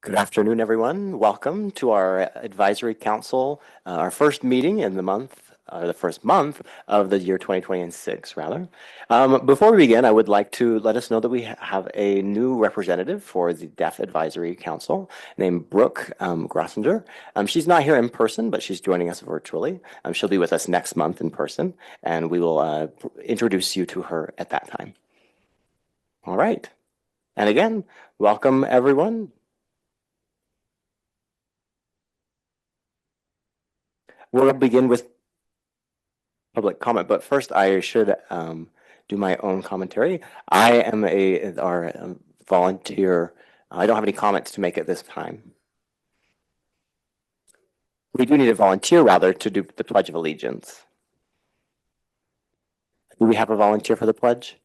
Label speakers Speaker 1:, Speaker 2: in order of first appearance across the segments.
Speaker 1: Good afternoon, everyone. Welcome to our advisory council, our first meeting in the month, the first month of the year 2026, rather. Before we begin, I would like to let us know that we have a new representative for the Deaf Advisory Council named Brooke Grossinger. She's not here in person, but she's joining us virtually. She'll be with us next month in person, and we will introduce you to her at that time. All right. And again, welcome, everyone. We'll begin with public comment, but first I should do my own commentary. I am our volunteer. I don't have any comments to make at this time. We do need a volunteer, rather, to do the Pledge of Allegiance. Do we have a volunteer for the pledge?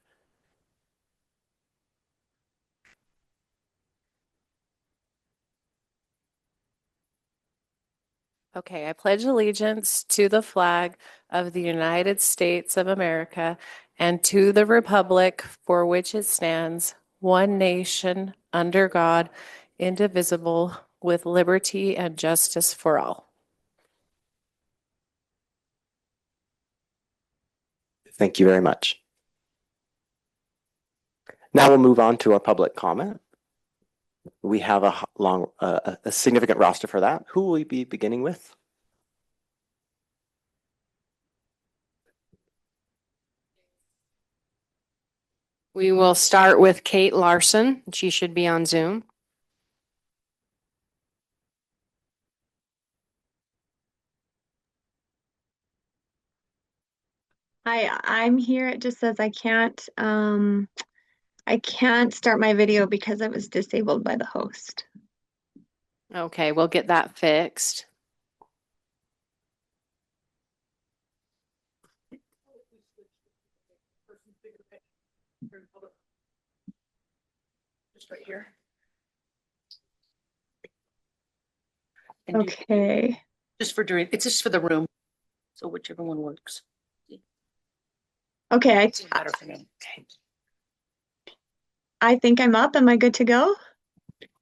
Speaker 2: Okay, I pledge allegiance to the flag of the United States of America and to the republic for which it stands, one nation, under God, indivisible, with liberty and justice for all.
Speaker 1: Thank you very much. Now we'll move on to our public comment. We have a significant roster for that. Who will we be beginning with?
Speaker 3: We will start with Kate Larson. She should be on Zoom.
Speaker 4: Hi, I'm here. It just says I can't start my video because it was disabled by the host.
Speaker 3: Okay, we'll get that fixed.
Speaker 2: Just right here.
Speaker 4: Okay.
Speaker 2: Just for during, it's just for the room. So whichever one works.
Speaker 4: Okay,
Speaker 2: It's better for me. Okay.
Speaker 4: I think I'm up. Am I good to go?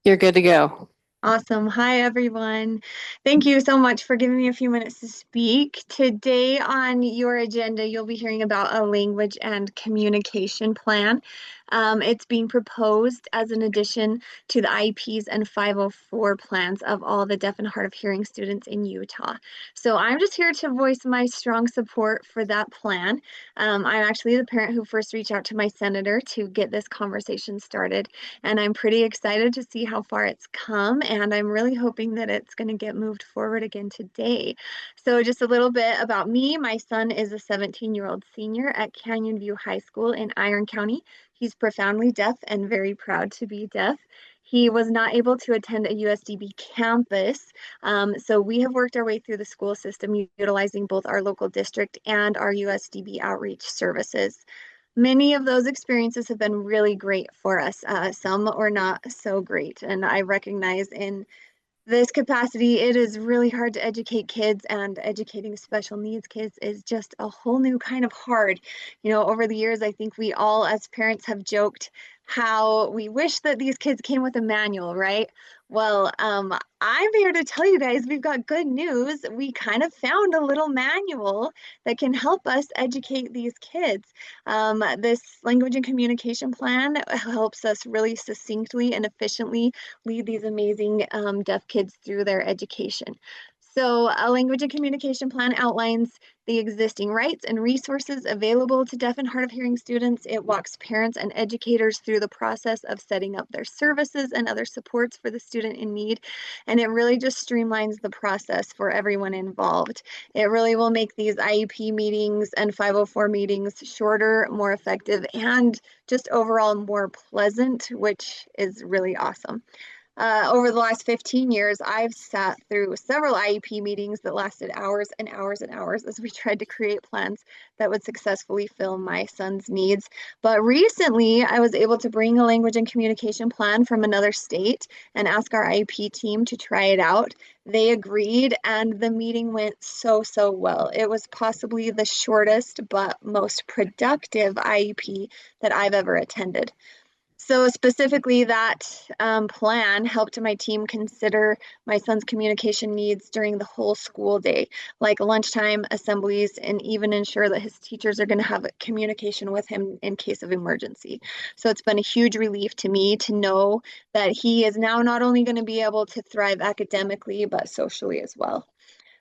Speaker 3: You're good to go.
Speaker 4: Awesome. Hi, everyone. Thank you so much for giving me a few minutes to speak. Today on your agenda, you'll be hearing about a language and communication plan. It's being proposed as an addition to the IEPs and 504 plans of all the deaf and hard of hearing students in Utah. So I'm just here to voice my strong support for that plan. I'm actually the parent who first reached out to my senator to get this conversation started, and I'm pretty excited to see how far it's come, and I'm really hoping that it's going to get moved forward again today. So just a little bit about me. My son is a 17-year-old senior at Canyon View High School in Iron County. He's profoundly deaf and very proud to be deaf. He was not able to attend a USDB campus, so we have worked our way through the school system utilizing both our local district and our USDB outreach services. Many of those experiences have been really great for us. Some were not so great, and I recognize in this capacity, it is really hard to educate kids, and educating special needs kids is just a whole new kind of hard. Over the years, I think we all as parents have joked how we wish that these kids came with a manual, right? Well, I'm here to tell you guys we've got good news. We kind of found a little manual that can help us educate these kids. This language and communication plan helps us really succinctly and efficiently lead these amazing deaf kids through their education. So a language and communication plan outlines the existing rights and resources available to deaf and hard of hearing students. It walks parents and educators through the process of setting up their services and other supports for the student in need. And it really just streamlines the process for everyone involved. It really will make these IEP meetings and 504 meetings shorter, more effective, and just overall more pleasant, which is really awesome. Over the last 15 years, I've sat through several IEP meetings that lasted hours and hours and hours as we tried to create plans that would successfully fill my son's needs. But recently, I was able to bring a language and communication plan from another state and ask our IEP team to try it out. They agreed, and the meeting went so well. It was possibly the shortest but most productive IEP that I've ever attended. So specifically, that plan helped my team consider my son's communication needs during the whole school day, like lunchtime assemblies, and even ensure that his teachers are going to have communication with him in case of emergency. So it's been a huge relief to me to know that he is now not only going to be able to thrive academically, but socially as well.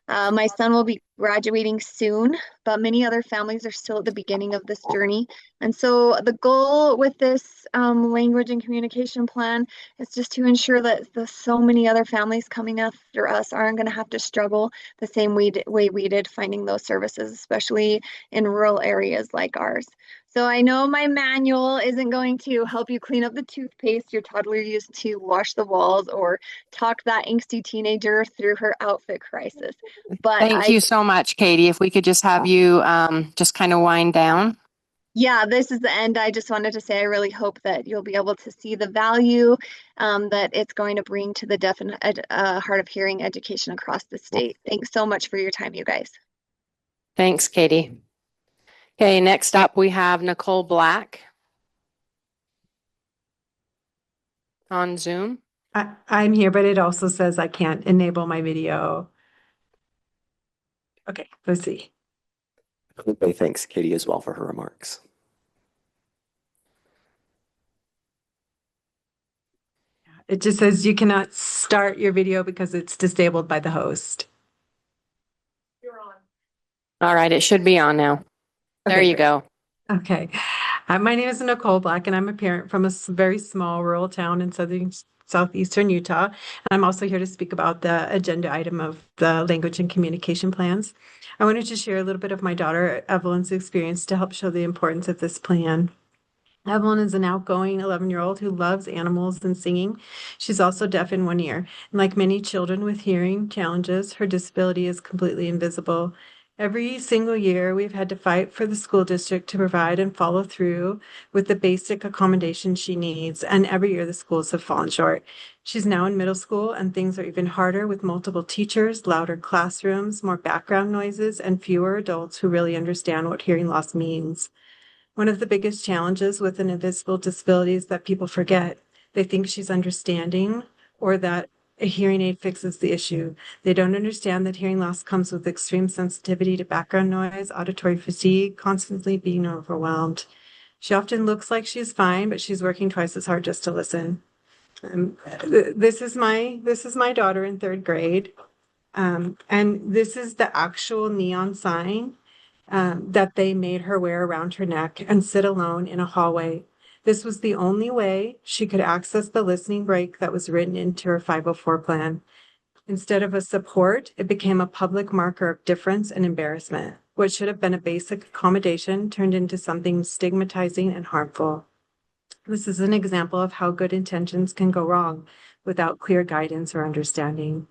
Speaker 4: My son will be graduating soon, but many other families are still at the beginning of this journey. And so the goal with this language and communication plan is just to ensure that the so many other families coming after us aren't going to have to struggle the same way we did finding those services, especially in rural areas like ours. So I know my manual isn't going to help you clean up the toothpaste your toddler used to wash the walls or talk that angsty teenager through her outfit crisis. But
Speaker 3: Thank you so much, Katie. If we could just have you just kind of wind down.
Speaker 4: yeah, this is the end. I just wanted to say I really hope that you'll be able to see the value that it's going to bring to the deaf and hard of hearing education across the state. Thanks so much for your time, you guys.
Speaker 3: Thanks, Katie. Okay, next up we have Nicole Black on Zoom.
Speaker 5: I'm here, but it also says I can't enable my video. Okay, let's see.
Speaker 1: Felipe thanks Katie as well for her remarks.
Speaker 5: It just says you cannot start your video because it's disabled by the host.
Speaker 3: All right, it should be on now. There
Speaker 5: Okay,
Speaker 3: you go.
Speaker 5: Okay. My name is Nicole Black, and I'm a parent from a very small rural town in southeastern Utah. And I'm also here to speak about the agenda item of the language and communication plans. I wanted to share a little bit of my daughter Evelyn's experience to help show the importance of this plan. Evelyn is an outgoing 11-year-old who loves animals and singing. She's also deaf in one ear. And like many children with hearing challenges, her disability is completely invisible. Every single year, we've had to fight for the school district to provide and follow through with the basic accommodations she needs. And every year, the schools have fallen short. She's now in middle school, and things are even harder with multiple teachers, louder classrooms, more background noises, and fewer adults who really understand what hearing loss means. One of the biggest challenges with an invisible disability is that people forget. They think she's understanding or that a hearing aid fixes the issue. They don't understand that hearing loss comes with extreme sensitivity to background noise, auditory fatigue, constantly being overwhelmed. She often looks like she's fine, but she's working twice as hard just to listen. This is my daughter in third grade. And this is the actual neon sign that they made her wear around her neck and sit alone in a hallway. This was the only way she could access the listening break that was written into her 504 plan. Instead of a support, it became a public marker of difference and embarrassment. What should have been a basic accommodation turned into something stigmatizing and harmful. This is an example of how good intentions can go wrong without clear guidance or understanding.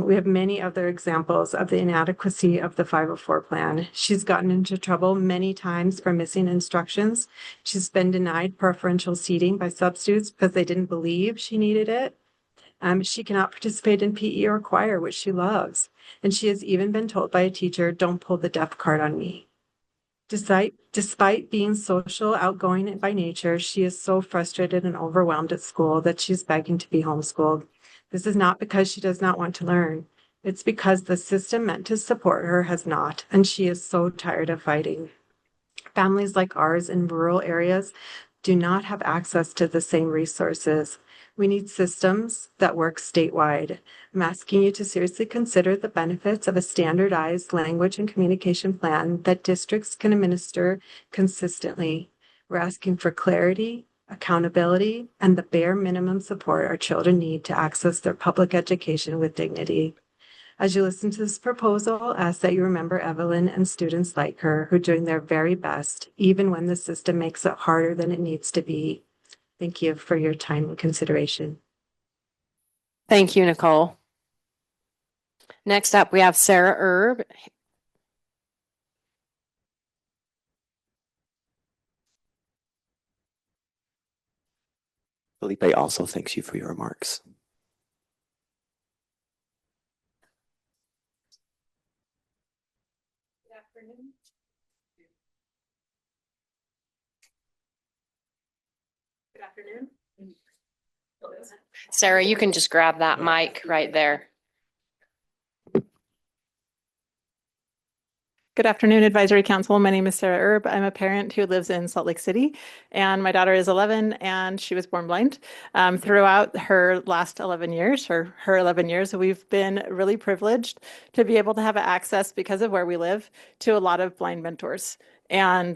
Speaker 5: We have many other examples of the inadequacy of the 504 plan. She's gotten into trouble many times for missing instructions. She's been denied preferential seating by substitutes because they didn't believe she needed it. She cannot participate in PE or choir, which she loves. And she has even been told by a teacher, "Don't pull the deaf card on me." Despite being social, outgoing by nature, she is so frustrated and overwhelmed at school that she's begging to be homeschooled. This is not because she does not want to learn. It's because the system meant to support her has not, and she is so tired of fighting. Families like ours in rural areas do not have access to the same resources. We need systems that work statewide. I'm asking you to seriously consider the benefits of a standardized language and communication plan that districts can administer consistently. We're asking for clarity, accountability, and the bare minimum support our children need to access their public education with dignity. As you listen to this proposal, ask that you remember Evelyn and students like her who are doing their very best, even when the system makes it harder than it needs to be. Thank you for your time and consideration.
Speaker 3: Thank you, Nicole. Next up, we have Sarah Erb.
Speaker 1: Felipe also thanks you for your remarks.
Speaker 2: Good afternoon. Good afternoon.
Speaker 3: Sarah, you can just grab that mic right there.
Speaker 6: Good afternoon, Advisory Council. My name is Sarah Erb. I'm a parent who lives in Salt Lake City, and my daughter is 11, and she was born blind. Throughout her last 11 years, or her 11 years, we've been really privileged to be able to have access, because of where we live, to a lot of blind mentors. And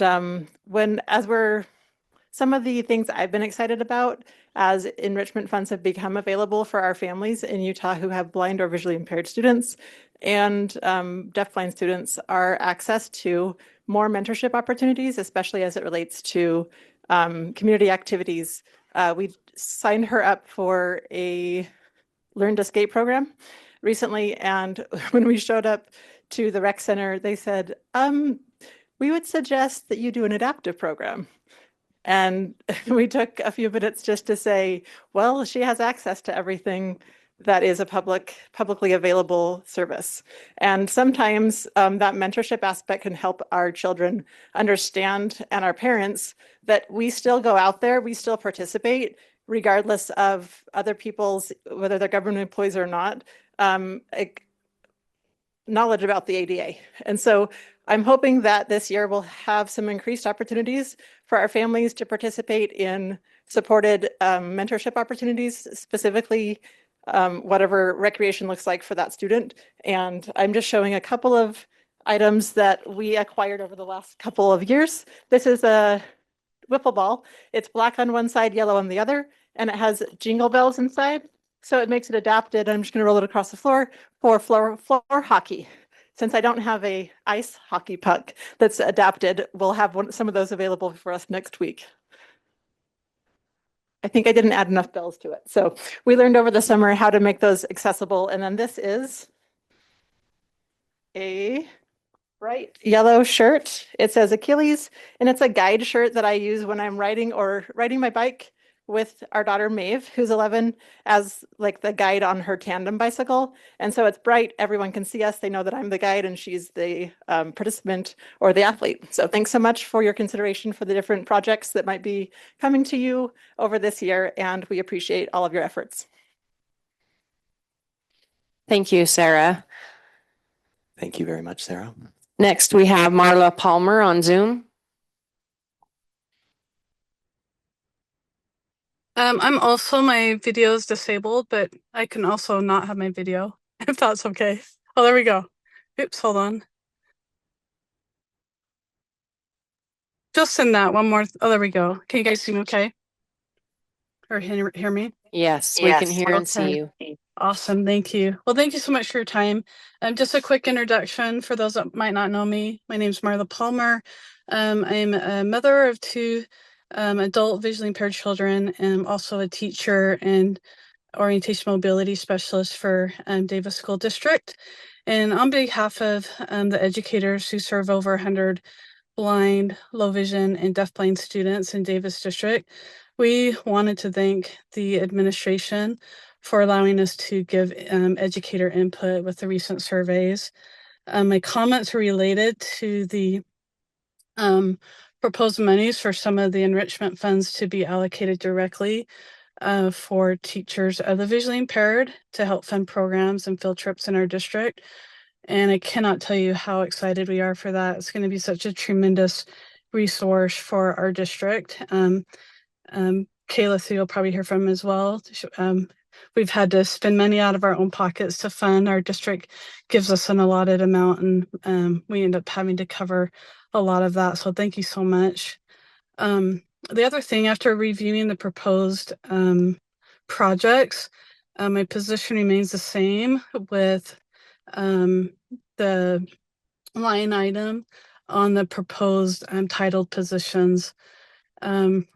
Speaker 6: some of the things I've been excited about as enrichment funds have become available for our families in Utah who have blind or visually impaired students and deafblind students are access to more mentorship opportunities, especially as it relates to community activities. We signed her up for a Learn to Skate program recently, and when we showed up to the rec center, they said, we would suggest that you do an adaptive program. And we took a few minutes just to say, well, she has access to everything that is a publicly available service. And sometimes that mentorship aspect can help our children understand, and our parents, that we still go out there, we still participate, regardless of other people's, whether they're government employees or not, knowledge about the ADA. And so I'm hoping that this year we'll have some increased opportunities for our families to participate in supported mentorship opportunities, specifically whatever recreation looks like for that student. And I'm just showing a couple of items that we acquired over the last couple of years. This is a wiffle ball. It's black on one side, yellow on the other, and it has jingle bells inside. So it makes it adapted. I'm just going to roll it across the floor for floor hockey. Since I don't have a ice hockey puck that's adapted, we'll have some of those available for us next week. I think I didn't add enough bells to it. So we learned over the summer how to make those accessible. And then this is a bright yellow shirt. It says Achilles, and it's a guide shirt that I use when I'm riding my bike with our daughter Maeve, who's 11, as like the guide on her tandem bicycle. And so it's bright, everyone can see us, they know that I'm the guide and she's the participant or the athlete. So thanks so much for your consideration for the different projects that might be coming to you over this year, and we appreciate all of your efforts.
Speaker 3: Thank you, Sarah.
Speaker 1: Thank you very much, Sarah.
Speaker 3: Next, we have Marla Palmer on Zoom.
Speaker 7: My video is disabled, but I can also not have my video, if that's okay. Oh, there we go. Oops, hold on. Just in that one more. Oh, there we go. Can you guys see me okay? Or hear me?
Speaker 3: Yes, we can hear and see you.
Speaker 7: Awesome. Thank you. Well, thank you so much for your time. Just a quick introduction for those that might not know me. My name is Marla Palmer. I'm a mother of two adult visually impaired children, and also a teacher and orientation mobility specialist for Davis School District. And on behalf of the educators who serve over 100 blind, low vision, and deafblind students in Davis District, we wanted to thank the administration for allowing us to give educator input with the recent surveys. My comments are related to the proposed monies for some of the enrichment funds to be allocated directly for teachers of the visually impaired to help fund programs and field trips in our district. And I cannot tell you how excited we are for that. It's going to be such a tremendous resource for our district. Kayla, who you'll probably hear from as well. We've had to spend money out of our own pockets to fund. Our district gives us an allotted amount, and we end up having to cover a lot of that. So thank you so much. The other thing, after reviewing the proposed projects, my position remains the same with the line item on the proposed titled positions.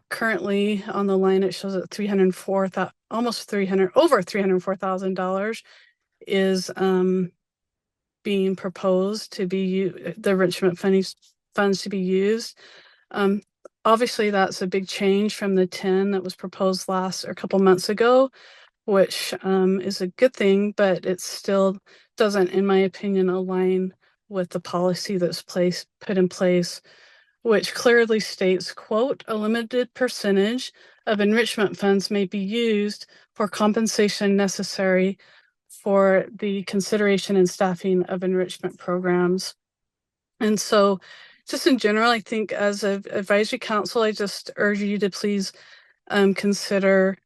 Speaker 7: Currently on the line, it shows that over $304,000 is being proposed to be the enrichment funds to be used. Obviously, that's a big change from the 10 that was proposed a couple months ago, which is a good thing, but it still doesn't, in my opinion, align with the policy that's put in place, which clearly states, quote, a limited percentage of enrichment funds may be used for compensation necessary for the consideration and staffing of enrichment programs. And so just in general, I think as an advisory council, I just urge you to please consider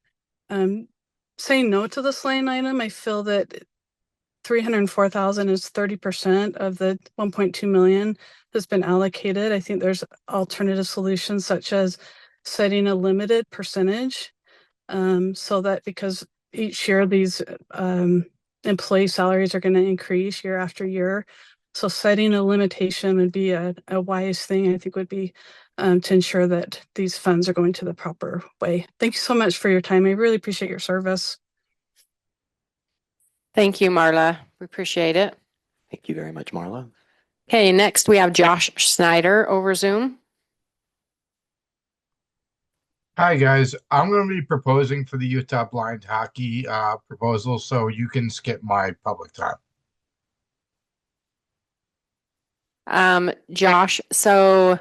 Speaker 7: saying no to this line item. I feel that 304,000 is 30% of the 1.2 million that's been allocated. I think there's alternative solutions such as setting a limited percentage so that because each year these employee salaries are going to increase year after year. So setting a limitation would be a wise thing, I think, would be to ensure that these funds are going to the proper way. Thank you so much for your time. I really appreciate your service.
Speaker 3: Thank you, Marla. We appreciate it.
Speaker 1: Thank you very much, Marla.
Speaker 3: Okay, next we have Josh Snyder over Zoom.
Speaker 8: Hi, guys. I'm going to be proposing for the Utah Blind Hockey proposal, so you can skip my public time.
Speaker 3: Josh, so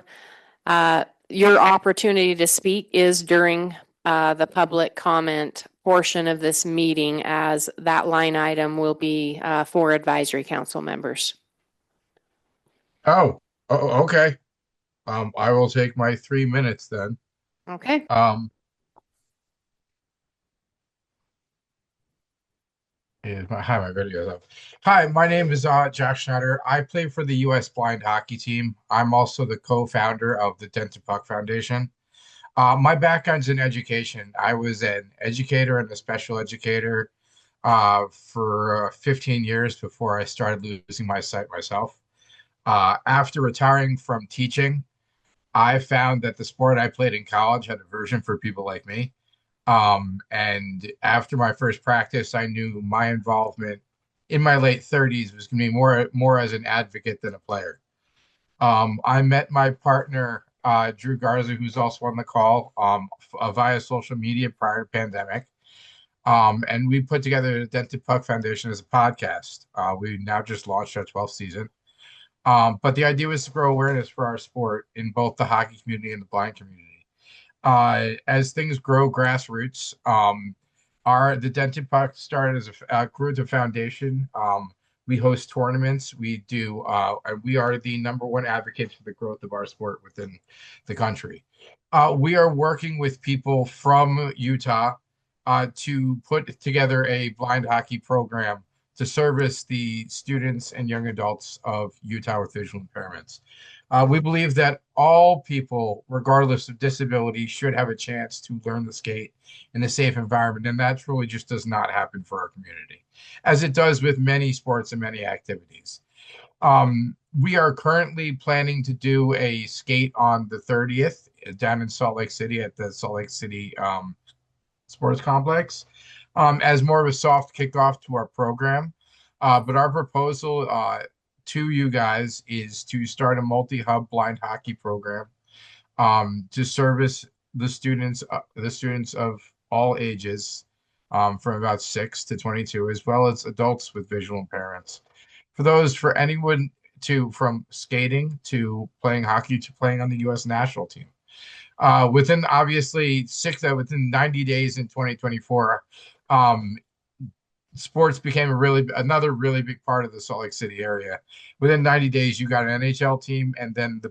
Speaker 3: your opportunity to speak is during the public comment portion of this meeting, as that line item will be for advisory council members.
Speaker 8: Oh, okay. I will take my 3 minutes then.
Speaker 3: Okay.
Speaker 8: Hi, my video's up. Hi, my name is Josh Schneider. I play for the U.S. Blind Hockey Team. I'm also the co-founder of the Dent to Puck Foundation. My background's in education. I was an educator and a special educator for 15 years before I started losing my sight myself. After retiring from teaching, I found that the sport I played in college had a version for people like me. And after my first practice, I knew my involvement in my late 30s was going to be more as an advocate than a player. I met my partner, Drew Garza, who's also on the call, via social media prior to pandemic. And we put together the Dent to Puck Foundation as a podcast. We now just launched our 12th season. But the idea was to grow awareness for our sport in both the hockey community and the blind community. As things grow grassroots, the Dent to Puck started as grew as a foundation. We host tournaments. We are the #1 advocate for the growth of our sport within the country. We are working with people from Utah to put together a blind hockey program to service the students and young adults of Utah with visual impairments. We believe that all people, regardless of disability, should have a chance to learn the skate in a safe environment, and that truly just does not happen for our community, as it does with many sports and many activities. We are currently planning to do a skate on the 30th down in Salt Lake City at the Salt Lake City Sports Complex, as more of a soft kickoff to our program. But our proposal to you guys is to start a multi-hub blind hockey program to service the students of all ages from about 6 to 22, as well as adults with visual impairments. For anyone from skating to playing hockey to playing on the U.S. national team. Within 90 days in 2024, sports became another really big part of the Salt Lake City area. Within 90 days, you got an NHL team and then the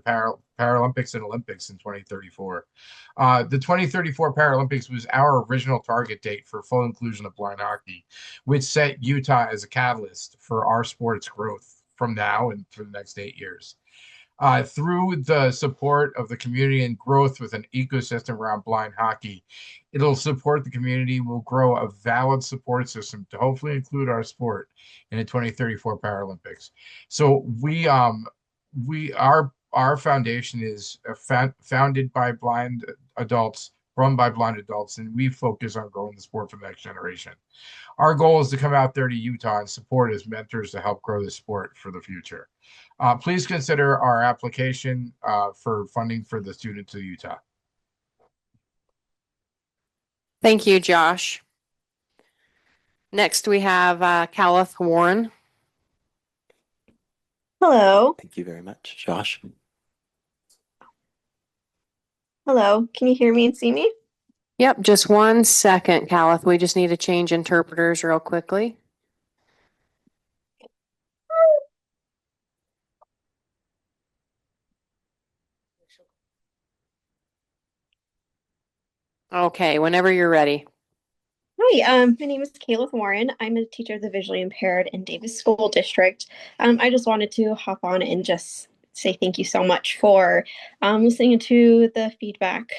Speaker 8: Paralympics and Olympics in 2034. The 2034 Paralympics was our original target date for full inclusion of blind hockey, which set Utah as a catalyst for our sports growth from now and for the next 8 years. Through the support of the community and growth with an ecosystem around blind hockey, it'll support the community. We'll grow a valid support system to hopefully include our sport in the 2034 Paralympics. So our foundation is founded by blind adults, run by blind adults, and we focus on growing the sport for the next generation. Our goal is to come out there to Utah and support as mentors to help grow the sport for the future. Please consider our application for funding for the students of Utah.
Speaker 3: Thank you, Josh. Next, we have Calith Warren.
Speaker 9: Hello.
Speaker 1: Thank you very much, Josh.
Speaker 9: Hello. Can you hear me and see me?
Speaker 3: Yep, just 1 second, Caliph. We just need to change interpreters real quickly. Okay, whenever you're ready.
Speaker 9: Hi, my name is Kayla Warren. I'm a teacher of the visually impaired in Davis School District. I just wanted to hop on and just say thank you so much for listening to the feedback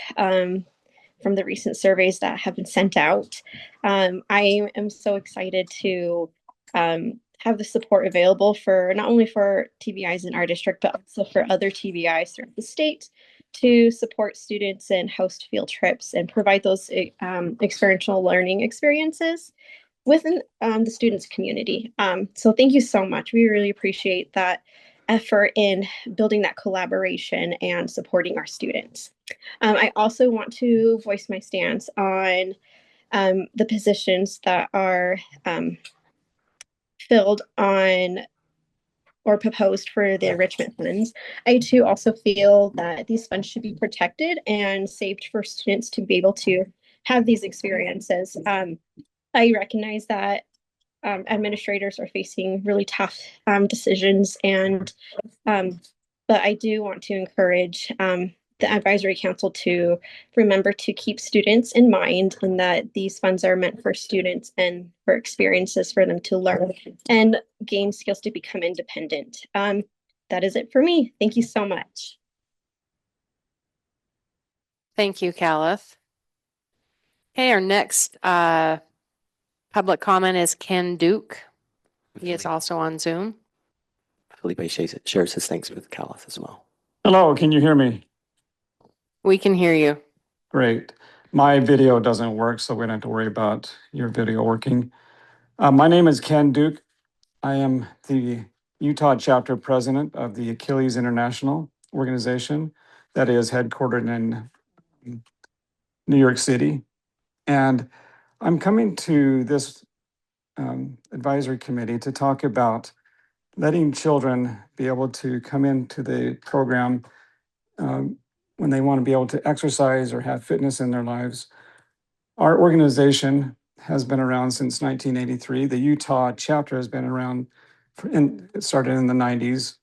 Speaker 9: from the recent surveys that have been sent out. I am so excited to have the support available for not only for TBIs in our district, but also for other TBIs throughout the state to support students and host field trips and provide those experiential learning experiences within the students community. So thank you so much. We really appreciate that effort in building that collaboration and supporting our students. I also want to voice my stance on the positions that are filled on or proposed for the enrichment funds. I too also feel that these funds should be protected and saved for students to be able to have these experiences. I recognize that administrators are facing really tough decisions, and but I do want to encourage the advisory council to remember to keep students in mind and that these funds are meant for students and for experiences for them to learn and gain skills to become independent. That is it for me. Thank you so much.
Speaker 3: Thank you, Caliph. Okay, our next public comment is Ken Duke. He is also on Zoom.
Speaker 1: Felipe shares his thanks with Caliph as well.
Speaker 10: Hello, can you hear me?
Speaker 3: We can hear you.
Speaker 10: Great. My video doesn't work, so we don't have to worry about your video working. My name is Ken Duke. I am the Utah chapter president of the Achilles International organization that is headquartered in New York City. And I'm coming to this advisory committee to talk about letting children be able to come into the program when they want to be able to exercise or have fitness in their lives. Our organization has been around since 1983. The Utah chapter has been around, it started in the 90s.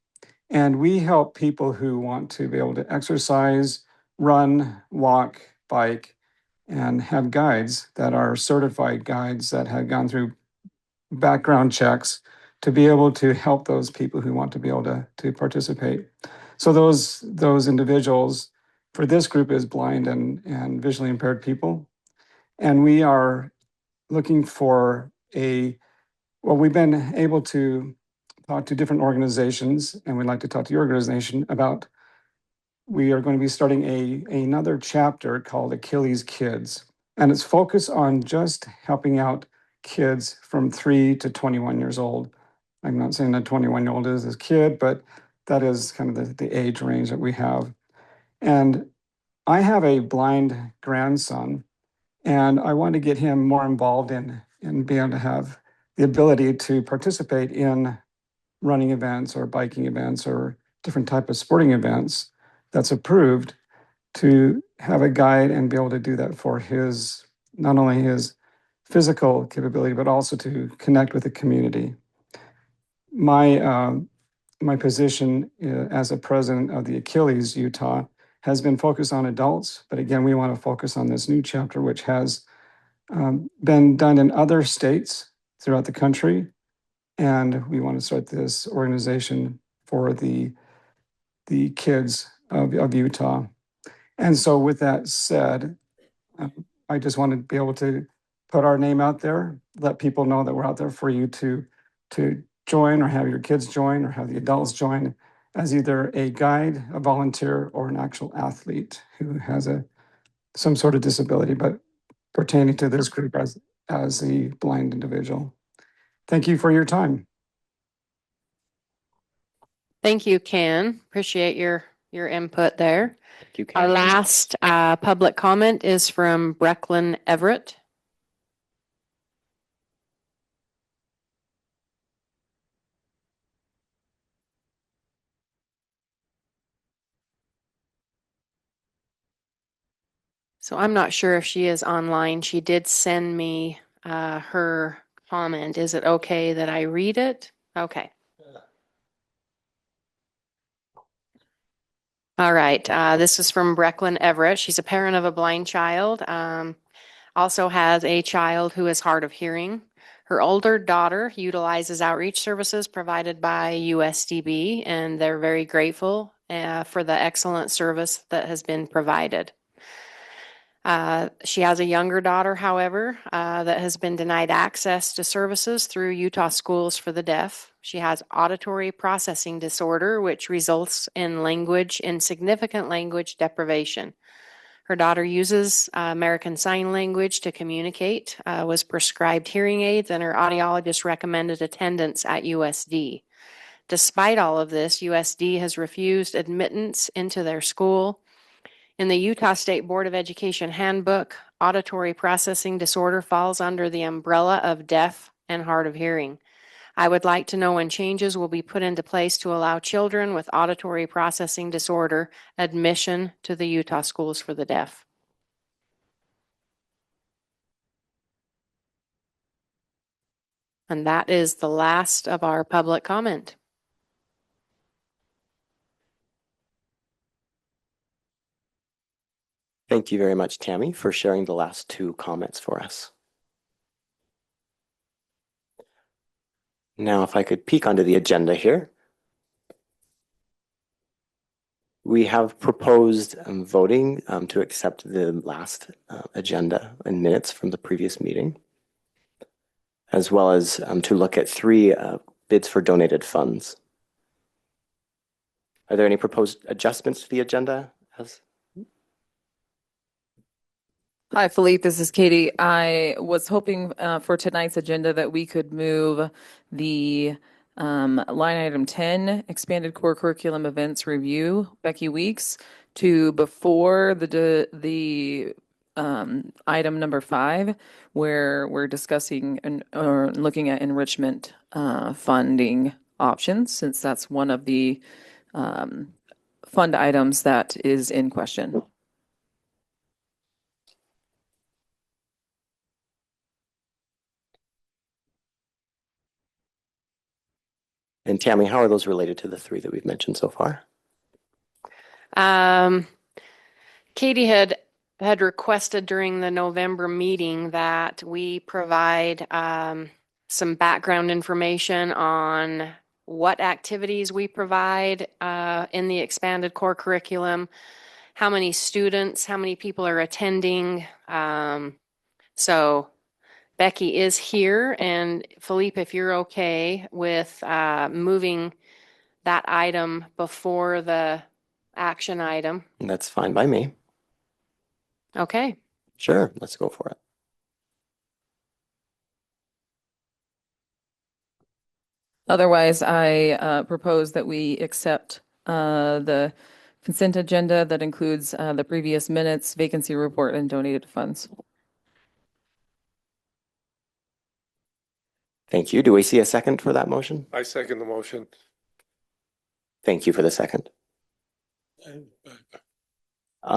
Speaker 10: And we help people who want to be able to exercise, run, walk, bike, and have guides that are certified guides that have gone through background checks to be able to help those people who want to be able to participate. So those individuals for this group is blind and visually impaired people. And we are looking for we've been able to talk to different organizations, and we'd like to talk to your organization about, we are going to be starting another chapter called Achilles Kids. And it's focused on just helping out kids from 3 to 21 years old. I'm not saying that 21-year-old is a kid, but that is kind of the age range that we have. And I have a blind grandson, and I want to get him more involved in being able to have the ability to participate in running events or biking events or different type of sporting events that's approved, to have a guide and be able to do that for his, not only his physical capability, but also to connect with the community. My position as a president of the Achilles Utah has been focused on adults, but again, we want to focus on this new chapter, which has been done in other states throughout the country, and we want to start this organization for the kids of Utah. And so, with that said, I just want to be able to put our name out there, let people know that we're out there for you to join, or have your kids join, or have the adults join as either a guide, a volunteer, or an actual athlete who has some sort of disability, but pertaining to this group as a blind individual. Thank you for your time.
Speaker 3: Thank you, Ken. Appreciate your input there.
Speaker 1: Thank you, Ken.
Speaker 3: Our last public comment is from Brecklin Everett. So I'm not sure if she is online. She did send me her comment. Is it okay that I read it? Okay. All right. This is from Brecklin Everett. She's a parent of a blind child. Also has a child who is hard of hearing. Her older daughter utilizes outreach services provided by USDB, and they're very grateful for the excellent service that has been provided. She has a younger daughter, however, that has been denied access to services through Utah Schools for the Deaf. She has auditory processing disorder, which results in significant language deprivation. Her daughter uses American Sign Language to communicate, was prescribed hearing aids, and her audiologist recommended attendance at USD. Despite all of this, USD has refused admittance into their school. In the Utah State Board of Education handbook, auditory processing disorder falls under the umbrella of deaf and hard of hearing. I would like to know when changes will be put into place to allow children with auditory processing disorder admission to the Utah Schools for the Deaf. And that is the last of our public comment.
Speaker 1: Thank you very much, Tammy, for sharing the last two comments for us. Now, if I could peek onto the agenda here. We have proposed voting to accept the last agenda and minutes from the previous meeting, as well as to look at 3 bids for donated funds. Are there any proposed adjustments to the agenda?
Speaker 11: Hi, Philippe. This is Katie. I was hoping for tonight's agenda that we could move the line item 10, expanded core curriculum events review, Becky Weeks, to before the item number 5, where we're discussing or looking at enrichment funding options, since that's one of the fund items that is in question.
Speaker 1: And Tammy, how are those related to the 3 that we've mentioned so far?
Speaker 3: Katie had requested during the November meeting that we provide some background information on what activities we provide in the expanded core curriculum, how many students, how many people are attending. So Becky is here, and Philippe, if you're okay with moving that item before the action item.
Speaker 1: That's fine by me.
Speaker 3: Okay.
Speaker 1: Sure, let's go for it.
Speaker 11: Otherwise, I propose that we accept the consent agenda that includes the previous minutes, vacancy report, and donated funds.
Speaker 1: Thank you. Do we see a second for that motion?
Speaker 12: I second the motion.
Speaker 1: Thank you for the second.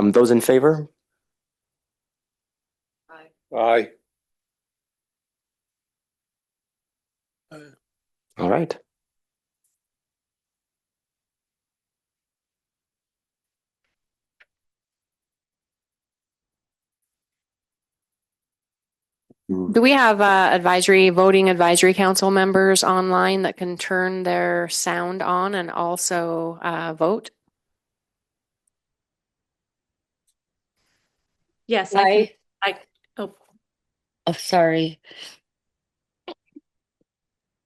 Speaker 1: Those in favor?
Speaker 12: Aye.
Speaker 1: All right.
Speaker 3: Do we have voting advisory council members online that can turn their sound on and also vote?
Speaker 5: Yes,
Speaker 13: Oh, sorry.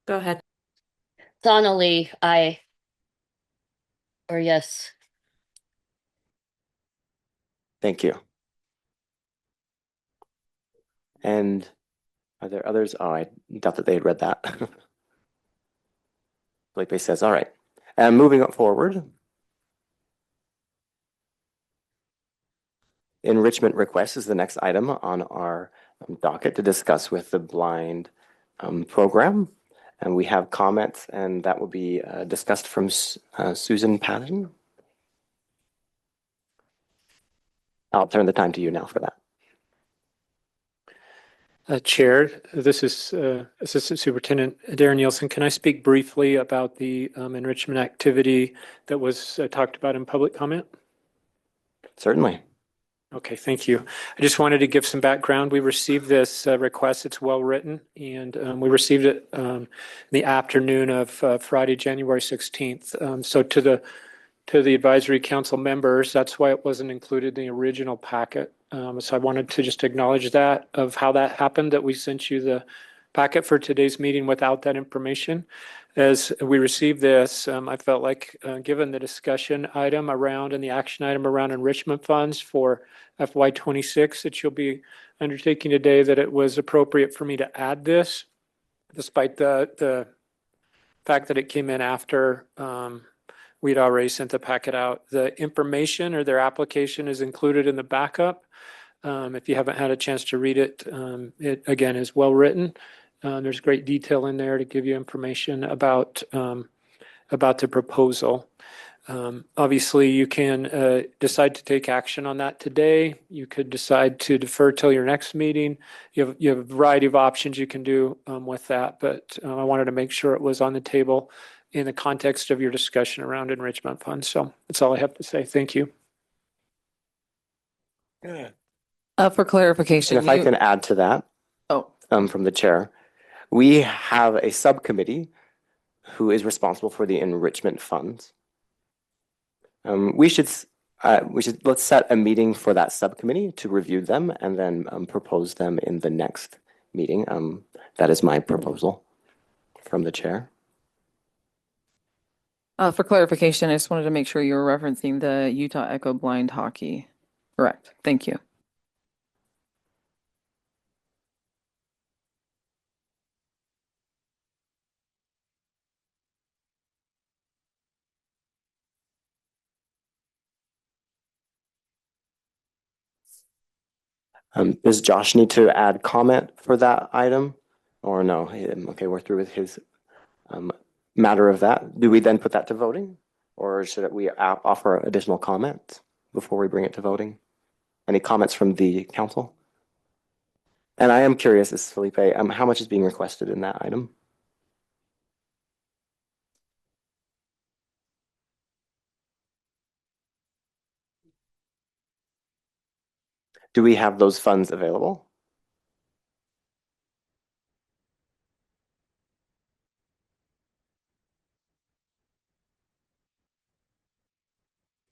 Speaker 5: go ahead.
Speaker 13: Donnelly, aye. Or yes.
Speaker 1: Thank you. And are there others? Oh, I doubt that they had read that. Felipe says, all right. And moving forward. Enrichment request is the next item on our docket to discuss with the blind program. And we have comments, and that will be discussed from Susan Patton. I'll turn the time to you now for that.
Speaker 14: Chair, this is Assistant Superintendent Darren Nielsen. Can I speak briefly about the enrichment activity that was talked about in public comment?
Speaker 1: Certainly.
Speaker 14: Okay, thank you. I just wanted to give some background. We received this request. It's well written, and we received it the afternoon of Friday, January 16th. So to the advisory council members, that's why it wasn't included in the original packet. So I wanted to just acknowledge that of how that happened, that we sent you the packet for today's meeting without that information. As we received this, I felt like given the discussion item around and the action item around enrichment funds for FY26 that you'll be undertaking today, that it was appropriate for me to add this, despite the fact that it came in after we'd already sent the packet out. The information or their application is included in the backup. If you haven't had a chance to read it, it again is well written. There's great detail in there to give you information about the proposal. Obviously, you can decide to take action on that today. You could decide to defer till your next meeting. You have a variety of options you can do with that, but I wanted to make sure it was on the table in the context of your discussion around enrichment funds. So that's all I have to say. Thank you.
Speaker 11: For clarification,
Speaker 1: And if I can add to that, from the chair, we have a subcommittee who is responsible for the enrichment funds. Let's set a meeting for that subcommittee to review them and then propose them in the next meeting. That is my proposal from the chair.
Speaker 11: For clarification, I just wanted to make sure you were referencing the Utah Echo Blind Hockey. Correct. Thank you.
Speaker 1: Does Josh need to add comment for that item or no? Okay, we're through with his matter of that. Do we then put that to voting or should we offer additional comments before we bring it to voting? Any comments from the council? And I am curious, this is Felipe, how much is being requested in that item? Do we have those funds available?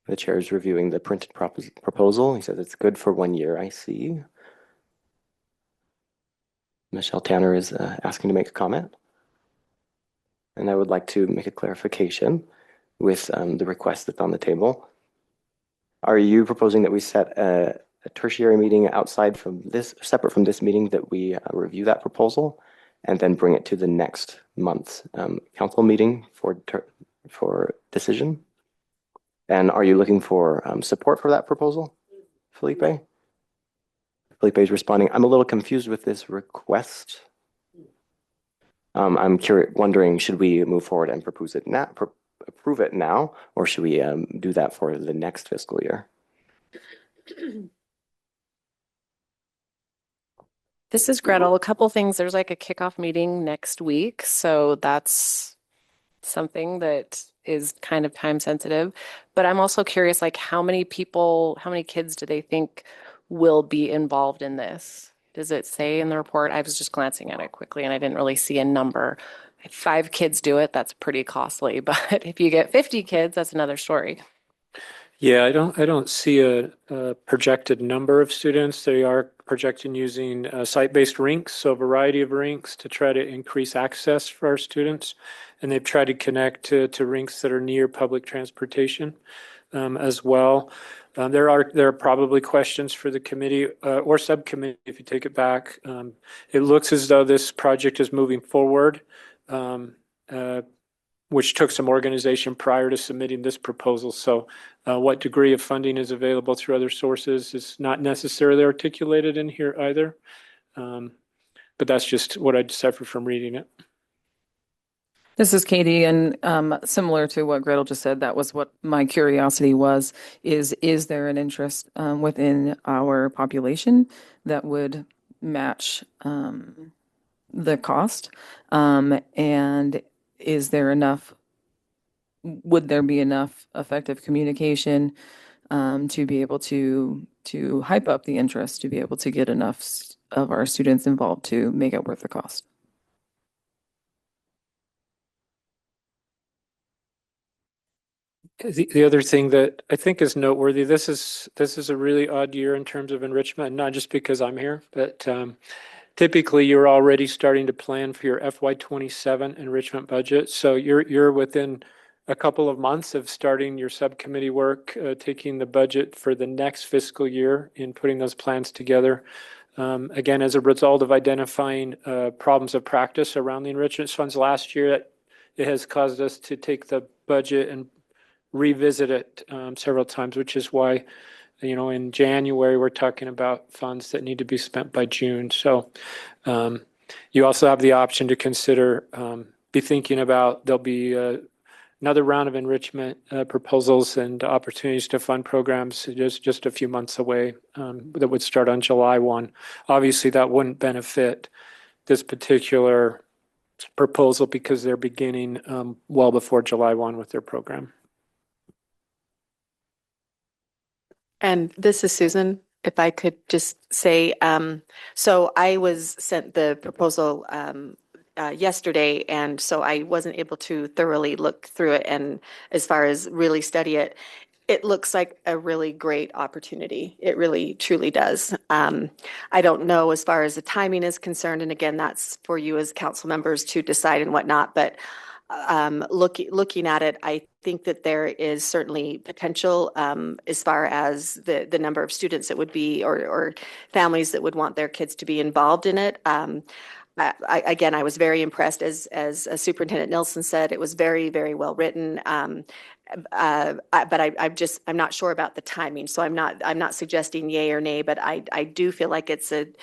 Speaker 1: The chair is reviewing the printed proposal. He says it's good for 1 year, I see. Michelle Tanner is asking to make a comment. And I would like to make a clarification with the request that's on the table. Are you proposing that we set a tertiary meeting outside from this, separate from this meeting, that we review that proposal and then bring it to the next month's council meeting for decision? And are you looking for support for that proposal, Felipe? Felipe is responding, I'm a little confused with this request. I'm wondering, should we move forward and approve it now, or should we do that for the next fiscal year?
Speaker 2: This is Gretel. A couple things. There's like a kickoff meeting next week, so that's something that is kind of time sensitive. But I'm also curious, like how many kids do they think will be involved in this? Does it say in the report? I was just glancing at it quickly and I didn't really see a number. If 5 kids do it, that's pretty costly. But if you get 50 kids, that's another story.
Speaker 14: Yeah, I don't see a projected number of students. They are projecting using site-based rinks, so a variety of rinks to try to increase access for our students. And they've tried to connect to rinks that are near public transportation as well. There are probably questions for the committee or subcommittee if you take it back. It looks as though this project is moving forward, which took some organization prior to submitting this proposal. So what degree of funding is available through other sources is not necessarily articulated in here either. But that's just what I deciphered from reading it.
Speaker 11: This is Katie, and similar to what Gretel just said, that was what my curiosity was, is there an interest within our population that would match the cost? And is there enough, would there be enough effective communication to be able to hype up the interest, to be able to get enough of our students involved to make it worth the cost?
Speaker 14: The other thing that I think is noteworthy, this is a really odd year in terms of enrichment, not just because I'm here, but typically you're already starting to plan for your FY27 enrichment budget. So you're within a couple of months of starting your subcommittee work, taking the budget for the next fiscal year and putting those plans together. Again, as a result of identifying problems of practice around the enrichment funds last year, it has caused us to take the budget and revisit it several times, which is why, in January, we're talking about funds that need to be spent by June. So you also have the option to consider, be thinking about, there'll be another round of enrichment proposals and opportunities to fund programs just a few months away that would start on July 1. Obviously, that wouldn't benefit this particular proposal because they're beginning well before July 1 with their program.
Speaker 15: And this is Susan. If I could just say, so I was sent the proposal yesterday, and so I wasn't able to thoroughly look through it and as far as really study it. It looks like a really great opportunity. It really, truly does. I don't know as far as the timing is concerned, and again, that's for you as council members to decide and whatnot, but looking at it, I think that there is certainly potential as far as the number of students that would be or families that would want their kids to be involved in it. Again, I was very impressed, as Superintendent Nilsson said, it was very, very well written. But I'm not sure about the timing, so I'm not suggesting yay or nay, but I do feel like it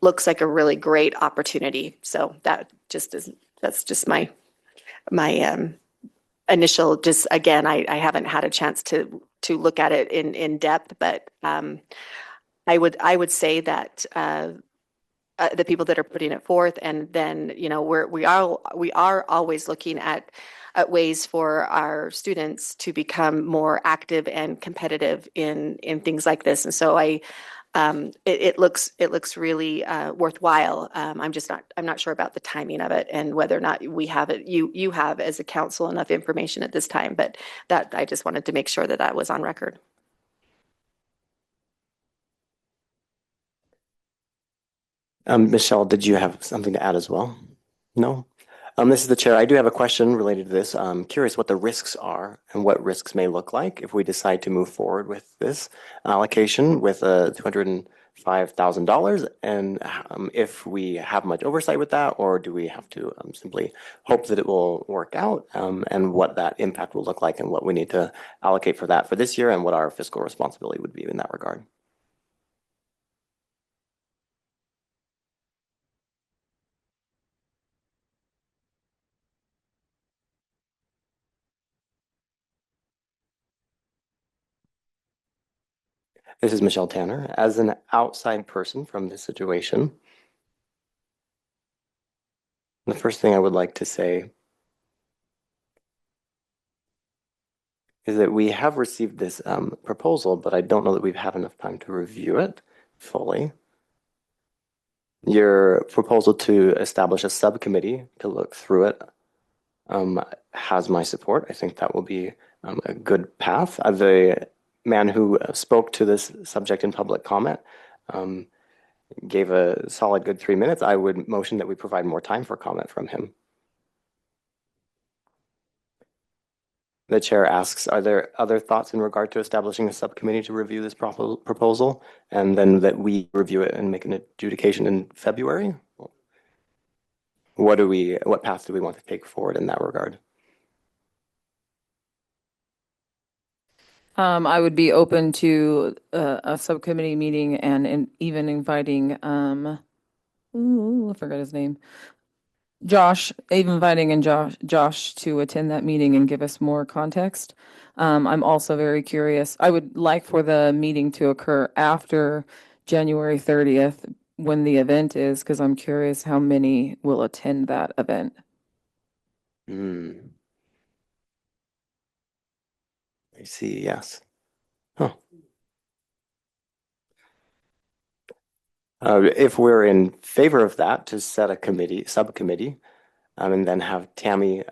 Speaker 15: looks like a really great opportunity. So that's just my initial, just again, I haven't had a chance to look at it in depth, but I would say that the people that are putting it forth, and then we are always looking at ways for our students to become more active and competitive in things like this, and so it looks really worthwhile. I'm not sure about the timing of it and whether or not we have it. You have as a council enough information at this time, but that I just wanted to make sure that was on record.
Speaker 1: Michelle, did you have something to add as well? No? This is the chair. I do have a question related to this. I'm curious what the risks are and what risks may look like if we decide to move forward with this allocation with $205,000, and if we have much oversight with that, or do we have to simply hope that it will work out, and what that impact will look like and what we need to allocate for that for this year and what our fiscal responsibility would be in that regard. This is Michelle Tanner. As an outside person from this situation, the first thing I would like to say is that we have received this proposal, but I don't know that we've had enough time to review it fully. Your proposal to establish a subcommittee to look through it has my support. I think that will be a good path. The man who spoke to this subject in public comment gave a solid good 3 minutes. I would motion that we provide more time for comment from him. The chair asks, are there other thoughts in regard to establishing a subcommittee to review this proposal, and then that we review it and make an adjudication in February? What path do we want to take forward in that regard?
Speaker 11: I would be open to a subcommittee meeting and even inviting, I forgot his name, Josh, inviting in Josh to attend that meeting and give us more context. I'm also very curious. I would like for the meeting to occur after January 30th when the event is, because I'm curious how many will attend that event.
Speaker 1: I see, yes. Huh. If we're in favor of that, to set a subcommittee, and then have Tammy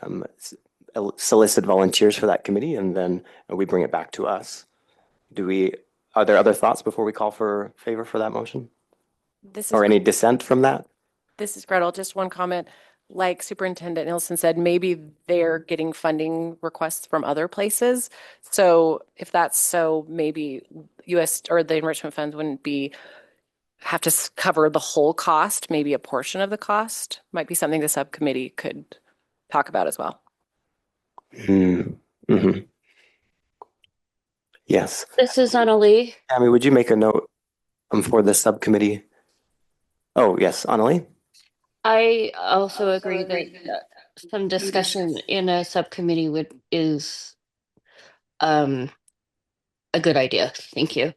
Speaker 1: solicit volunteers for that committee, and then we bring it back to us. Are there other thoughts before we call for favor for that motion? Or any dissent from that?
Speaker 2: This is Gretel. Just one comment. Like Superintendent Nielsen said, maybe they're getting funding requests from other places. So if that's so, maybe US or the enrichment funds wouldn't have to cover the whole cost. Maybe a portion of the cost might be something the subcommittee could talk about as well.
Speaker 1: Mm-hmm. Yes.
Speaker 13: This is Annalee.
Speaker 1: Tammy, would you make a note for the subcommittee? Oh, yes, Annalee?
Speaker 13: I also agree that some discussion in a subcommittee is a good idea. Thank you.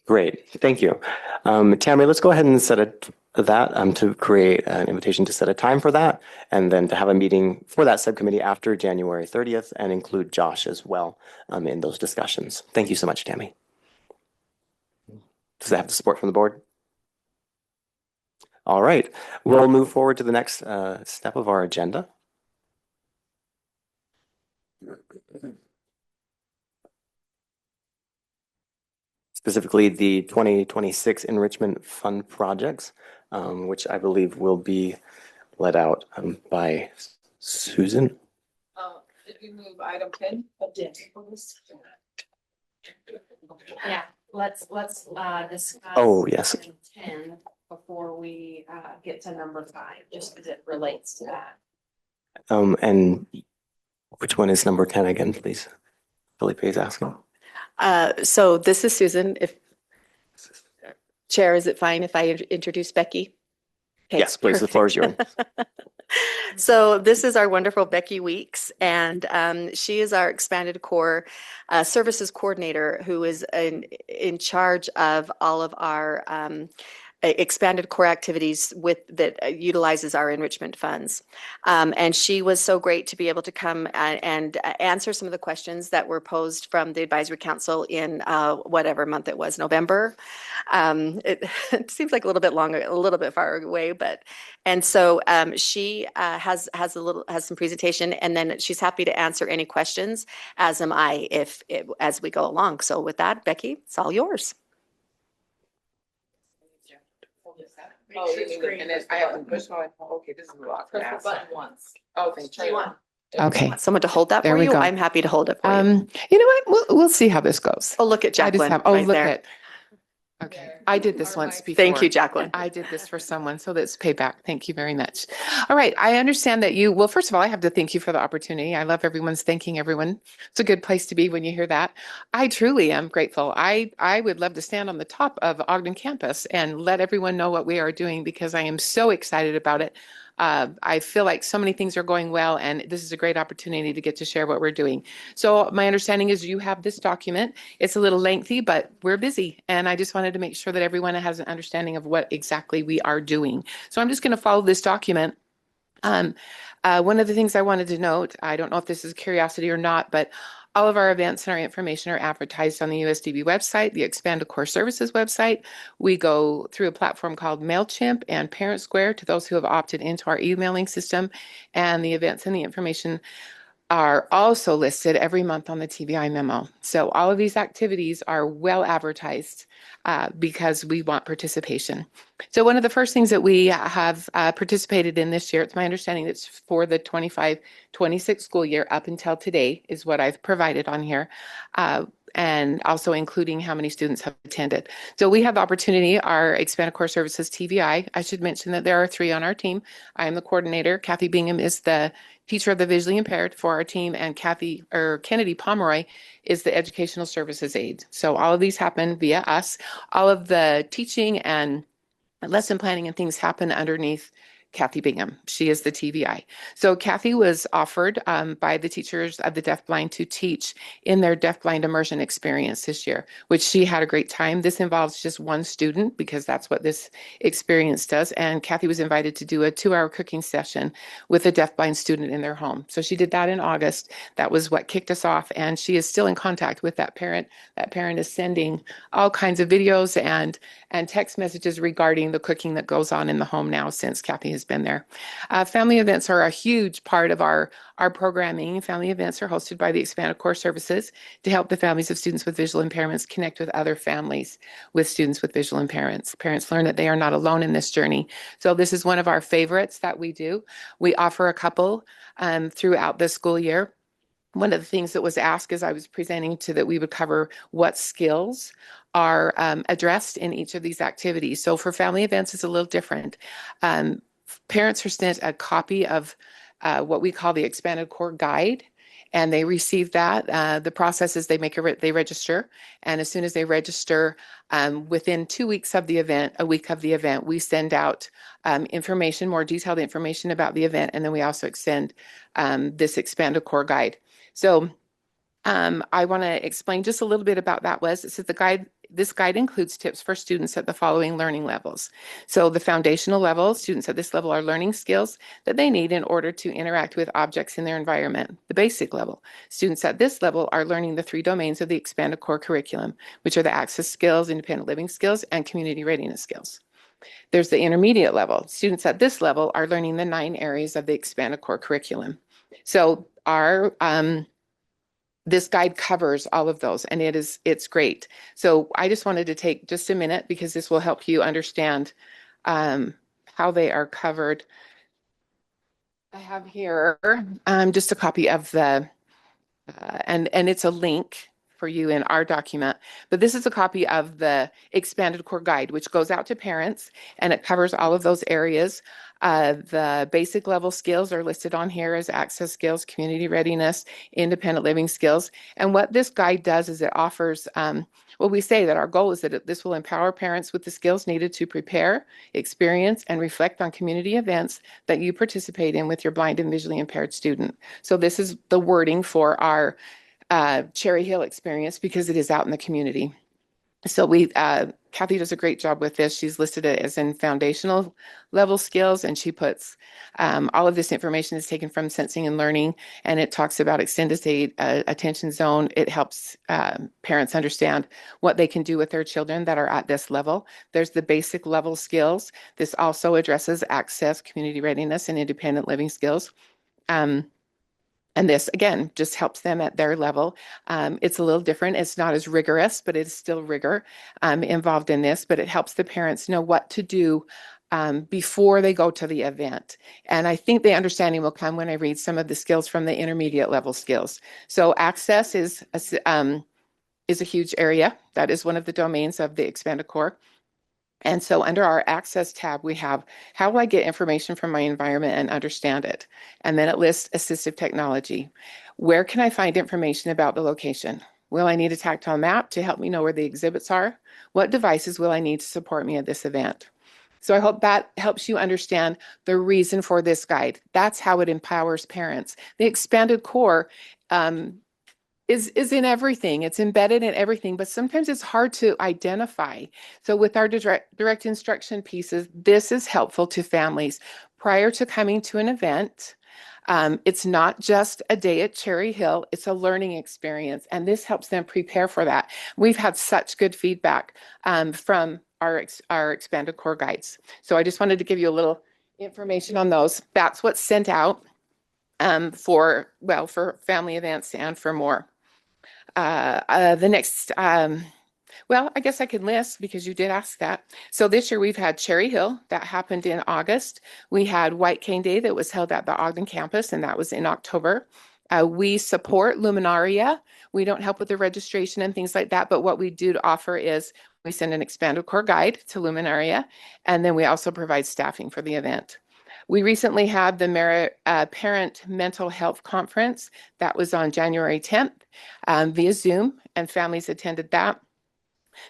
Speaker 1: Great, thank you. Tammy, let's go ahead and set that to create an invitation to set a time for that, and then to have a meeting for that subcommittee after January 30th and include Josh as well in those discussions. Thank you so much, Tammy. Does that have the support from the board? All right, we'll move forward to the next step of our agenda. Specifically the 2026 Enrichment Fund projects, which I believe will be led out by Susan.
Speaker 2: Did we move item 10? Yeah, let's discuss.
Speaker 1: Oh, yes.
Speaker 2: 10 before we get to number 5, just as it relates to that.
Speaker 1: And which one is number 10 again, please? Felipe is asking.
Speaker 15: So this is Susan. If Chair, is it fine if I introduce Becky? Okay,
Speaker 1: Yes, please, the floor is yours.
Speaker 15: So this is our wonderful Becky Weeks, and she is our expanded core services coordinator who is in charge of all of our expanded core activities that utilizes our enrichment funds. And she was so great to be able to come and answer some of the questions that were posed from the advisory council in whatever month it was, November. It seems like a little bit longer, a little bit far away, and so she has some presentation, and then she's happy to answer any questions, as am I, as we go along. So with that, Becky, it's all yours.
Speaker 16: Oh, and then I have to push one. Okay, this is a lot. Press the button once. Oh, thank you.
Speaker 15: Okay. Someone to hold that
Speaker 16: There
Speaker 15: for
Speaker 16: we
Speaker 15: you?
Speaker 16: go.
Speaker 15: I'm happy to hold it for you.
Speaker 16: You know what? We'll see how this goes.
Speaker 15: Oh, look at
Speaker 16: I just
Speaker 15: Jacqueline
Speaker 16: have,
Speaker 15: right
Speaker 16: look
Speaker 15: there.
Speaker 16: at. Okay, I did this once before.
Speaker 15: Thank you, Jacqueline.
Speaker 16: I did this for someone, so that's payback. Thank you very much. All right, I understand that well, first of all, I have to thank you for the opportunity. I love everyone's thanking everyone. It's a good place to be when you hear that. I truly am grateful. I would love to stand on the top of Ogden campus and let everyone know what we are doing, because I am so excited about it. I feel like so many things are going well, and this is a great opportunity to get to share what we're doing. So my understanding is you have this document. It's a little lengthy, but we're busy, and I just wanted to make sure that everyone has an understanding of what exactly we are doing. So I'm just going to follow this document. One of the things I wanted to note, I don't know if this is curiosity or not, but all of our events and our information are advertised on the USDB website, the Expanded Core Services website. We go through a platform called MailChimp and Parent Square to those who have opted into our emailing system. And the events and the information are also listed every month on the TBI memo. So all of these activities are well advertised because we want participation. So one of the first things that we have participated in this year, it's my understanding it's for the 25-26 school year up until today is what I've provided on here. And also including how many students have attended. So we have the opportunity, our Expanded Core Services TVI. I should mention that there are 3 on our team. I am the coordinator. Kathy Bingham is the teacher of the visually impaired for our team, and Kennedy Pomeroy is the educational services aide. So all of these happen via us. All of the teaching and lesson planning and things happen underneath Kathy Bingham. She is the TVI. So Kathy was offered by the teachers of the deafblind to teach in their deafblind immersion experience this year, which she had a great time. This involves just one student because that's what this experience does. And Kathy was invited to do a 2-hour cooking session with a deafblind student in their home. So she did that in August. That was what kicked us off. And she is still in contact with that parent. That parent is sending all kinds of videos and text messages regarding the cooking that goes on in the home now since Kathy has been there. Family events are a huge part of our programming. Family events are hosted by the Expanded Core Services to help the families of students with visual impairments connect with other families with students with visual impairments. Parents learn that they are not alone in this journey. So this is one of our favorites that we do. We offer a couple throughout the school year. One of the things that was asked as I was presenting to that we would cover what skills are addressed in each of these activities. So for family events, it's a little different. Parents are sent a copy of what we call the Expanded Core Guide, and they receive that. The process is they register, and as soon as they register, within 2 weeks of the event, a week of the event, we send out information, more detailed information about the event, and then we also extend this Expanded Core Guide. So I want to explain just a little bit about that. It says this guide includes tips for students at the following learning levels. So the foundational level, students at this level are learning skills that they need in order to interact with objects in their environment. The basic level, students at this level are learning the 3 domains of the Expanded Core curriculum, which are the access skills, independent living skills, and community readiness skills. There's the intermediate level. Students at this level are learning the 9 areas of the Expanded Core curriculum. So this guide covers all of those, and it's great. So I just wanted to take just a minute because this will help you understand how they are covered. I have here just a copy of the, and it's a link for you in our document, but this is a copy of the Expanded Core Guide, which goes out to parents, and it covers all of those areas. The basic level skills are listed on here as access skills, community readiness, independent living skills. And what this guide does is it offers, we say that our goal is that this will empower parents with the skills needed to prepare, experience, and reflect on community events that you participate in with your blind and visually impaired student. So this is the wording for our Cherry Hill experience because it is out in the community. So Kathy does a great job with this. She's listed it as in foundational level skills, and she puts all of this information is taken from Sensing and Learning, and it talks about extended state attention zone. It helps parents understand what they can do with their children that are at this level. There's the basic level skills. This also addresses access, community readiness, and independent living skills. And this, again, just helps them at their level. It's a little different. It's not as rigorous, but it's still rigor involved in this. But it helps the parents know what to do before they go to the event. And I think the understanding will come when I read some of the skills from the intermediate level skills. So access is a huge area. That is one of the domains of the Expanded Core. And so under our access tab, we have how will I get information from my environment and understand it? And then it lists assistive technology. Where can I find information about the location? Will I need a tactile map to help me know where the exhibits are? What devices will I need to support me at this event? So I hope that helps you understand the reason for this guide. That's how it empowers parents. The Expanded Core is in everything. It's embedded in everything, but sometimes it's hard to identify. So with our direct instruction pieces, this is helpful to families prior to coming to an event. It's not just a day at Cherry Hill, it's a learning experience, and this helps them prepare for that. We've had such good feedback from our Expanded Core guides. So I just wanted to give you a little information on those. That's what's sent out for family events and for more. The next, I guess I can list because you did ask that. So this year we've had Cherry Hill, that happened in August. We had White Cane Day that was held at the Ogden campus, and that was in October. We support Luminaria. We don't help with the registration and things like that, but what we do offer is we send an Expanded Core guide to Luminaria, and then we also provide staffing for the event. We recently had the Parent Mental Health Conference. That was on January 10th via Zoom, and families attended that.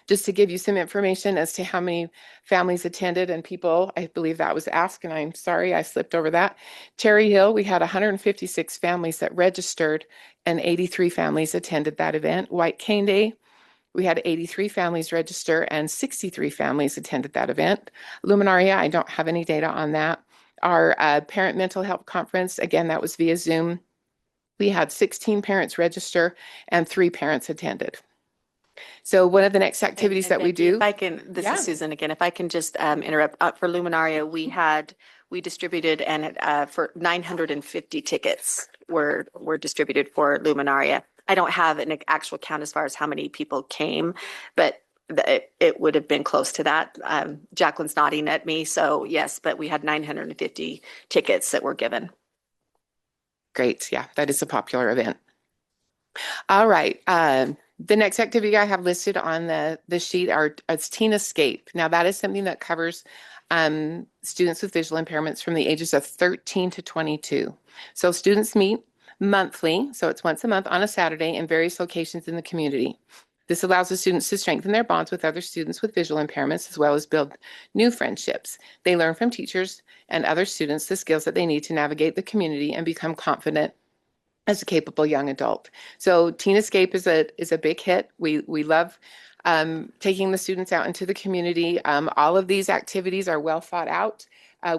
Speaker 16: Just to give you some information as to how many families attended and people, I believe that was asked, and I'm sorry I slipped over that. Cherry Hill, we had 156 families that registered and 83 families attended that event. White Cane Day, we had 83 families register and 63 families attended that event. Luminaria, I don't have any data on that. Our parent mental health conference, again, that was via Zoom. We had 16 parents register and 3 parents attended. So one of the next activities that we
Speaker 15: Becky,
Speaker 16: do.
Speaker 15: If I can, this
Speaker 16: Yeah.
Speaker 15: is Susan again, if I can just interrupt, for Luminaria, we distributed and for 950 tickets were distributed for Luminaria. I don't have an actual count as far as how many people came, but it would have been close to that. Jacqueline's nodding at me, so yes, but we had 950 tickets that were given.
Speaker 16: Great. Yeah, that is a popular event. All right. The next activity I have listed on the sheet is Teen Escape. Now that is something that covers students with visual impairments from the ages of 13 to 22. So students meet monthly, so it's once a month on a Saturday in various locations in the community. This allows the students to strengthen their bonds with other students with visual impairments, as well as build new friendships. They learn from teachers and other students the skills that they need to navigate the community and become confident as a capable young adult. So Teen Escape is a big hit. We love taking the students out into the community. All of these activities are well thought out.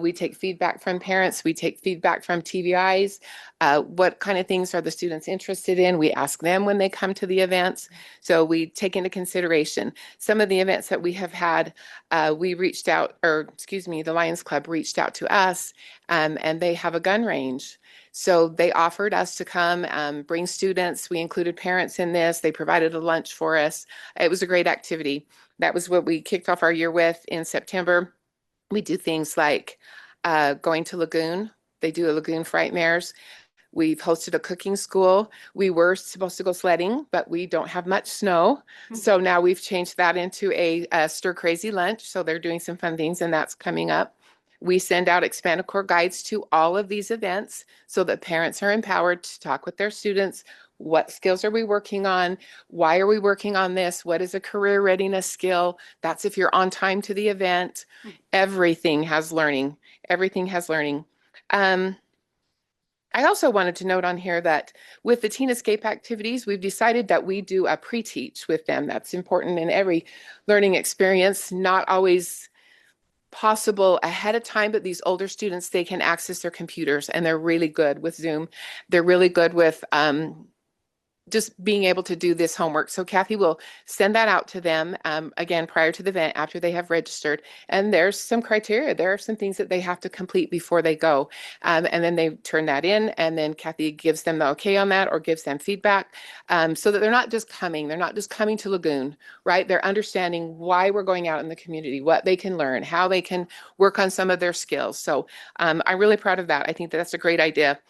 Speaker 16: We take feedback from parents. We take feedback from TVIs. What kind of things are the students interested in? We ask them when they come to the events. So we take into consideration some of the events that we have had. We reached out, the Lions Club reached out to us, and they have a gun range. So they offered us to come bring students. We included parents in this. They provided a lunch for us. It was a great activity. That was what we kicked off our year with in September. We do things like going to Lagoon. They do a Lagoon Frightmares. We've hosted a cooking school. We were supposed to go sledding, but we don't have much snow. So now we've changed that into a Stir Crazy lunch. So they're doing some fun things, and that's coming up. We send out ExpandiCore guides to all of these events so that parents are empowered to talk with their students. What skills are we working on? Why are we working on this? What is a career readiness skill? That's if you're on time to the event. Everything has learning. Everything has learning. I also wanted to note on here that with the Teen Escape activities, we've decided that we do a pre-teach with them. That's important in every learning experience, not always possible ahead of time, but these older students, they can access their computers and they're really good with Zoom. They're really good with just being able to do this homework. So Kathy will send that out to them again prior to the event after they have registered. And there's some criteria. There are some things that they have to complete before they go. And then they turn that in, and then Kathy gives them the okay on that or gives them feedback so that they're not just coming. They're not just coming to Lagoon, right? They're understanding why we're going out in the community, what they can learn, how they can work on some of their skills. So I'm really proud of that. I think that's a great idea.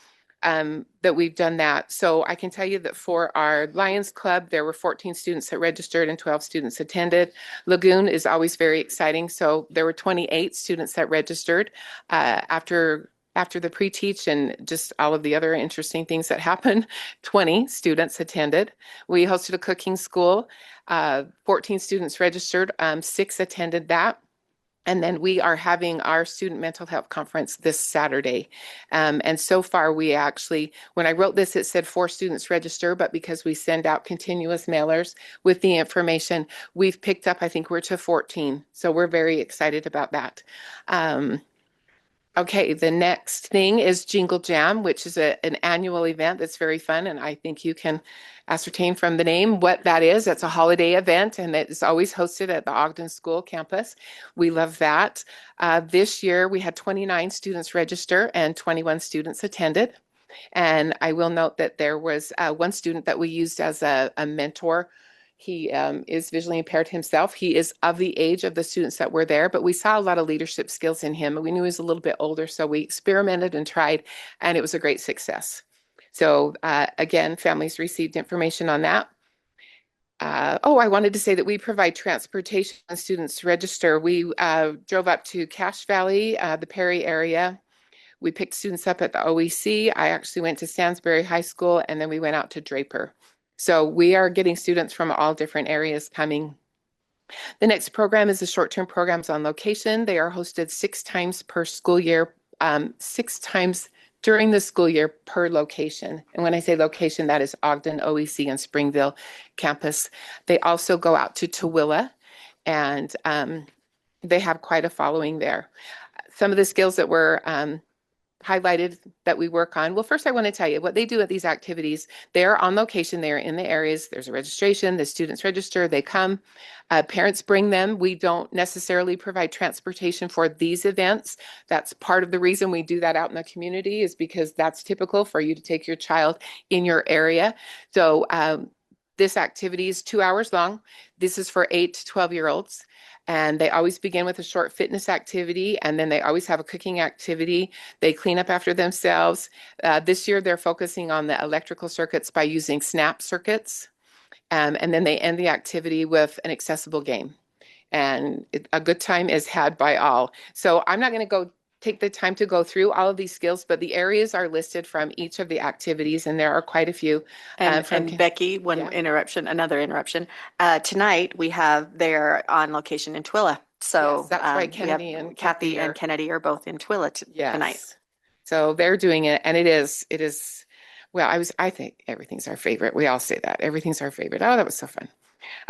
Speaker 16: That we've done that. So I can tell you that for our Lions Club, there were 14 students that registered and 12 students attended. Lagoon is always very exciting. So there were 28 students that registered after the pre-teach and just all of the other interesting things that happened. 20 students attended. We hosted a cooking school. 14 students registered. 6 attended that. And then we are having our student mental health conference this Saturday. And so far, we actually, when I wrote this, it said 4 students register, but because we send out continuous mailers with the information, we've picked up, I think we're to 14. So we're very excited about that. Okay, the next thing is Jingle Jam, which is an annual event that's very fun. And I think you can ascertain from the name what that is. It's a holiday event, and it's always hosted at the Ogden School campus. We love that. This year, we had 29 students register and 21 students attended. And I will note that there was one student that we used as a mentor. He is visually impaired himself. He is of the age of the students that were there, but we saw a lot of leadership skills in him. We knew he was a little bit older, so we experimented and tried, and it was a great success. So again, families received information on that. I wanted to say that we provide transportation when students register. We drove up to Cache Valley, the Perry area. We picked students up at the OEC. I actually went to Stansbury High School, and then we went out to Draper. So we are getting students from all different areas coming The next program is the short-term programs on location. They are hosted 6 times per school year, 6 times during the school year per location. And when I say location, that is Ogden, OEC, and Springville campus. They also go out to Tooele, and they have quite a following there. Some of the skills that were highlighted that we work on. Well, first I want to tell you what they do at these activities. They're on location, they're in the areas, there's a registration, the students register, they come, parents bring them. We don't necessarily provide transportation for these events. That's part of the reason we do that out in the community, is because that's typical for you to take your child in your area. So this activity is 2 hours long. This is for 8 to 12-year-olds. And they always begin with a short fitness activity, and then they always have a cooking activity. They clean up after themselves. This year, they're focusing on the electrical circuits by using snap circuits. And then they end the activity with an accessible game. And a good time is had by all. So I'm not going to take the time to go through all of these skills, but the areas are listed from each of the activities, and there are quite a few.
Speaker 15: And Becky, another interruption. Tonight we have they're on location in Tooele. So
Speaker 16: yes, that's right.
Speaker 15: we have Kathy and Kennedy are both in Tooele tonight.
Speaker 16: So they're doing it, and it is. Well, I think everything's our favorite. We all say that everything's our favorite. Oh, that was so fun.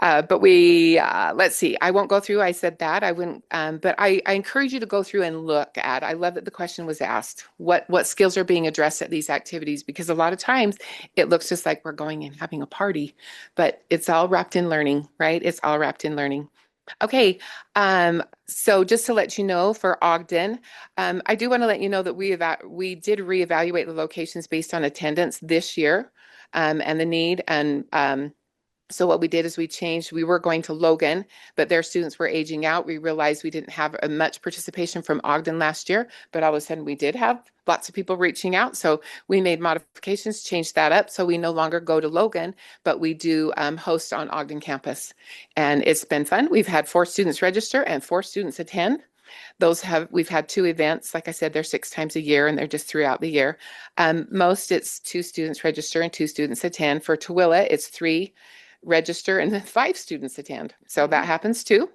Speaker 16: But let's see, I won't go through, I said that, I wouldn't, but I encourage you to go through and look at, I love that the question was asked, what skills are being addressed at these activities? Because a lot of times it looks just like we're going and having a party, but it's all wrapped in learning, right? It's all wrapped in learning. Okay, so just to let you know for Ogden, I do want to let you know that we did reevaluate the locations based on attendance this year, and the need, and so what we did is we were going to Logan, but their students were aging out. We realized we didn't have much participation from Ogden last year, but all of a sudden we did have lots of people reaching out. So we made modifications, changed that up. So we no longer go to Logan, but we do host on Ogden campus. And it's been fun. We've had 4 students register and 4 students attend. We've had 2 events. Like I said, they're 6 times a year, and they're just throughout the year. Most it's 2 students register and 2 students attend. For Tooele, it's 3 register and then 5 students attend. So that happens too.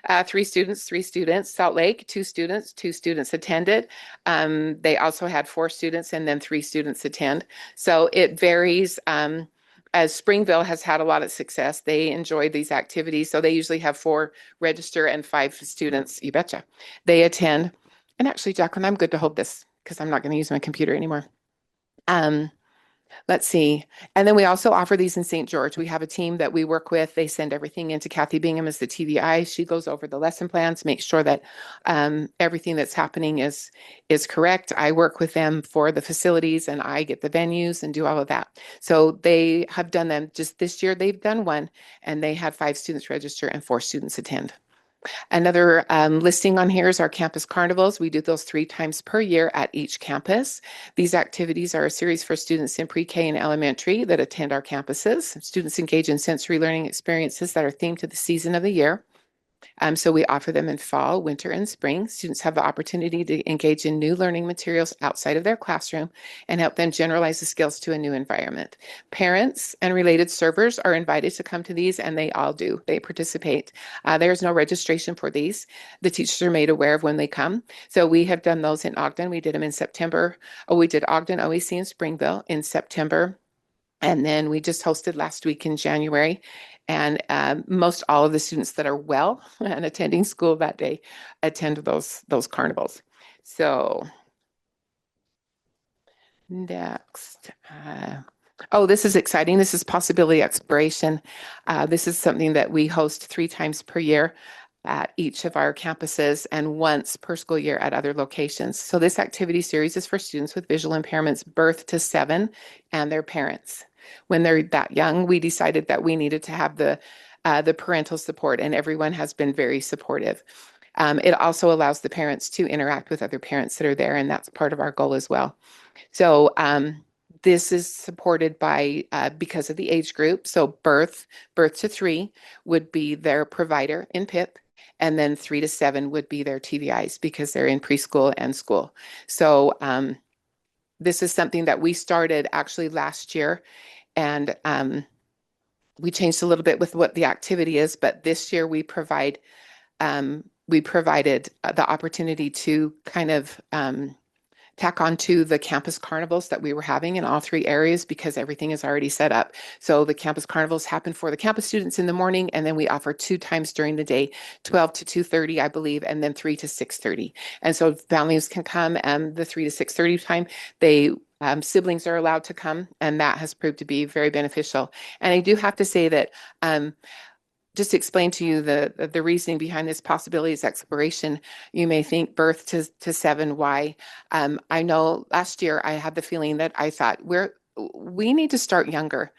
Speaker 16: 3 students. Salt Lake, 2 students, 2 students attended. They also had 4 students and then 3 students attend. So it varies. As Springville has had a lot of success, they enjoy these activities. So they usually have 4 register and 5 students. You betcha. They attend. And actually, Jacqueline, I'm good to hold this because I'm not going to use my computer anymore. Let's see. And then we also offer these in St. George. We have a team that we work with. They send everything into Kathy Bingham as the TVI. She goes over the lesson plans, makes sure that everything that's happening is correct. I work with them for the facilities, and I get the venues and do all of that. So they have done them. Just this year, they've done 1, and they had 5 students register and 4 students attend. Another listing on here is our campus carnivals. We do those 3 times per year at each campus. These activities are a series for students in pre-K and elementary that attend our campuses. Students engage in sensory learning experiences that are themed to the season of the year. So we offer them in fall, winter, and spring. Students have the opportunity to engage in new learning materials outside of their classroom and help them generalize the skills to a new environment. Parents and related servers are invited to come to these, and they all do. They participate. There's no registration for these. The teachers are made aware of when they come. So we have done those in Ogden. We did them in September. We did Ogden, OEC, and Springville in September. And then we just hosted last week in January. And most all of the students that are well and attending school that day attend those carnivals. So next. This is exciting. This is possibility exploration. This is something that we host 3 times per year at each of our campuses and once per school year at other locations. So this activity series is for students with visual impairments birth to 7 and their parents. When they're that young, we decided that we needed to have the parental support, and everyone has been very supportive. It also allows the parents to interact with other parents that are there, and that's part of our goal as well. So this is supported by because of the age group. So birth to 3 would be their provider in PIP, and then 3 to 7 would be their TVIs because they're in preschool and school. So this is something that we started actually last year. And we changed a little bit with what the activity is, but this year we provided the opportunity to kind of tack onto the campus carnivals that we were having in all three areas because everything is already set up. So the campus carnivals happen for the campus students in the morning, and then we offer 2 times during the day, 12 to 2:30, I believe, and then 3 to 6:30. And so families can come and the 3 to 6:30 time, siblings are allowed to come, and that has proved to be very beneficial. And I do have to say that just to explain to you the reasoning behind this possibilities exploration. You may think birth to 7, why? I know last year I had the feeling that I thought we need to start younger.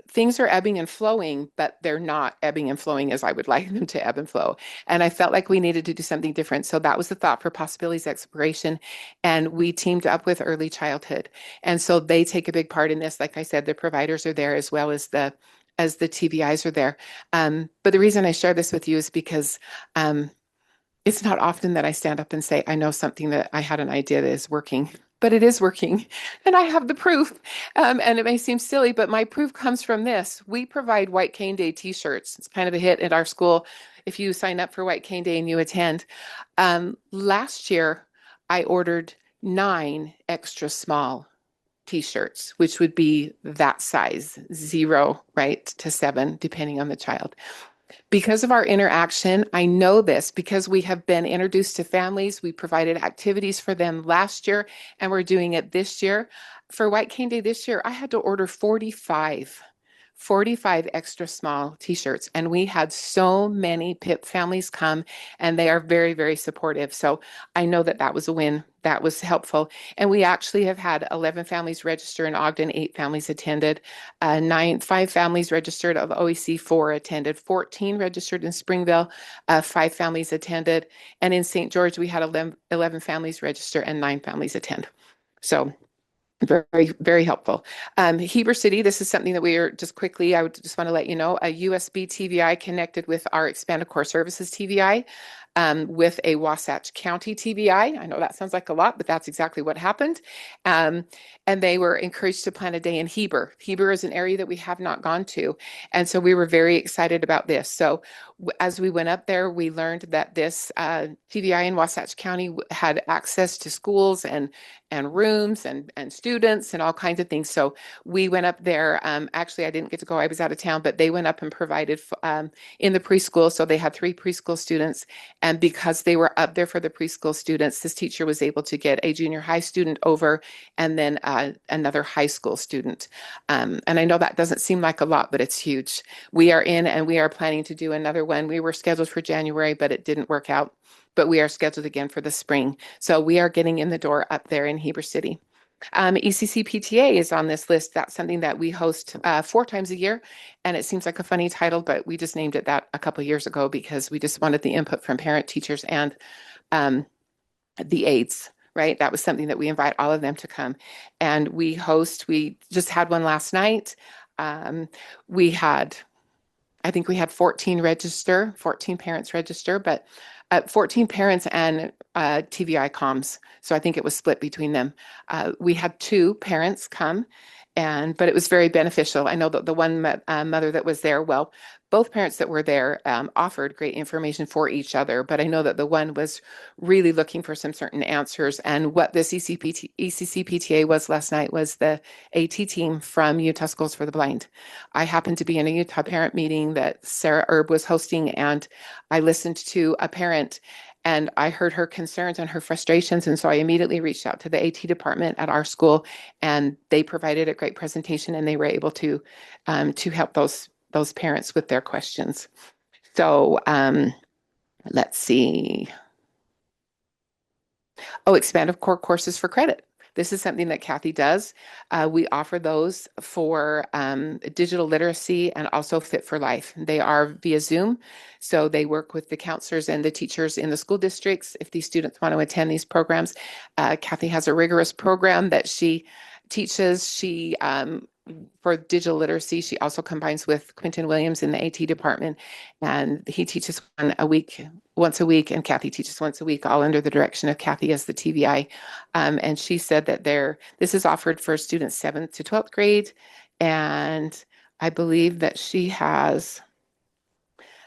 Speaker 16: Things are ebbing and flowing, but they're not ebbing and flowing as I would like them to ebb and flow. And I felt like we needed to do something different. So that was the thought for possibilities exploration. And we teamed up with early childhood. And so they take a big part in this. Like I said, the providers are there as well as the TVIs are there. But the reason I share this with you is because it's not often that I stand up and say, I know something that I had an idea that is working, but it is working. And I have the proof. And it may seem silly, but my proof comes from this. We provide White Cane Day t-shirts. It's kind of a hit at our school if you sign up for White Cane Day and you attend. Last year, I ordered 9 extra small t-shirts, which would be that size, 0, right, to 7, depending on the child. Because of our interaction, I know this because we have been introduced to families. We provided activities for them last year, and we're doing it this year. For White Cane Day this year, I had to order 45 extra small t-shirts, and we had so many PIP families come, and they are very, very supportive. So I know that was a win. That was helpful. And we actually have had 11 families register in Ogden, 8 families attended, 5 families registered of OEC, 4 attended, 14 registered in Springville, 5 families attended. And in St. George, we had 11 families register and 9 families attend. So very, very helpful. Heber City, this is something that we are just quickly, I would just want to let you know, a USB TVI connected with our Expanded Core Services TVI. With a Wasatch County TVI. I know that sounds like a lot, but that's exactly what happened. And they were encouraged to plan a day in Heber. Heber is an area that we have not gone to. And so we were very excited about this. So as we went up there, we learned that this TVI in Wasatch County had access to schools and rooms and students and all kinds of things. So we went up there. Actually, I didn't get to go. I was out of town, but they went up and provided in the preschool. So they had 3 preschool students. And because they were up there for the preschool students, this teacher was able to get a junior high student over and then another high school student. And I know that doesn't seem like a lot, but it's huge. We are in and we are planning to do another one. We were scheduled for January, but it didn't work out. But we are scheduled again for the spring. So we are getting in the door up there in Heber City. ECC PTA is on this list. That's something that we host 4 times a year. And it seems like a funny title, but we just named it that a couple of years ago because we just wanted the input from parent, teachers, and the aides, right? That was something that we invite all of them to come. And we just had one last night. I think we had 14 parents register, but 14 parents and TVI comms. So I think it was split between them. We had 2 parents come, but it was very beneficial. I know that the one mother that was there, well, both parents that were there offered great information for each other, but I know that the one was really looking for some certain answers. And what this ECC PTA was last night was the AT team from Utah Schools for the Blind. I happened to be in a Utah parent meeting that Sarah Erb was hosting, and I listened to a parent and I heard her concerns and her frustrations. And so I immediately reached out to the AT department at our school, and they provided a great presentation, and they were able to help those parents with their questions. So let's see. Expanded core courses for credit. This is something that Kathy does. We offer those for digital literacy and also Fit for Life. They are via Zoom. So they work with the counselors and the teachers in the school districts if these students want to attend these programs. Kathy has a rigorous program that she teaches. For digital literacy, she also combines with Quentin Williams in the AT department, and he teaches once a week, and Kathy teaches once a week, all under the direction of Kathy as the TVI. And she said that this is offered for students 7th to 12th grade, and I believe that she has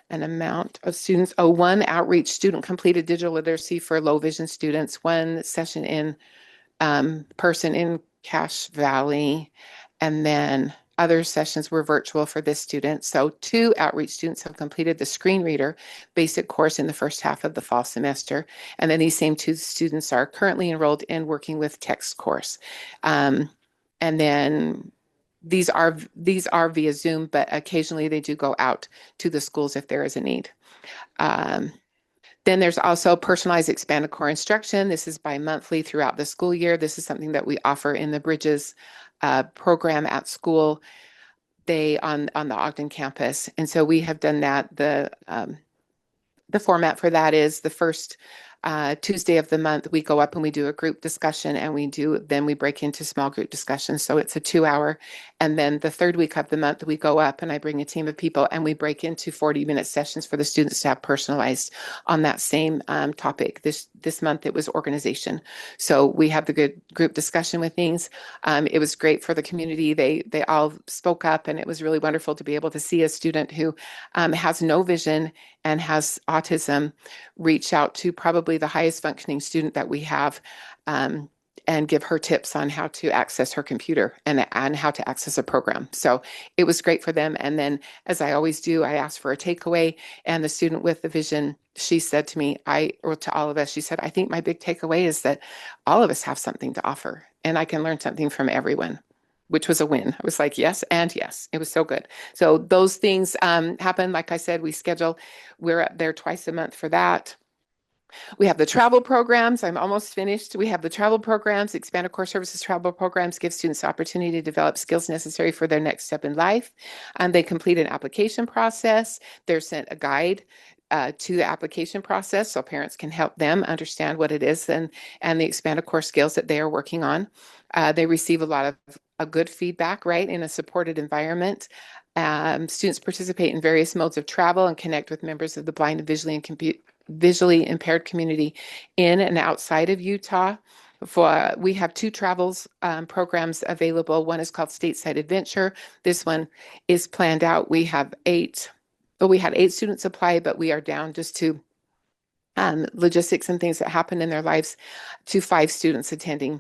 Speaker 16: an amount of students. Oh, one outreach student completed digital literacy for low vision students, one session in person in Cache Valley, and then other sessions were virtual for this student. So 2 outreach students have completed the screen reader basic course in the first half of the fall semester. And then these same 2 students are currently enrolled in working with text course. And then these are via Zoom, but occasionally they do go out to the schools if there is a need. Then there's also personalized expanded core instruction. This is bi-monthly throughout the school year. This is something that we offer in the Bridges program at school. They on the Ogden campus. And so we have done that. The format for that is the first Tuesday of the month, we go up and we do a group discussion, and then we break into small group discussions. So it's a 2-hour. And then the third week of the month, we go up and I bring a team of people and we break into 40-minute sessions for the students to have personalized on that same topic. This month it was organization. So we have the good group discussion with things. It was great for the community. They all spoke up, and it was really wonderful to be able to see a student who has no vision and has autism reach out to probably the highest functioning student that we have, and give her tips on how to access her computer and how to access a program. So it was great for them. And then, as I always do, I asked for a takeaway, and the student with the vision, she said to me, or to all of us, she said, I think my big takeaway is that all of us have something to offer, and I can learn something from everyone, which was a win. I was like, yes, and yes. It was so good. So those things happen. Like I said, we're up there twice a month for that. We have the travel programs. I'm almost finished. We have the travel programs. Expanded Core Services travel programs give students the opportunity to develop skills necessary for their next step in life. And they complete an application process. They're sent a guide to the application process so parents can help them understand what it is and the expanded core skills that they are working on. They receive a lot of good feedback, right, in a supported environment. Students participate in various modes of travel and connect with members of the blind and visually impaired community in and outside of Utah. We have 2 travels programs available. One is called Stateside Adventure. This one is planned out. We had 8 students apply, but we are down just to logistics and things that happen in their lives to 5 students attending.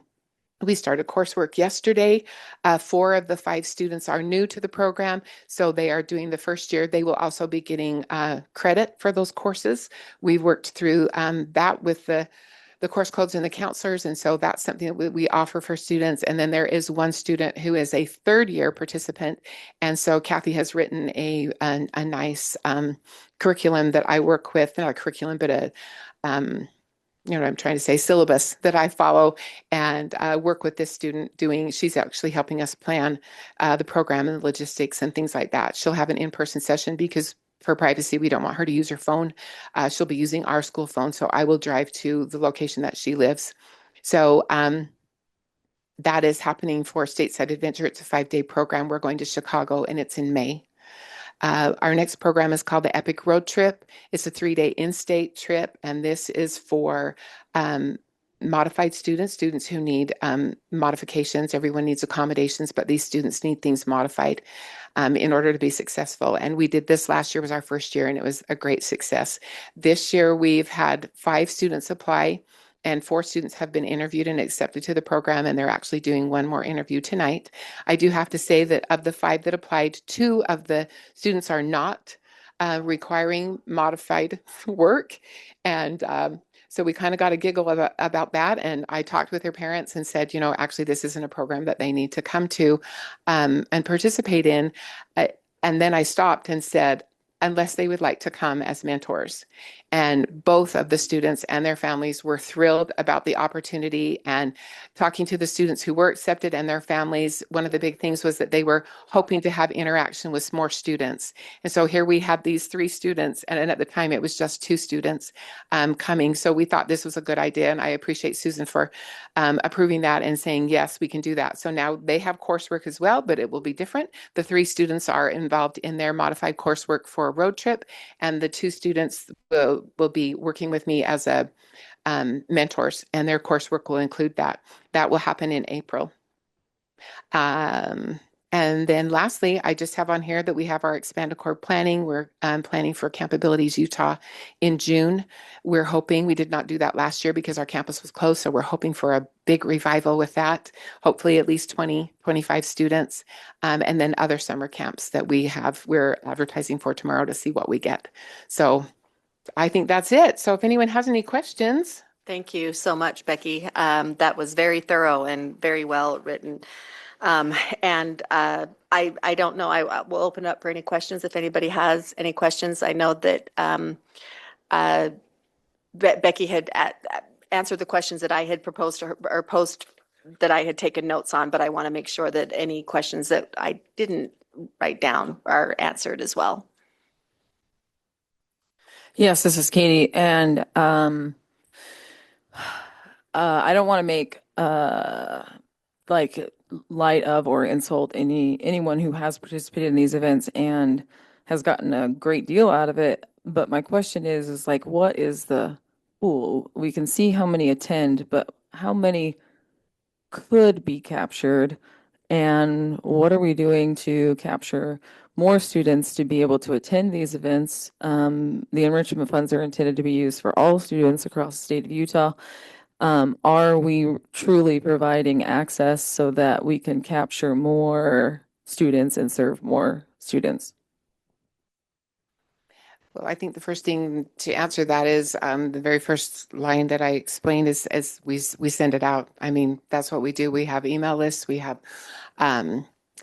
Speaker 16: We started coursework yesterday. 4 of the 5 students are new to the program, so they are doing the first year. They will also be getting credit for those courses. We've worked through that with the course codes and the counselors, and so that's something that we offer for students. And then there is one student who is a 3rd-year participant, and so Kathy has written a nice curriculum that I work with, not a curriculum, but syllabus that I follow and work with this student doing. She's actually helping us plan the program and the logistics and things like that. She'll have an in-person session because for privacy, we don't want her to use her phone. She'll be using our school phone, so I will drive to the location that she lives. So that is happening for Stateside Adventure. It's a 5-day program. We're going to Chicago, and it's in May. Our next program is called the Epic Road Trip. It's a 3-day in-state trip, and this is for modified students who need modifications. Everyone needs accommodations, but these students need things modified in order to be successful. And we did this last year, was our first year, and it was a great success. This year, we've had 5 students apply, and 4 students have been interviewed and accepted to the program, and they're actually doing one more interview tonight. I do have to say that of the 5 that applied, 2 of the students are not requiring modified work. And so we kind of got a giggle about that. And I talked with their parents and said, actually, this isn't a program that they need to come to and participate in. And then I stopped and said, unless they would like to come as mentors. And both of the students and their families were thrilled about the opportunity. And talking to the students who were accepted and their families, one of the big things was that they were hoping to have interaction with more students. And so here we had these 3 students, and at the time it was just 2 students coming. So we thought this was a good idea, and I appreciate Susan for approving that and saying, yes, we can do that. So now they have coursework as well, but it will be different. The 3 students are involved in their modified coursework for a road trip, and the 2 students will be working with me as mentors, and their coursework will include that. That will happen in April. And then lastly, I just have on here that we have our expanded core planning. We're planning for Camp Abilities Utah in June. We're hoping, we did not do that last year because our campus was closed, so we're hoping for a big revival with that. Hopefully at least 20, 25 students. And then other summer camps that we're advertising for tomorrow to see what we get. So I think that's it. So if anyone has any questions.
Speaker 15: Thank you so much, Becky. That was very thorough and very well written. I don't know, I will open up for any questions if anybody has any questions. I know that Becky had answered the questions that I had proposed to her, or posed that I had taken notes on, but I want to make sure that any questions that I didn't write down are answered as well.
Speaker 11: Yes, this is Katie, and I don't want to make like light of or insult anyone who has participated in these events and has gotten a great deal out of it. But my question is like, what is the pool? We can see how many attend, but how many could be captured? And what are we doing to capture more students to be able to attend these events? The enrichment funds are intended to be used for all students across the state of Utah. Are we truly providing access so that we can capture more students and serve more students?
Speaker 16: Well, I think the first thing to answer that is the very first line that I explained is as we send it out. I mean, that's what we do. We have email lists. We have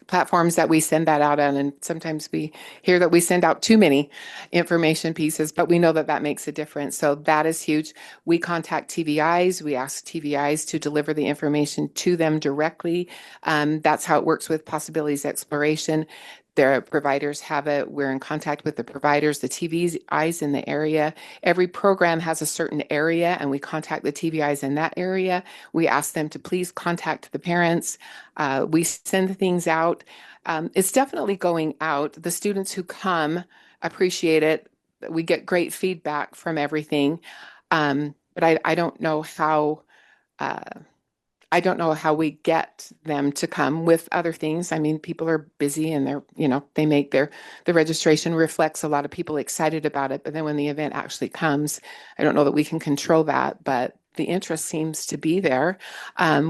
Speaker 16: platforms that we send that out on, and sometimes we hear that we send out too many information pieces, but we know that that makes a difference. So that is huge. We contact TVIs. We ask TVIs to deliver the information to them directly. That's how it works with Possibilities Exploration. Their providers have it. We're in contact with the providers, the TVIs in the area. Every program has a certain area, and we contact the TVIs in that area. We ask them to please contact the parents. We send things out. It's definitely going out. The students who come appreciate it. We get great feedback from everything. But I don't know how. I don't know how we get them to come with other things. I mean, people are busy and they make the registration reflects a lot of people excited about it. But then when the event actually comes, I don't know that we can control that, but the interest seems to be there.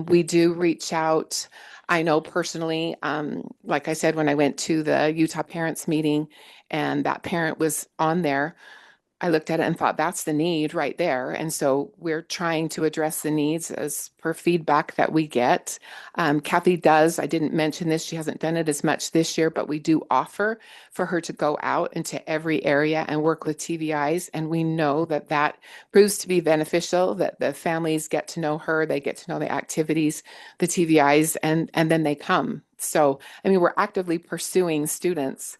Speaker 16: We do reach out. I know personally, like I said, when I went to the Utah parents meeting and that parent was on there, I looked at it and thought that's the need right there. And so we're trying to address the needs as per feedback that we get. Kathy does, I didn't mention this, she hasn't done it as much this year, but we do offer for her to go out into every area and work with TVIs. And we know that that proves to be beneficial, that the families get to know her, they get to know the activities, the TVIs, and then they come. So, I mean, we're actively pursuing students.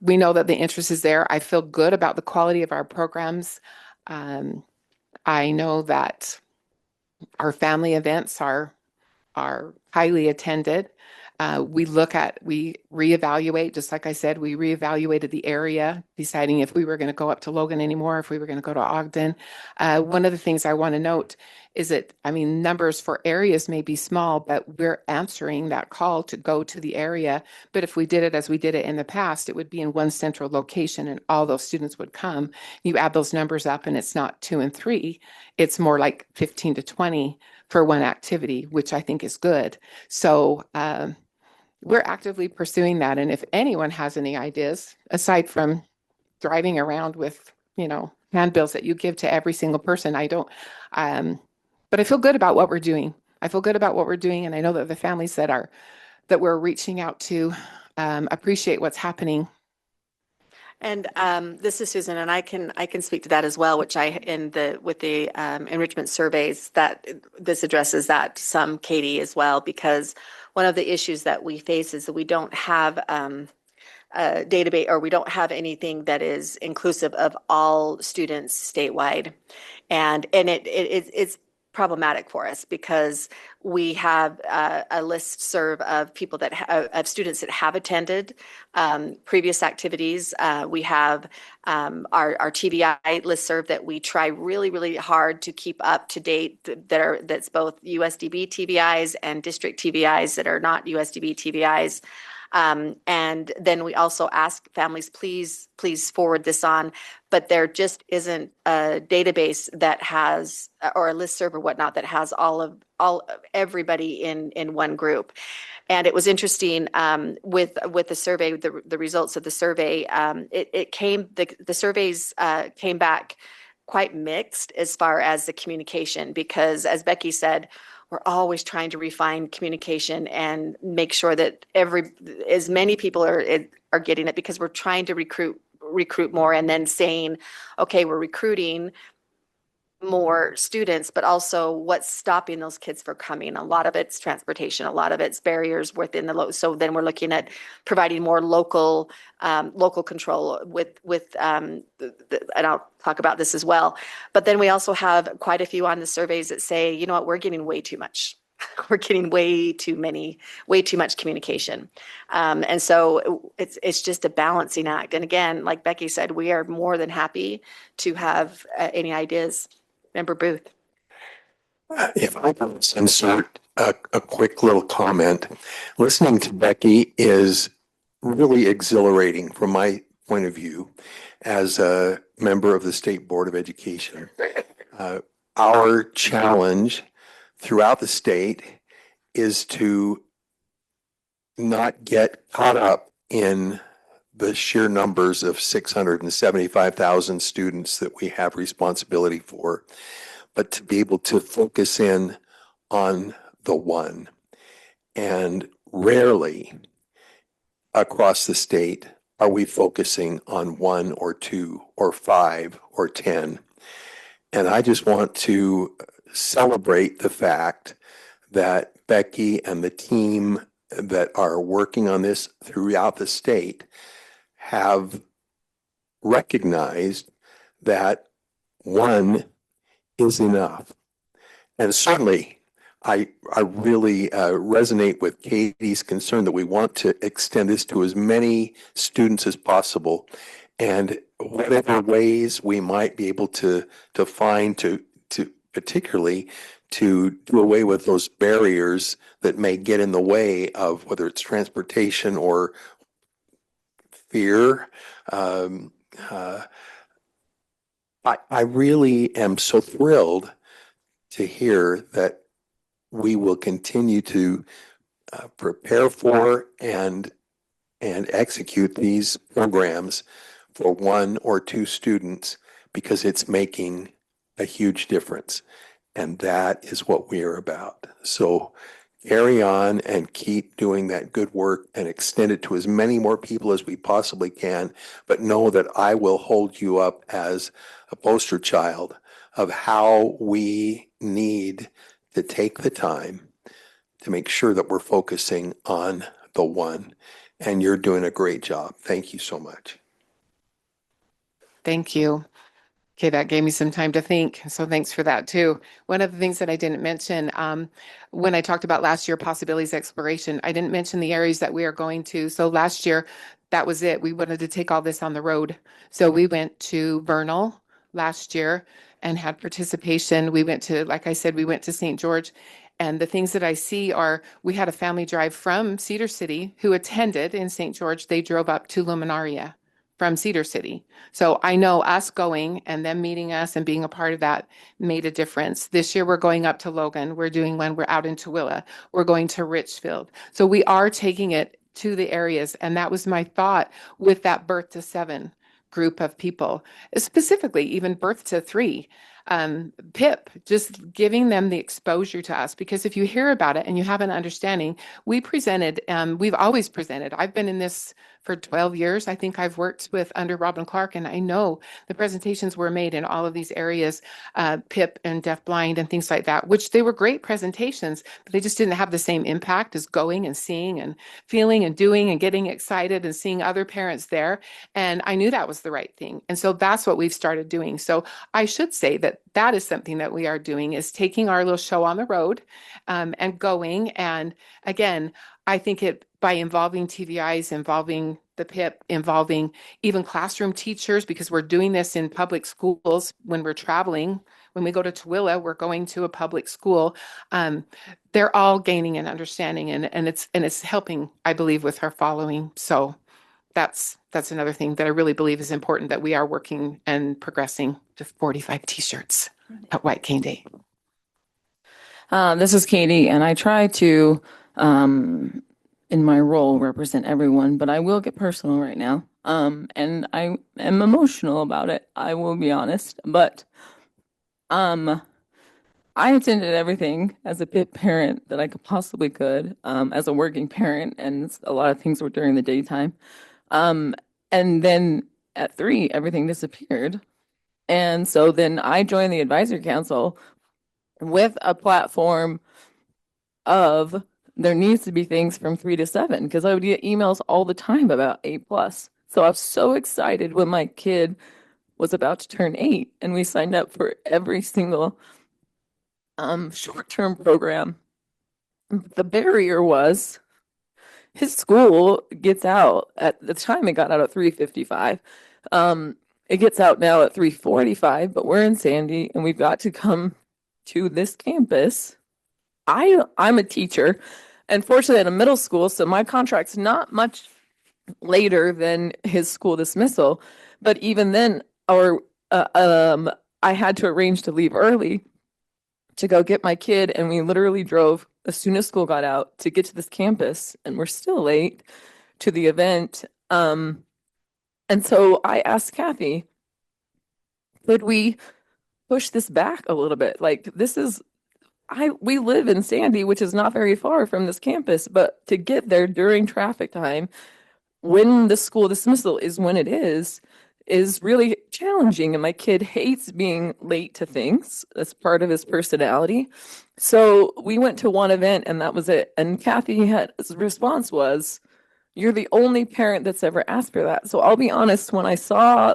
Speaker 16: We know that the interest is there. I feel good about the quality of our programs. I know that our family events are highly attended. We reevaluate, just like I said, we reevaluated the area, deciding if we were going to go up to Logan anymore, if we were going to go to Ogden. One of the things I want to note is that, I mean, numbers for areas may be small, but we're answering that call to go to the area. But if we did it as we did it in the past, it would be in one central location and all those students would come. You add those numbers up and it's not 2 and 3, it's more like 15 to 20 for one activity, which I think is good. So, we're actively pursuing that. And if anyone has any ideas, aside from driving around with, handbills that you give to every single person, I don't, but I feel good about what we're doing. I feel good about what we're doing. And I know that the families that we're reaching out to appreciate what's happening.
Speaker 15: And this is Susan, and I can speak to that as well, which with the enrichment surveys, that this addresses that some, Katie, as well, because one of the issues that we face is that we don't have a database, or we don't have anything that is inclusive of all students statewide, and it's problematic for us because we have a listserv of people of students that have attended previous activities. We have our TBI listserv that we try really, really hard to keep up to date. That's both USDB TBIs and district TBIs that are not USDB TBIs. And then we also ask families, please forward this on, but there just isn't a database that has, or a listserv or whatnot, that has everybody in one group. And it was interesting with the survey, the results of the survey. The surveys came back quite mixed as far as the communication, because as Becky said, we're always trying to refine communication and make sure that as many people are getting it, because we're trying to recruit more, and then saying, okay, we're recruiting more students, but also what's stopping those kids from coming. A lot of it's transportation, a lot of it's barriers within so then we're looking at providing more local control with and I'll talk about this as well. But then we also have quite a few on the surveys that say, you know what, we're getting way too much. We're getting way too much communication. And so it's just a balancing act. And again, like Becky said, we are more than happy to have any ideas. Member Booth.
Speaker 17: If I can insert a quick little comment, listening to Becky is really exhilarating from my point of view as a member of the State Board of Education. Our challenge throughout the state is to not get caught up in the sheer numbers of 675,000 students that we have responsibility for, but to be able to focus in on the one. And rarely across the state are we focusing on 1 or 2 or 5 or 10. And I just want to celebrate the fact that Becky and the team that are working on this throughout the state have recognized that 1 is enough. And certainly, I really resonate with Katie's concern that we want to extend this to as many students as possible. And whatever ways we might be able to find to particularly to do away with those barriers that may get in the way of whether it's transportation or fear. I really am so thrilled to hear that we will continue to prepare for and execute these programs for 1 or 2 students, because it's making a huge difference. And that is what we are about. So carry on and keep doing that good work and extend it to as many more people as we possibly can. But know that I will hold you up as a poster child of how we need to take the time to make sure that we're focusing on the one. And you're doing a great job. Thank you so much.
Speaker 16: Thank you. Okay, that gave me some time to think. So thanks for that too. One of the things that I didn't mention, when I talked about last year possibilities exploration, I didn't mention the areas that we are going to. So last year, that was it. We wanted to take all this on the road. So we went to Vernal last year and had participation. We went to, like I said, we went to St. George. And the things that I see are, we had a family drive from Cedar City who attended in St. George. They drove up to Luminaria from Cedar City. So I know us going and them meeting us and being a part of that made a difference. This year we're going up to Logan. We're doing one. We're out in Tooele. We're going to Richfield. So we are taking it to the areas. And that was my thought with that birth to 7 group of people, specifically even birth to 3. PIP, just giving them the exposure to us, because if you hear about it and you have an understanding, we've always presented. I've been in this for 12 years. I think I've worked under Robin Clark, and I know the presentations were made in all of these areas, PIP and deafblind and things like that, which they were great presentations, but they just didn't have the same impact as going and seeing and feeling and doing and getting excited and seeing other parents there. And I knew that was the right thing. And so that's what we've started doing. So I should say that that that is something that we are doing, is taking our little show on the road and going. And again, I think it by involving TVIs, involving the PIP, involving even classroom teachers, because we're doing this in public schools when we're traveling. When we go to Tooele, we're going to a public school. They're all gaining an understanding, and it's helping, I believe, with our following. So that's another thing that I really believe is important, that we are working and progressing to 45 t-shirts at White Cane Day.
Speaker 11: This is Katie, and I try to, in my role, represent everyone, but I will get personal right now. And I am emotional about it, I will be honest, but I attended everything as a PIP parent that I could, as a working parent, and a lot of things were during the daytime. And then at 3, everything disappeared. And so then I joined the advisory council with a platform of there needs to be things from 3 to 7, because I would get emails all the time about 8+. So I was so excited when my kid was about to turn 8 and we signed up for every single short-term program. The barrier was his school gets out at the time. It got out at 3:55. It gets out now at 3:45, but we're in Sandy and we've got to come to this campus. I'm a teacher, and fortunately at a middle school, so my contract's not much later than his school dismissal. But even then, I had to arrange to leave early to go get my kid, and we literally drove as soon as school got out to get to this campus, and we're still late to the event. And so I asked Kathy, could we push this back a little bit? Like, we live in Sandy, which is not very far from this campus, but to get there during traffic time, when the school dismissal is when it is really challenging. And my kid hates being late to things. That's part of his personality. So we went to one event and that was it. And Kathy's response was, you're the only parent that's ever asked for that. So I'll be honest, when I saw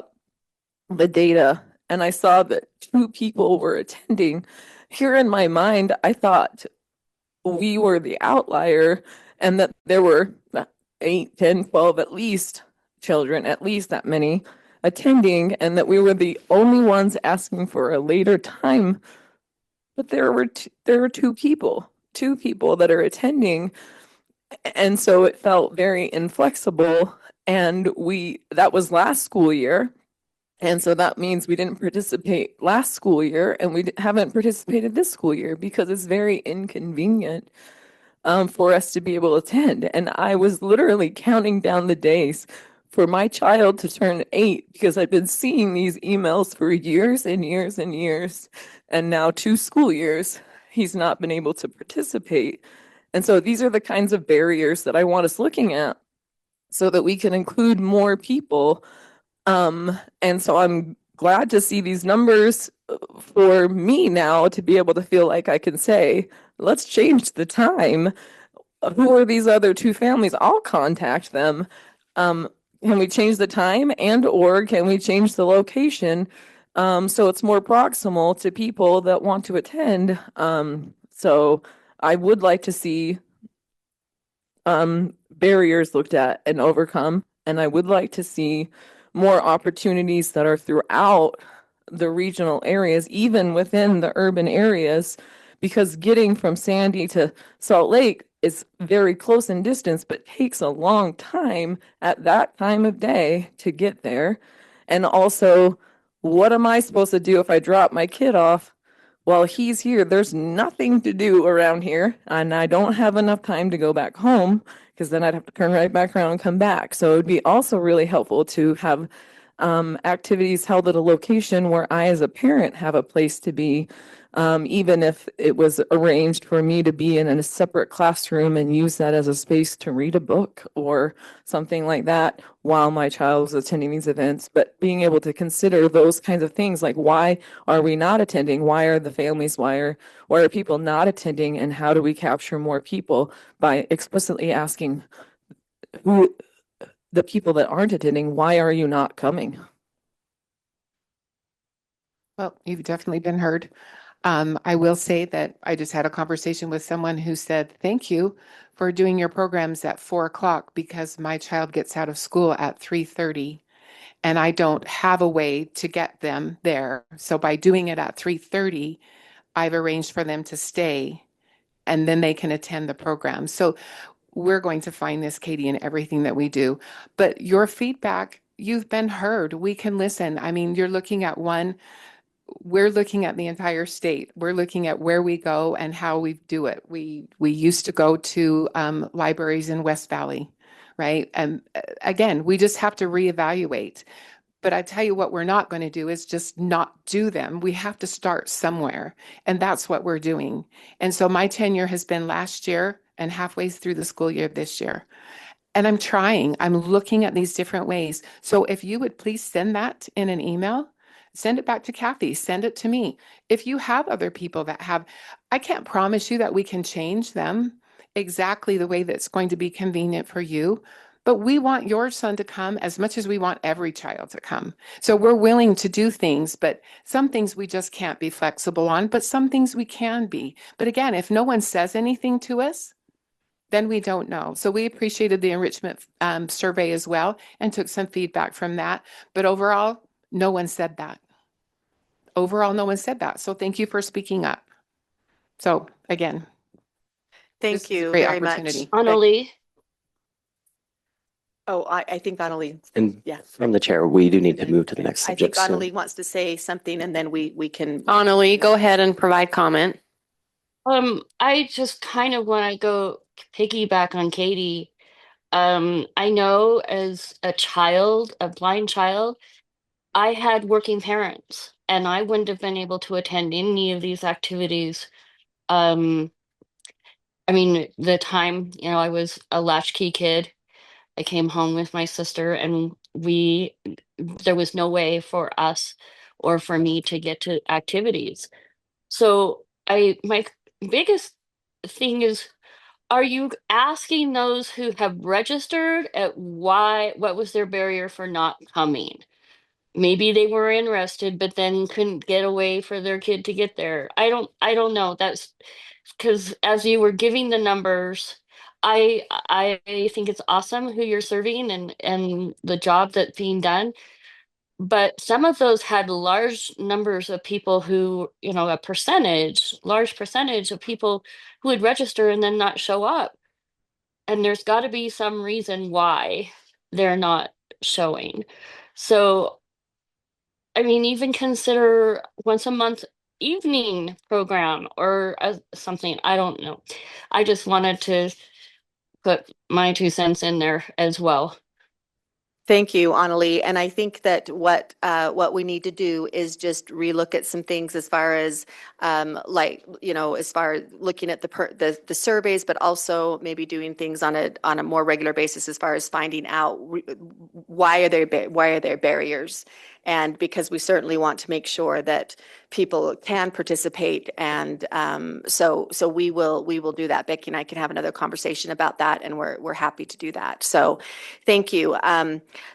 Speaker 11: the data and I saw that 2 people were attending, here in my mind, I thought we were the outlier and that there were 8, 10, 12 at least children, at least that many attending, and that we were the only ones asking for a later time. But there were 2 people that are attending, and so it felt very inflexible. And that was last school year, and so that means we didn't participate last school year, and we haven't participated this school year because it's very inconvenient for us to be able to attend. And I was literally counting down the days for my child to turn 8, because I've been seeing these emails for years and years and years, and now 2 school years, he's not been able to participate. And so these are the kinds of barriers that I want us looking at so that we can include more people. And so I'm glad to see these numbers for me now to be able to feel like I can say, let's change the time. Who are these other 2 families? I'll contact them. Can we change the time, or can we change the location so it's more proximal to people that want to attend? So I would like to see barriers looked at and overcome, and I would like to see more opportunities that are throughout the regional areas, even within the urban areas, because getting from Sandy to Salt Lake is very close in distance, but takes a long time at that time of day to get there. And also, what am I supposed to do if I drop my kid off while he's here? There's nothing to do around here, and I don't have enough time to go back home, because then I'd have to turn right back around and come back. So it would be also really helpful to have activities held at a location where I, as a parent, have a place to be, even if it was arranged for me to be in a separate classroom and use that as a space to read a book or something like that while my child was attending these events. But being able to consider those kinds of things, like, why are we not attending? Why are the families, why are people not attending? And how do we capture more people by explicitly asking the people that aren't attending, why are you not coming?
Speaker 16: Well, you've definitely been heard. I will say that I just had a conversation with someone who said, thank you for doing your programs at 4 o'clock because my child gets out of school at 3:30 and I don't have a way to get them there. So by doing it at 3:30, I've arranged for them to stay and then they can attend the program. So we're going to find this, Katie, in everything that we do. But your feedback, you've been heard. We can listen. I mean, you're looking at we're looking at the entire state. We're looking at where we go and how we do it. We used to go to libraries in West Valley, right? And again, we just have to reevaluate. But I tell you what, we're not going to do is just not do them. We have to start somewhere. And that's what we're doing. And so my tenure has been last year and halfway through the school year this year. And I'm trying, I'm looking at these different ways. So if you would please send that in an email, send it back to Kathy, send it to me. If you have other people that have, I can't promise you that we can change them exactly the way that's going to be convenient for you. But we want your son to come as much as we want every child to come. So we're willing to do things, but some things we just can't be flexible on, but some things we can be. But again, if no one says anything to us, then we don't know. So we appreciated the enrichment survey as well and took some feedback from that. But overall, no one said that. Overall, no one said that. So thank you for speaking up. So again, this
Speaker 15: Thank
Speaker 16: is a
Speaker 15: you
Speaker 16: great
Speaker 15: very much.
Speaker 16: opportunity.
Speaker 13: Annalee,
Speaker 15: Oh, I think Annalee,
Speaker 1: And
Speaker 15: yeah.
Speaker 1: from the chair, we do need to move to the next
Speaker 15: I think
Speaker 1: subject soon.
Speaker 15: Annalee wants to say something and then we can.
Speaker 3: Annalee, go ahead and provide comment.
Speaker 13: I just kind of want to go piggyback on Katie. I know as a child, a blind child, I had working parents and I wouldn't have been able to attend any of these activities. Um, I mean, the time, I was a latchkey kid. I came home with my sister and there was no way for us or for me to get to activities. So my biggest thing is, are you asking those who have registered at what was their barrier for not coming? Maybe they were interested, but then couldn't get away for their kid to get there. I don't know. That's because as you were giving the numbers, I think it's awesome who you're serving and the job that's being done. But some of those had large numbers of people who, large percentage of people who would register and then not show up. And there's got to be some reason why they're not showing. So, I mean, even consider once a month evening program or something. I don't know. I just wanted to put my 2 cents in there as well.
Speaker 15: Thank you, Annalee. And I think that what we need to do is just relook at some things as far as as far as looking at the surveys, but also maybe doing things on a more regular basis as far as finding out why are there barriers. And because we certainly want to make sure that people can participate, and so we will do that. Becky and I can have another conversation about that, and we're happy to do that. So, thank you.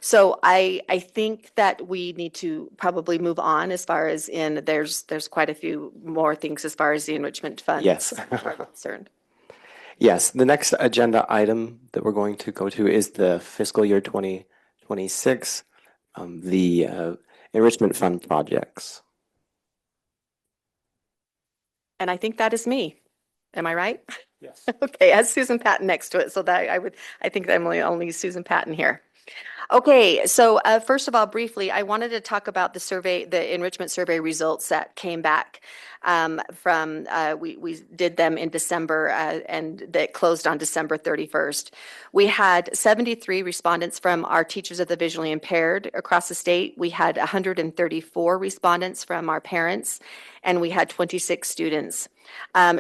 Speaker 15: So I think that we need to probably move on as far as there's quite a few more things as far as the enrichment funds
Speaker 1: Yes.
Speaker 15: are concerned.
Speaker 1: Yes, the next agenda item that we're going to go to is the fiscal year 2026, the enrichment fund projects.
Speaker 15: And I think that is me. Am I right?
Speaker 1: Yes.
Speaker 15: Okay, as Susan Patton next to it, so that I think I'm only Susan Patton here. Okay, so first of all, briefly, I wanted to talk about the enrichment survey results that came back from, we did them in December and that closed on December 31st. We had 73 respondents from our teachers of the visually impaired across the state. We had 134 respondents from our parents, and we had 26 students.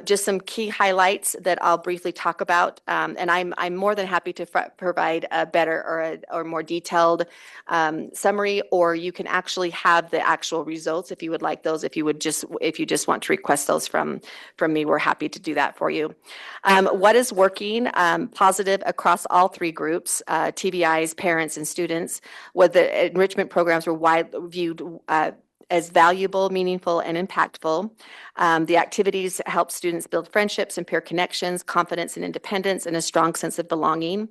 Speaker 15: Just some key highlights that I'll briefly talk about, and I'm more than happy to provide a better or more detailed summary, or you can actually have the actual results if you would like those. If you just want to request those from me, we're happy to do that for you. What is working positive across all three groups, TVIs, parents, and students, what the enrichment programs were viewed as valuable, meaningful, and impactful. The activities help students build friendships and peer connections, confidence and independence, and a strong sense of belonging.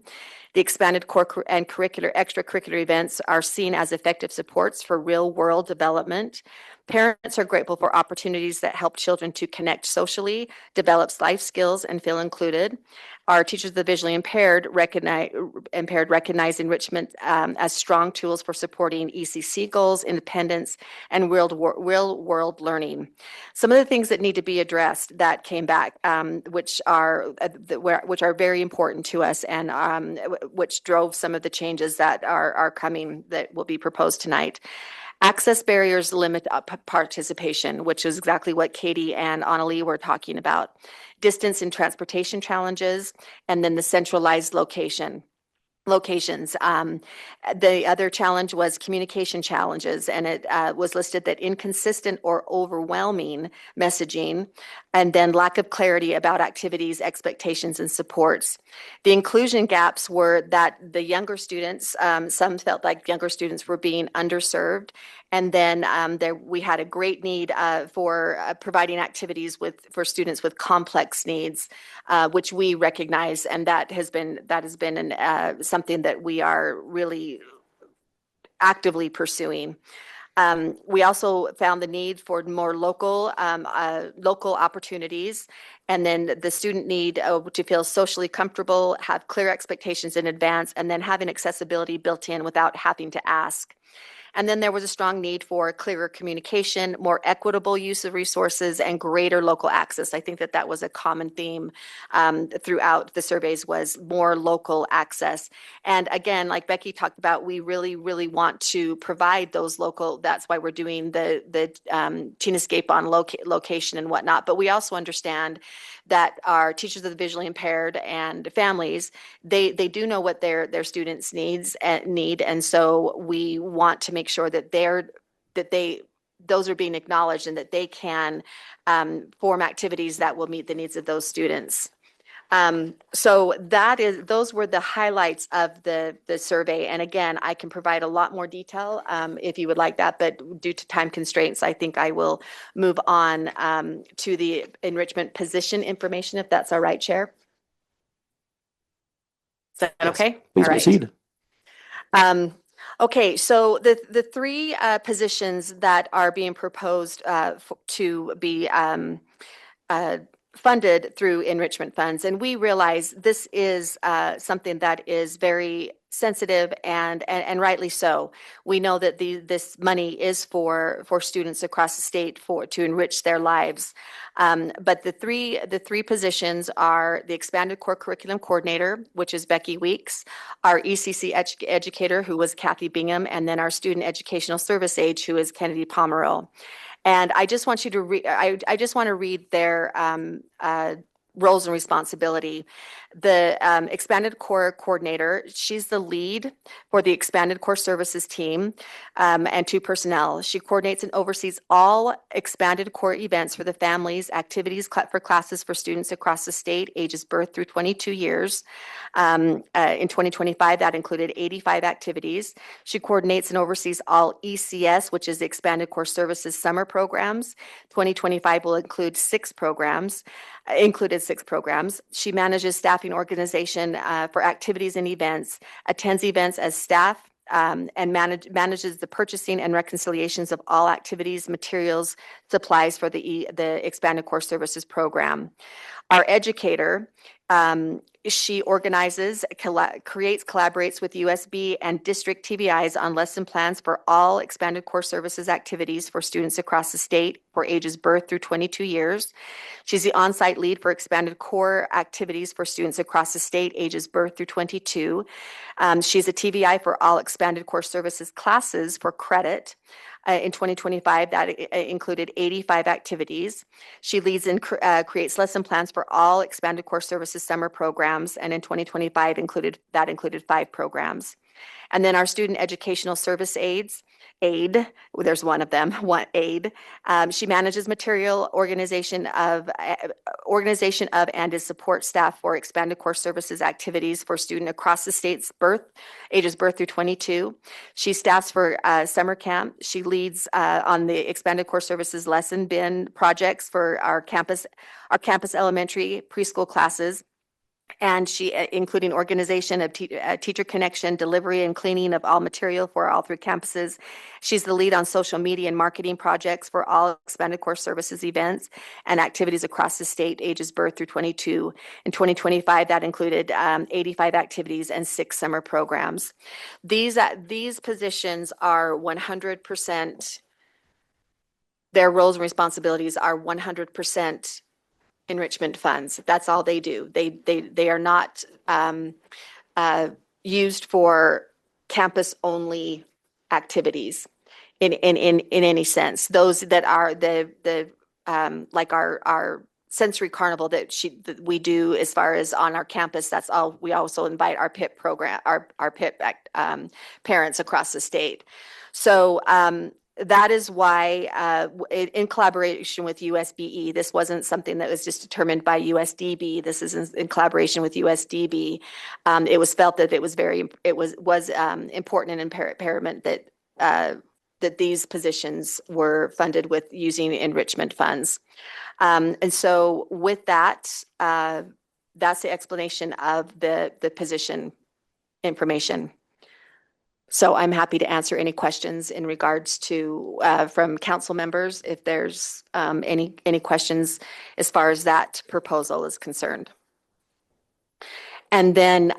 Speaker 15: The expanded core and extracurricular events are seen as effective supports for real-world development. Parents are grateful for opportunities that help children to connect socially, develop life skills, and feel included. Our teachers of the visually impaired recognize enrichment as strong tools for supporting ECC goals, independence, and real-world learning. Some of the things that need to be addressed that came back, which are very important to us, and which drove some of the changes that are coming that will be proposed tonight. Access barriers limit participation, which is exactly what Katie and Annalie were talking about. Distance and transportation challenges, and then the centralized locations. The other challenge was communication challenges, and it was listed that inconsistent or overwhelming messaging, and then lack of clarity about activities, expectations, and supports. The inclusion gaps were that the younger students, some felt like younger students were being underserved, and then we had a great need for providing activities for students with complex needs, which we recognize, and that has been something that we are really actively pursuing. We also found the need for more local opportunities, and then the student need to feel socially comfortable, have clear expectations in advance, and then having accessibility built in without having to ask. And then there was a strong need for clearer communication, more equitable use of resources, and greater local access. I think that was a common theme throughout the surveys, was more local access. And again, like Becky talked about, we really, really want to provide those local, that's why we're doing the Teenascape on location and whatnot. But we also understand that our teachers of the visually impaired and families, they do know what their students need, and so we want to make sure that those are being acknowledged, and that they can form activities that will meet the needs of those students. So those were the highlights of the survey. And again, I can provide a lot more detail if you would like that, but due to time constraints, I think I will move on to the enrichment position information, if that's all right, Chair. Is that okay?
Speaker 1: Please
Speaker 15: All right.
Speaker 1: proceed.
Speaker 15: Okay, so the three positions that are being proposed to be funded through enrichment funds, and we realize this is something that is very sensitive and rightly so. We know that this money is for students across the state to enrich their lives, but the three positions are the expanded core curriculum coordinator, which is Becky Weeks, our ECC educator, who was Kathy Bingham, and then our student educational service aide, who is Kennedy Pomeroy. And I just want you to read. I just want to read their roles and responsibility. The expanded core coordinator, she's the lead for the expanded core services team and 2 personnel. She coordinates and oversees all expanded core events for the families, activities for classes for students across the state, ages birth through 22 years. In 2025, that included 85 activities. She coordinates and oversees all ECS, which is the expanded core services summer programs. 2025 will include 6 programs. She manages staffing organization for activities and events, attends events as staff, and manages the purchasing and reconciliations of all activities, materials, supplies for the expanded core services program. Our educator, she organizes, creates, collaborates with USB and district TVIs on lesson plans for all expanded core services activities for students across the state for ages birth through 22 years. She's the on-site lead for expanded core activities for students across the state ages birth through 22. She's a TVI for all expanded core services classes for credit. In 2025, that included 85 activities. She leads and creates lesson plans for all expanded core services summer programs, and in 2025 included 5 programs. And then our student educational service aides, aid. There's one of them, one aid. She manages material organization of and is support staff for expanded course services activities for student across the state's ages birth through 22. She staffs for summer camp. She leads on the expanded course services lesson bin projects for our campus elementary preschool classes. And she, including organization of teacher connection, delivery and cleaning of all material for all 3 campuses. She's the lead on social media and marketing projects for all expanded course services events and activities across the state, ages birth through 22. In 2025, that included 85 activities and 6 summer programs. These positions are 100%, their roles and responsibilities are 100% enrichment funds. That's all they do. They are not used for campus only activities in any sense. Those that are the like our sensory carnival that we do as far as on our campus. That's all. We also invite our PIP program, our PIP parents across the state. So that is why, in collaboration with USBE, this wasn't something that was just determined by USDB. This is in collaboration with USDB. It was felt that it was important and imperative that these positions were funded with using enrichment funds. And so, with that, that's the explanation of the position information. So I'm happy to answer any questions in regards to from council members if there's any questions as far as that proposal is concerned. And then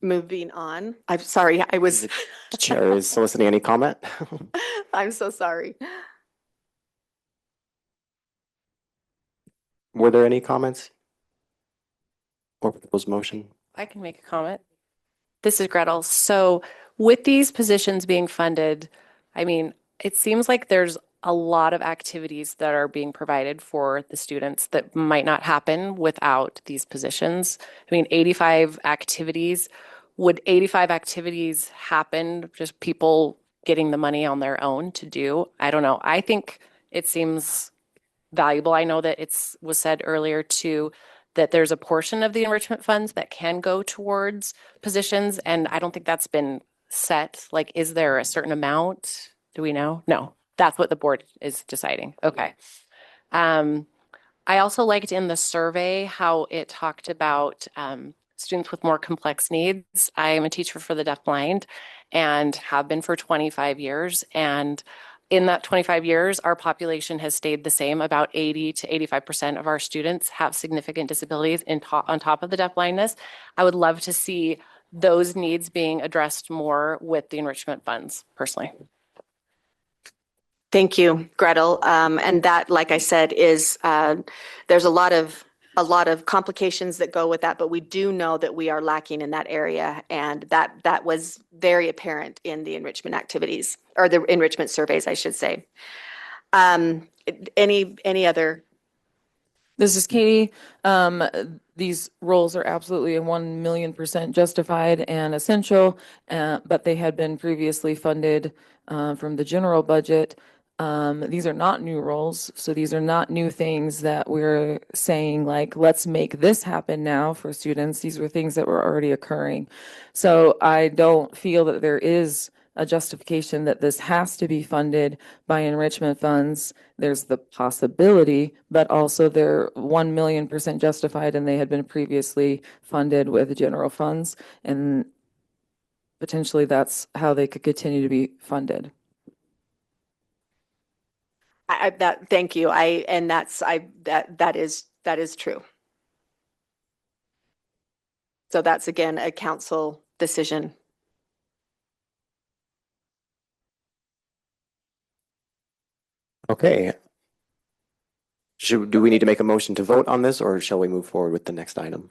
Speaker 15: moving on, I'm sorry, I was.
Speaker 1: The chair is soliciting any comment.
Speaker 15: I'm so sorry.
Speaker 1: Were there any comments or proposed motion?
Speaker 2: I can make a comment. This is Gretel. So with these positions being funded, I mean, it seems like there's a lot of activities that are being provided for the students that might not happen without these positions. I mean, 85 activities. Would 85 activities happen, just people getting the money on their own to do? I don't know. I think it seems valuable. I know that it was said earlier too that there's a portion of the enrichment funds that can go towards positions, and I don't think that's been set. Like, is there a certain amount? Do we know? No, that's what the board is deciding. Okay. I also liked in the survey how it talked about students with more complex needs. I am a teacher for the deafblind and have been for 25 years. And in that 25 years, our population has stayed the same. About 80 to 85% of our students have significant disabilities on top of the deafblindness. I would love to see those needs being addressed more with the enrichment funds, personally.
Speaker 15: Thank you, Gretel. And that, like I said, is there's a lot of complications that go with that, but we do know that we are lacking in that area, and that was very apparent in the enrichment activities, or the enrichment surveys, I should say. Any other?
Speaker 11: This is Katie. These roles are absolutely 1,000,000% justified and essential, but they had been previously funded from the general budget. These are not new roles, so these are not new things that we're saying like, let's make this happen now for students. These were things that were already occurring. So I don't feel that there is a justification that this has to be funded by enrichment funds. There's the possibility, but also they're 1,000,000% justified, and they had been previously funded with general funds, and potentially that's how they could continue to be funded.
Speaker 15: Thank you. That is true. So that's again a council decision.
Speaker 1: Okay. Do we need to make a motion to vote on this, or shall we move forward with the next item?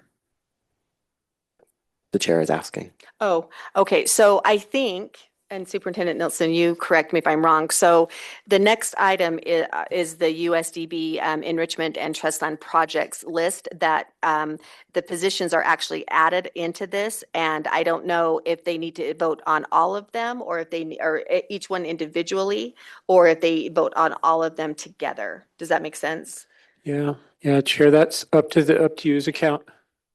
Speaker 1: The chair is asking.
Speaker 15: Oh, okay. So I think, And Superintendent Nilsson, you correct me if I'm wrong. So the next item is the USDB enrichment and trust fund projects list that the positions are actually added into this. And I don't know if they need to vote on all of them or if or each one individually, or if they vote on all of them together. Does that make sense?
Speaker 14: Yeah, Chair, that's up to you's account.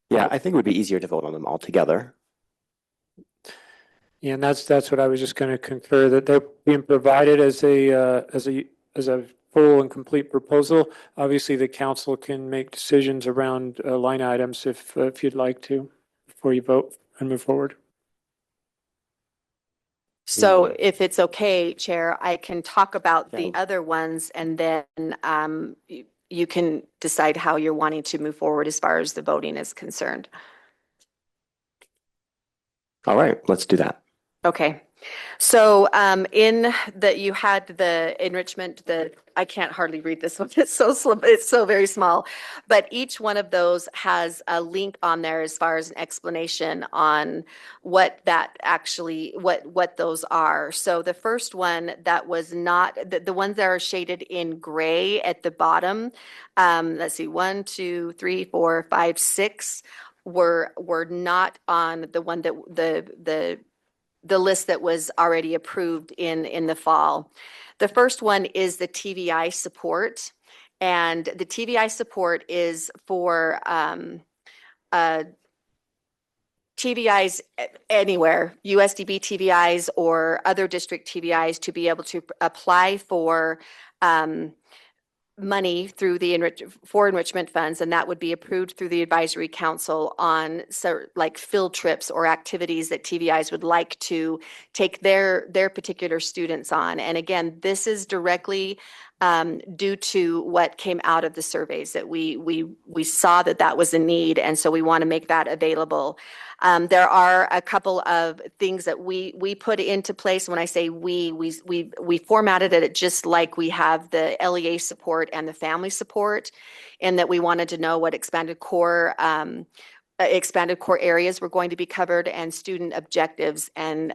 Speaker 1: Yeah, I think it would be easier to vote on them all together.
Speaker 14: Yeah, and that's what I was just going to concur, that they're being provided as a full and complete proposal. Obviously, the council can make decisions around line items if you'd like to before you vote and move forward.
Speaker 15: So if it's okay, Chair, I can talk about the
Speaker 1: Yeah.
Speaker 15: other ones and then you can decide how you're wanting to move forward as far as the voting is concerned.
Speaker 1: All right, let's do that.
Speaker 15: Okay. So in that you had the enrichment, I can't hardly read this one. It's so very small, but each one of those has a link on there as far as an explanation on what that actually, what those are. So the first one that was not, the ones that are shaded in gray at the bottom, let's see, 1, 2, 3, 4, 5, 6 were not on the one that the list that was already approved in the fall. The first one is the TVI support. And the TVI support is for TVIs anywhere, USDB TVIs or other district TVIs, to be able to apply for money through the enrichment funds, and that would be approved through the advisory council on like field trips or activities that TVIs would like to take their particular students on. And again, this is directly due to what came out of the surveys, that we saw that was a need, and so we want to make that available. There are a couple of things that we put into place. When I say we formatted it just like we have the LEA support and the family support, and that we wanted to know what expanded core areas were going to be covered, and student objectives, and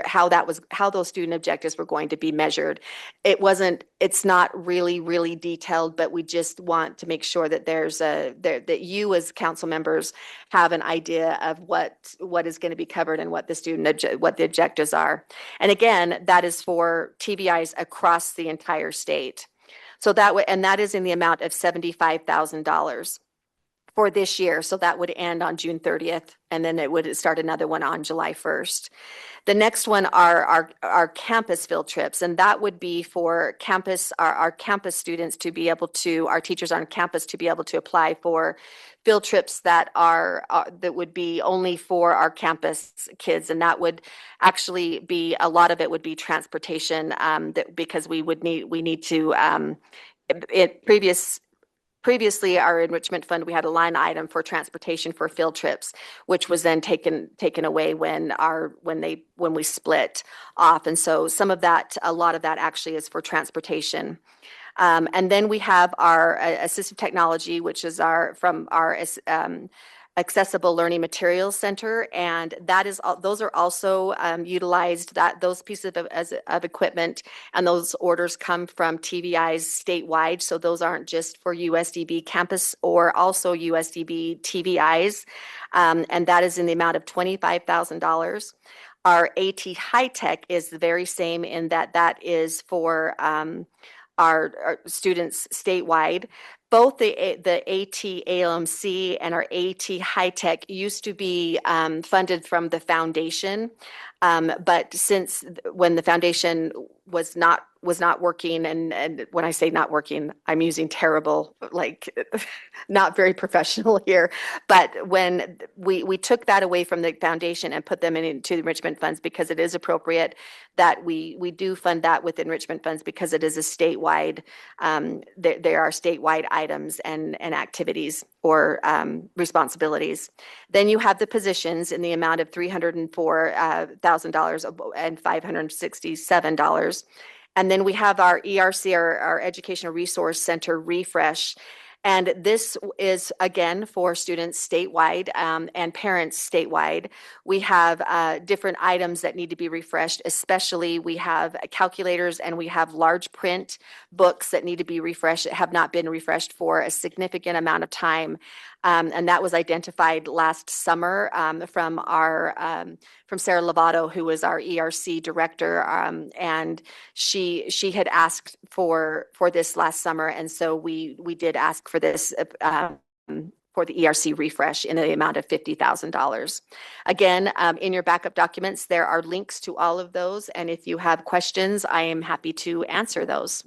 Speaker 15: how those student objectives were going to be measured. It's not really detailed, but we just want to make sure that that you as council members have an idea of what is going to be covered and what the objectives are. And again, that is for TVIs across the entire state. So that is in the amount of $75,000 for this year. So that would end on June 30th, and then it would start another one on July 1st. The next one are our campus field trips, and that would be for campus, our campus students to be able to, our teachers on campus to be able to apply for field trips that would be only for our campus kids, and that would actually be, a lot of it would be transportation, because we need to, Previously, our enrichment fund, we had a line item for transportation for field trips, which was then taken away when we split off. And so a lot of that actually is for transportation. And then we have our assistive technology, which is from our Accessible Learning Materials Center, and those are also utilized, those pieces of equipment, and those orders come from TVIs statewide. So those aren't just for USDB campus or also USDB TVIs, and that is in the amount of $25,000. Our AT High Tech is the very same in that is for our students statewide. Both the AT ALMC and our AT High Tech used to be funded from the foundation, but since when the foundation was not working, and when I say not working, I'm using terrible, like not very professional here, but when we took that away from the foundation and put them into the enrichment funds, because it is appropriate that we do fund that with enrichment funds, because it is a statewide, there are statewide items and activities or responsibilities. Then you have the positions in the amount of $304,000 and $567. And then we have our ERC, our Educational Resource Center refresh. And this is, again, for students statewide and parents statewide. We have different items that need to be refreshed, especially we have calculators and we have large print books that need to be refreshed, that have not been refreshed for a significant amount of time. And that was identified last summer from Sarah Lovato, who was our ERC director, and she had asked for this last summer, and so we did ask for this for the ERC refresh in the amount of $50,000. Again, in your backup documents, there are links to all of those, and if you have questions, I am happy to answer those.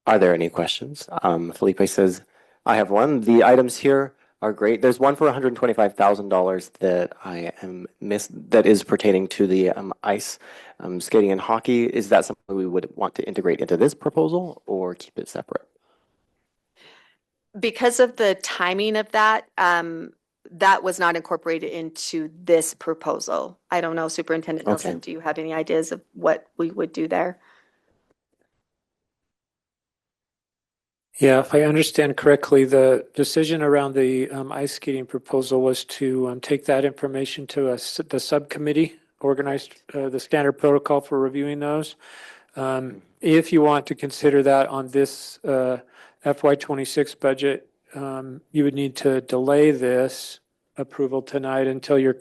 Speaker 1: Are there any questions? Felipe says, I have one. The items here are great. There's one for $125,000 that I am that is pertaining to the ice skating and hockey. Is that something we would want to integrate into this proposal or keep it separate?
Speaker 15: Because of the timing of that, that was not incorporated into this proposal. I don't know, Superintendent Nelson, do you have any ideas of what we would do there?
Speaker 14: Yeah, if I understand correctly, the decision around the ice skating proposal was to take that information to the subcommittee, organized the standard protocol for reviewing those. If you want to consider that on this FY26 budget, you would need to delay this approval tonight until your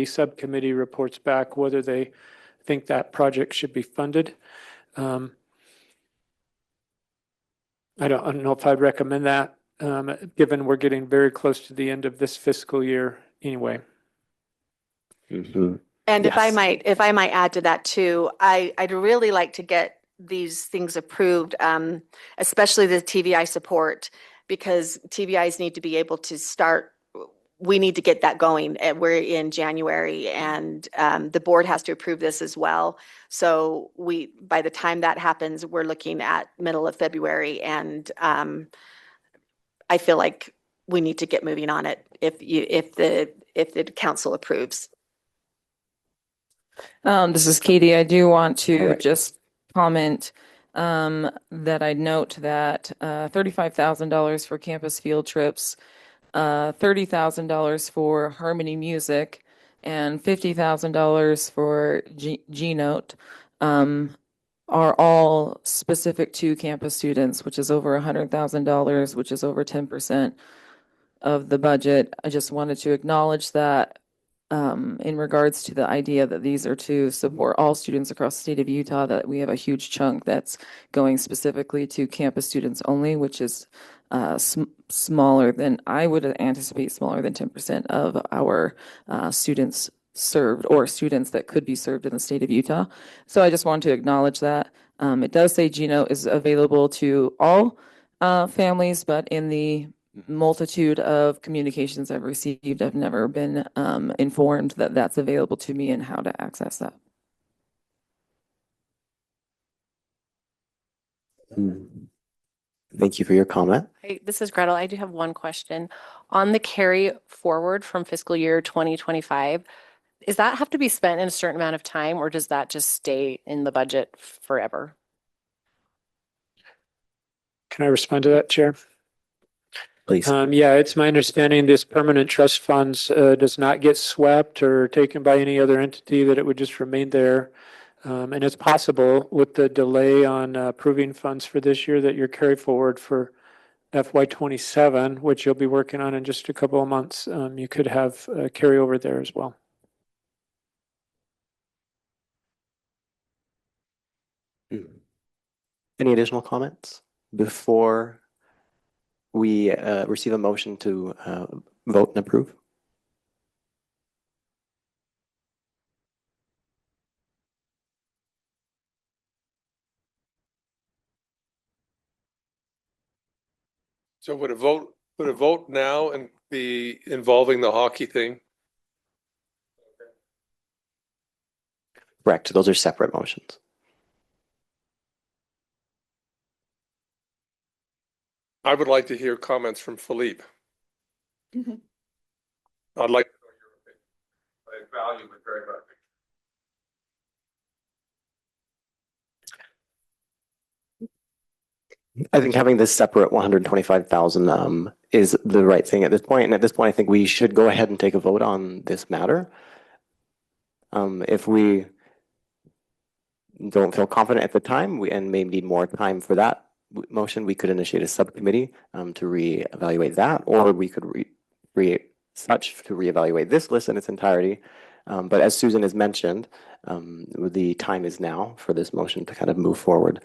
Speaker 14: subcommittee reports back whether they think that project should be funded. I don't know if I'd recommend that, given we're getting very close to the end of this fiscal year anyway.
Speaker 1: Mm-hmm.
Speaker 15: And
Speaker 1: Yes.
Speaker 15: if I might add to that too, I'd really like to get these things approved, especially the TVI support, because TVIs need to be able to start. We need to get that going. We're in January, and the board has to approve this as well. So by the time that happens, we're looking at middle of February, and I feel like we need to get moving on it if the council approves.
Speaker 11: This is Katie. I do want to just comment that I note that $35,000 for campus field trips, $30,000 for Harmony Music, and $50,000 for G-Note are all specific to campus students, which is over $100,000, which is over 10% of the budget. I just wanted to acknowledge that in regards to the idea that these are to support all students across the state of Utah, that we have a huge chunk that's going specifically to campus students only, which is smaller than I would anticipate, smaller than 10% of our students served or students that could be served in the state of Utah. So I just want to acknowledge that. It does say G-Note is available to all families, but in the multitude of communications I've received, I've never been informed that that's available to me and how to access that.
Speaker 1: Thank you for your comment.
Speaker 2: Hey, this is Gretel. I do have one question. On the carry forward from fiscal year 2025, does that have to be spent in a certain amount of time, or does that just stay in the budget forever?
Speaker 14: Can I respond to that, Chair?
Speaker 1: Please.
Speaker 14: Yeah, it's my understanding this permanent trust funds does not get swept or taken by any other entity, that it would just remain there. And it's possible with the delay on approving funds for this year that your carry forward for FY27, which you'll be working on in just a couple of months, you could have carryover there as well.
Speaker 1: Any additional comments before we receive a motion to vote and approve?
Speaker 12: So would a vote now and be involving the hockey thing?
Speaker 1: Correct. Those are separate motions.
Speaker 12: I would like to hear comments from Philippe.
Speaker 4: Mm-hmm.
Speaker 12: I'd like to know your opinion. I value it very much.
Speaker 1: I think having this separate 125,000 is the right thing at this point. And at this point, I think we should go ahead and take a vote on this matter. If we don't feel confident at the time and may need more time for that motion, we could initiate a subcommittee to reevaluate that, or we could reevaluate this list in its entirety. But as Susan has mentioned, the time is now for this motion to kind of move forward.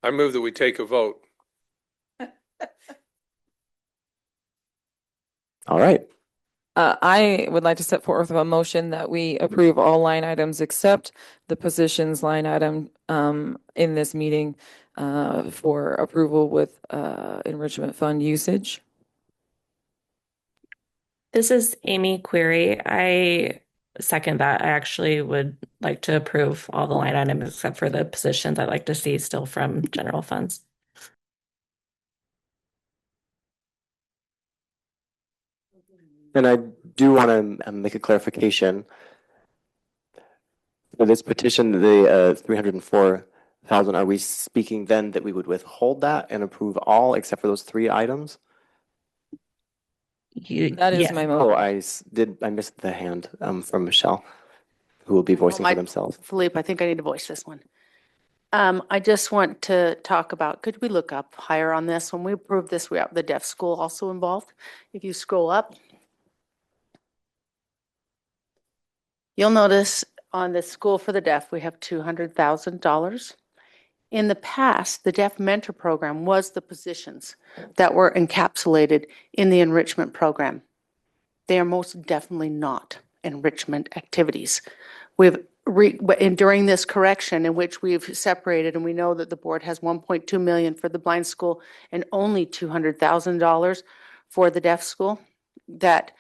Speaker 12: I move that we take a vote.
Speaker 1: All right.
Speaker 11: I would like to set forth a motion that we approve all line items except the positions line item in this meeting for approval with enrichment fund usage.
Speaker 18: This is Amy Query. I second that. I actually would like to approve all the line items except for the positions I'd like to see still from general funds.
Speaker 1: And I do want to make a clarification. For this petition, the 304,000, are we speaking then that we would withhold that and approve all except for those 3 items?
Speaker 11: That is my motion.
Speaker 1: Oh, I missed the hand from Michelle, who will be voicing for themselves.
Speaker 19: Philippe, I think I need to voice this one. I just want to talk about, could we look up higher on this? When we approved this, we have the deaf school also involved. If you scroll up, you'll notice on the School for the Deaf, we have $200,000. In the past, the Deaf Mentor Program was the positions that were encapsulated in the enrichment program. They are most definitely not enrichment activities. During this correction in which we've separated, and we know that the board has 1.2 million for the blind school and only $200,000 for the deaf school, that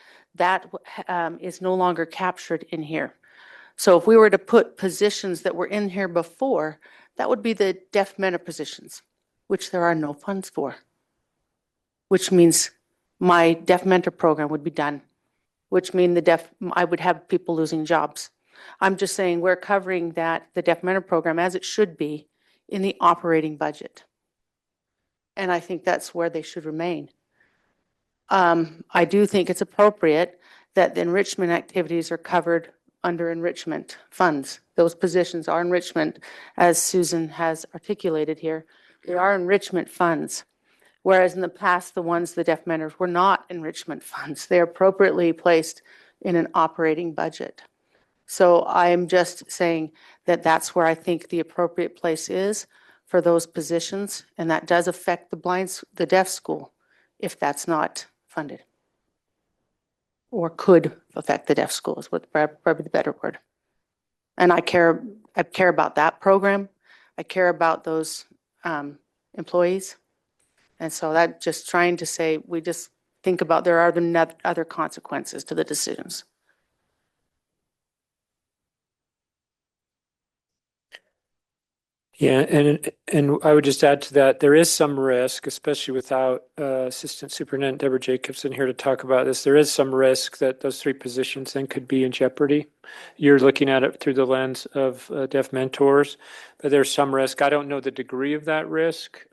Speaker 19: is no longer captured in here. So if we were to put positions that were in here before, that would be the deaf mentor positions, which there are no funds for, which means my deaf mentor program would be done, which means I would have people losing jobs. I'm just saying we're covering that, the deaf mentor program, as it should be in the operating budget. And I think that's where they should remain. I do think it's appropriate that the enrichment activities are covered under enrichment funds. Those positions are enrichment, as Susan has articulated here. They are enrichment funds. Whereas in the past, the ones, the deaf mentors, were not enrichment funds. They're appropriately placed in an operating budget. So I'm just saying that that's where I think the appropriate place is for those positions, and that does affect the deaf school if that's not funded. Or could affect the deaf school is what probably the better word. And I care about that program. I care about those employees. And so that just trying to say, we just think about there are other consequences to the decisions.
Speaker 14: Yeah, and I would just add to that, there is some risk, especially without Assistant Superintendent Deborah Jacobson here to talk about this. There is some risk that those 3 positions then could be in jeopardy. You're looking at it through the lens of deaf mentors, but there's some risk. I don't know the degree of that risk.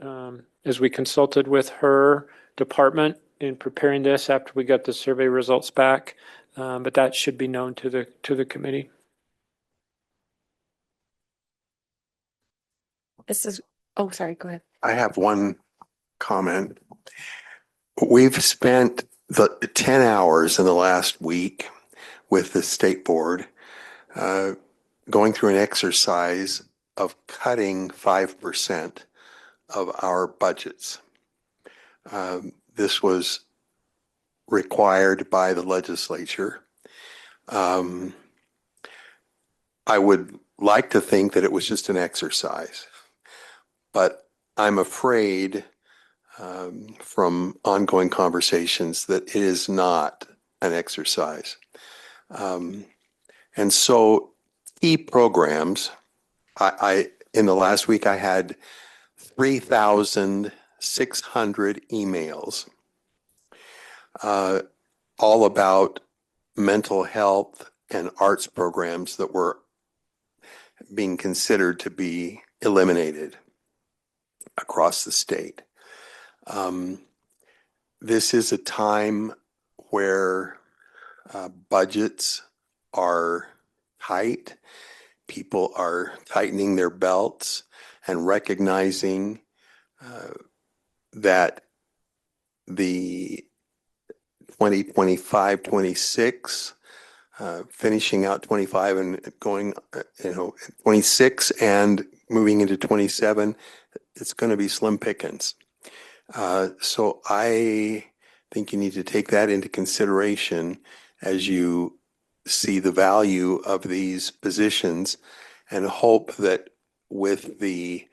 Speaker 14: As we consulted with her department in preparing this after we got the survey results back, but that should be known to the committee.
Speaker 15: Sorry, go ahead.
Speaker 17: I have one comment. We've spent the 10 hours in the last week with the state board going through an exercise of cutting 5% of our budgets. This was required by the legislature. I would like to think that it was just an exercise, but I'm afraid from ongoing conversations that it is not an exercise. And so key programs, in the last week I had 3,600 emails all about mental health and arts programs that were being considered to be eliminated across the state. This is a time where budgets are tight. People are tightening their belts and recognizing that the 2025-26, finishing out 25 and going, 26 and moving into 27, it's going to be slim pickings. So I think you need to take that into consideration as you see the value of these positions, and hope that with the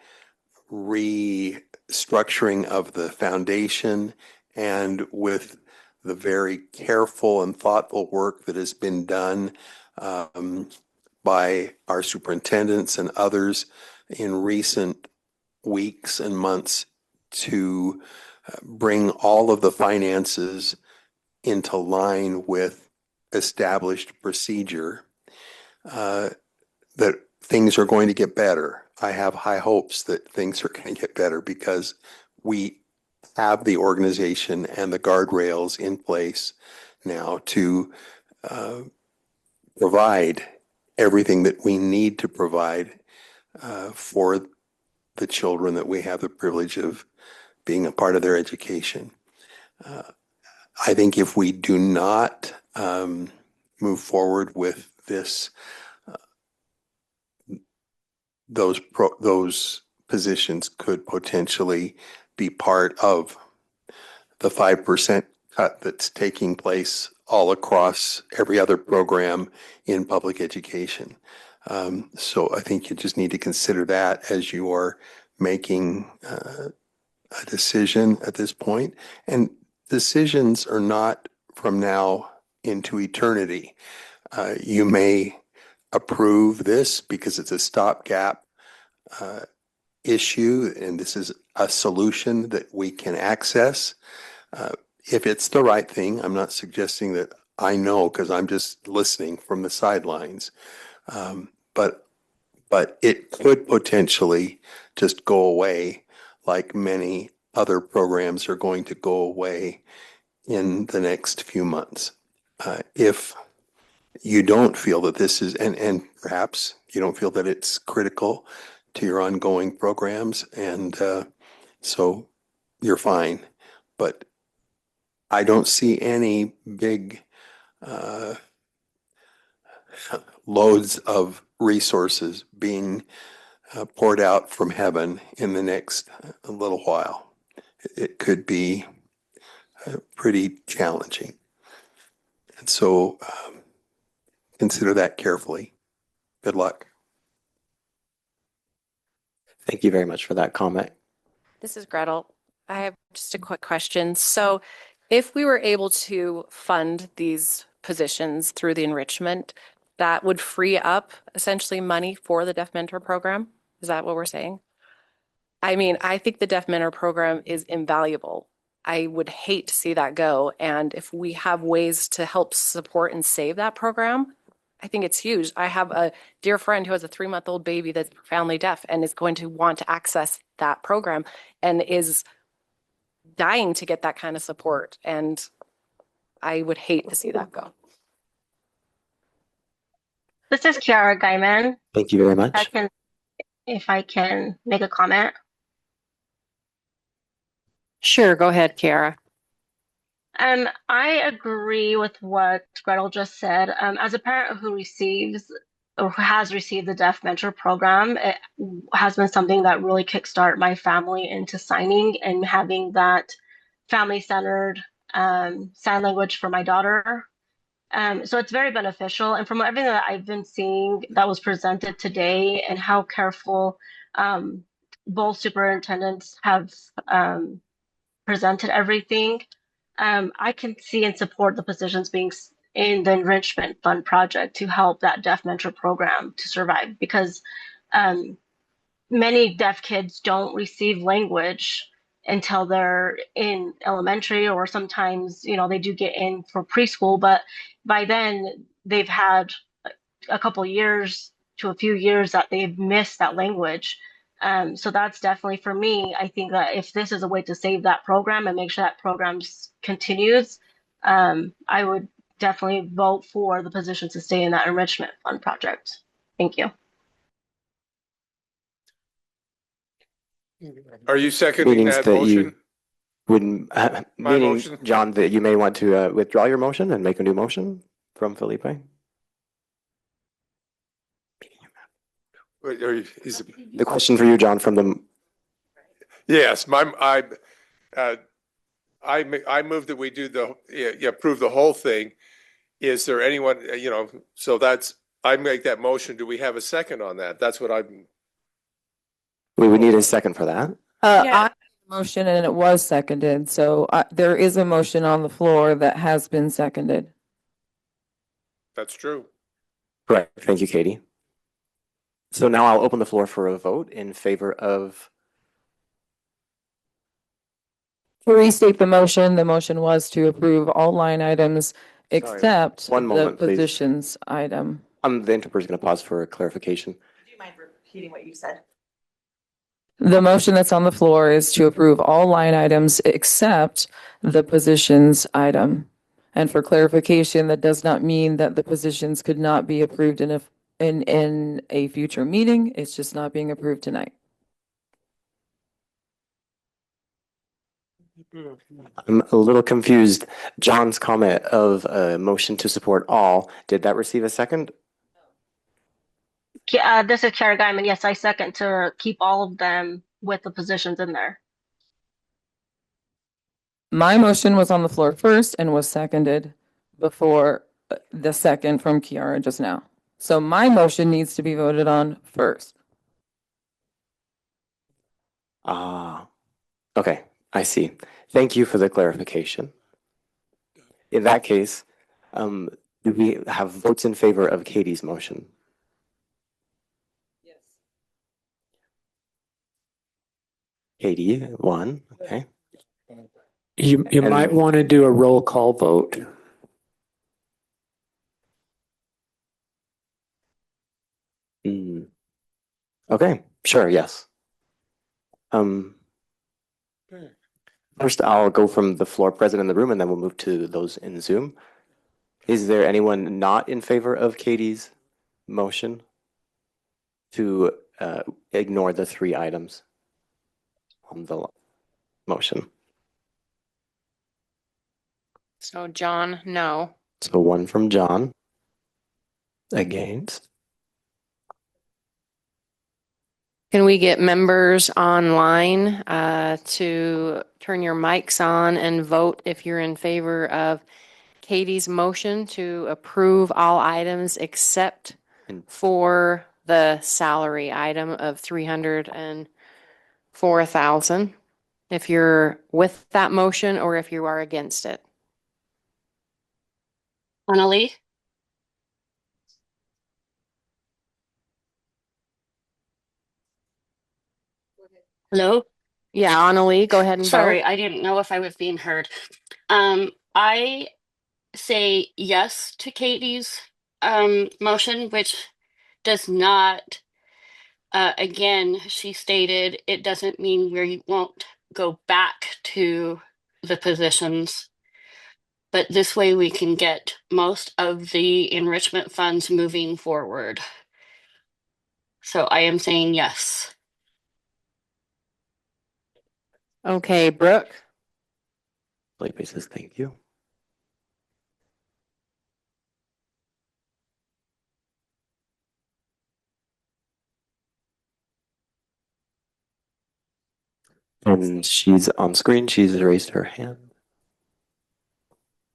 Speaker 17: restructuring of the foundation and with the very careful and thoughtful work that has been done by our superintendents and others in recent weeks and months to bring all of the finances into line with established procedure, that things are going to get better. I have high hopes that things are going to get better because we have the organization and the guardrails in place now to provide everything that we need to provide for the children that we have the privilege of being a part of their education. I think if we do not move forward with this, those positions could potentially be part of the 5% cut that's taking place all across every other program in public education. So I think you just need to consider that as you are making a decision at this point. And decisions are not from now into eternity. You may approve this because it's a stopgap issue, and this is a solution that we can access. If it's the right thing, I'm not suggesting that I know because I'm just listening from the sidelines. But it could potentially just go away like many other programs are going to go away in the next few months. If you don't feel that this is, and perhaps you don't feel that it's critical to your ongoing programs, and so you're fine. But I don't see any big loads of resources being poured out from heaven in the next little while. It could be pretty challenging. And so consider that carefully. Good luck.
Speaker 1: Thank you very much for that comment.
Speaker 2: This is Gretel. I have just a quick question. So if we were able to fund these positions through the enrichment, that would free up essentially money for the Deaf Mentor program? Is that what we're saying? I mean, I think the Deaf Mentor program is invaluable. I would hate to see that go. And if we have ways to help support and save that program, I think it's huge. I have a dear friend who has a 3-month-old baby that's profoundly deaf and is going to want to access that program and is dying to get that kind of support. And I would hate to see that go.
Speaker 20: This is Kiara Gaiman.
Speaker 1: Thank you very much.
Speaker 20: If I can make a comment.
Speaker 3: Sure, go ahead, Kiara.
Speaker 20: I agree with what Gretel just said. As a parent who receives or who has received the Deaf Mentor program, it has been something that really kickstarted my family into signing and having that family-centered sign language for my daughter. So it's very beneficial. And from everything that I've been seeing that was presented today and how careful both superintendents have presented everything, I can see and support the positions being in the enrichment fund project to help that Deaf Mentor program to survive, because many deaf kids don't receive language until they're in elementary, or sometimes, they do get in for preschool, but by then they've had a couple years to a few years that they've missed that language. So that's definitely for me. I think that if this is a way to save that program and make sure that program continues, I would definitely vote for the position to stay in that enrichment fund project. Thank you.
Speaker 12: Are you seconding
Speaker 1: Meanings
Speaker 12: that
Speaker 1: that you
Speaker 12: motion?
Speaker 1: wouldn't,
Speaker 12: My
Speaker 1: meaning,
Speaker 12: motion?
Speaker 1: John, that you may want to withdraw your motion and make a new motion from Felipe?
Speaker 12: Wait, are you,
Speaker 1: The question for you, John, from the,
Speaker 12: yes, I move that we do approve the whole thing. Is there anyone, so I make that motion. Do we have a second on that? That's what
Speaker 1: we would need a second for that.
Speaker 11: I motion and it was seconded. So there is a motion on the floor that has been seconded.
Speaker 12: That's true.
Speaker 1: Right. Thank you, Katie. So now I'll open the floor for a vote in favor of.
Speaker 11: To restate the motion was to approve all line items except
Speaker 1: One
Speaker 11: the
Speaker 1: moment, please.
Speaker 11: positions item.
Speaker 1: The interpreter's going to pause for a clarification.
Speaker 15: Do you mind repeating what you said?
Speaker 11: The motion that's on the floor is to approve all line items except the positions item. And for clarification, that does not mean that the positions could not be approved in a future meeting. It's just not being approved tonight.
Speaker 1: I'm a little confused. John's comment of a motion to support all, did that receive a second?
Speaker 20: This is Kara Guyman. Yes, I second to keep all of them with the positions in there.
Speaker 11: My motion was on the floor first and was seconded before the second from Kiara just now. So my motion needs to be voted on first.
Speaker 1: Okay, I see. Thank you for the clarification. In that case, do we have votes in favor of Katie's motion?
Speaker 11: Yes.
Speaker 1: Katie, one, okay.
Speaker 14: You
Speaker 1: And-
Speaker 14: might want to do a roll call vote.
Speaker 1: Okay, sure, yes. First, I'll go from the floor present in the room, and then we'll move to those in Zoom. Is there anyone not in favor of Katie's motion to ignore the 3 items on the motion?
Speaker 3: So John, no.
Speaker 1: So 1 from John. Against.
Speaker 3: Can we get members online to turn your mics on and vote if you're in favor of Katie's motion to approve all items except for the salary item of $304,000? If you're with that motion or if you are against it.
Speaker 13: Annalee? Hello?
Speaker 3: Yeah, Annalee, go ahead and
Speaker 13: Sorry,
Speaker 3: vote.
Speaker 13: I didn't know if I was being heard. I say yes to Katie's motion, which does not, again, she stated it doesn't mean we won't go back to the positions, but this way we can get most of the enrichment funds moving forward. So I am saying yes.
Speaker 3: Okay, Brooke.
Speaker 1: Felipe says thank you. And she's on screen. She's raised her hand.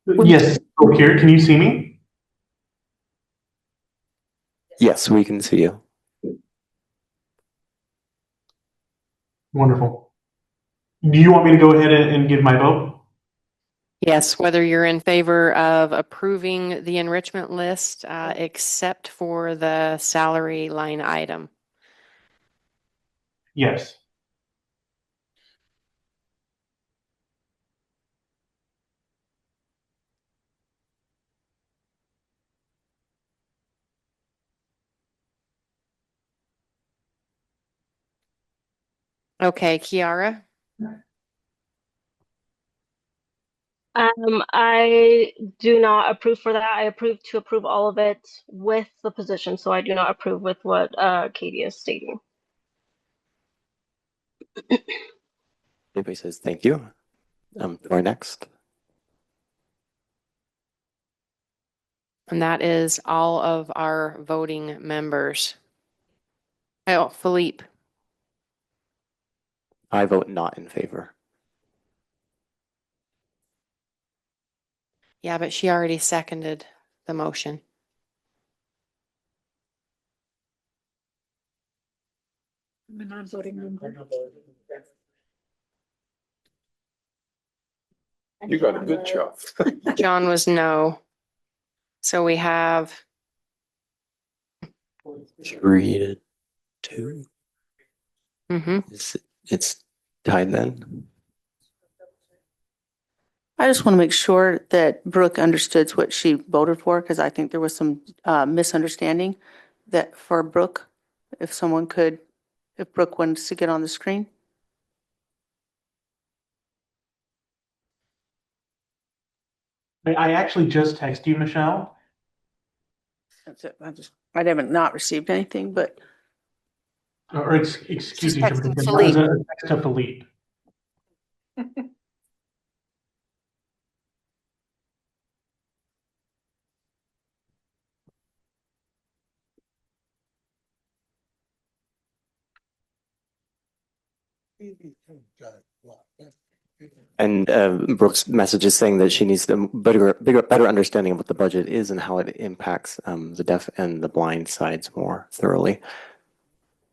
Speaker 21: Yes, here. Can you see me?
Speaker 1: Yes, we can see you.
Speaker 21: Wonderful. Do you want me to go ahead and give my vote?
Speaker 3: Yes, whether you're in favor of approving the enrichment list, except for the salary line item.
Speaker 21: Yes.
Speaker 3: Okay, Kiara?
Speaker 20: I do not approve for that. I approve to approve all of it with the position, so I do not approve with what Katie is stating.
Speaker 1: Anybody says thank you. Or next.
Speaker 3: And that is all of our voting members. Oh, Philippe.
Speaker 1: I vote not in favor.
Speaker 3: Yeah, but she already seconded the motion.
Speaker 6: I'm a non-voting member.
Speaker 12: You got a good job.
Speaker 3: John was no. So we have
Speaker 1: 3 to 2.
Speaker 3: Mm-hmm.
Speaker 1: It's tied then.
Speaker 19: I just want to make sure that Brooke understood what she voted for, because I think there was some misunderstanding that for Brooke, if Brooke wants to get on the screen.
Speaker 21: I actually just texted you, Michelle.
Speaker 19: That's it. I haven't not received anything, but.
Speaker 21: Or excuse me,
Speaker 19: Just texting
Speaker 21: that was
Speaker 19: Philippe.
Speaker 21: a text to Philippe.
Speaker 1: And Brooke's message is saying that she needs a better understanding of what the budget is and how it impacts the deaf and the blind sides more thoroughly.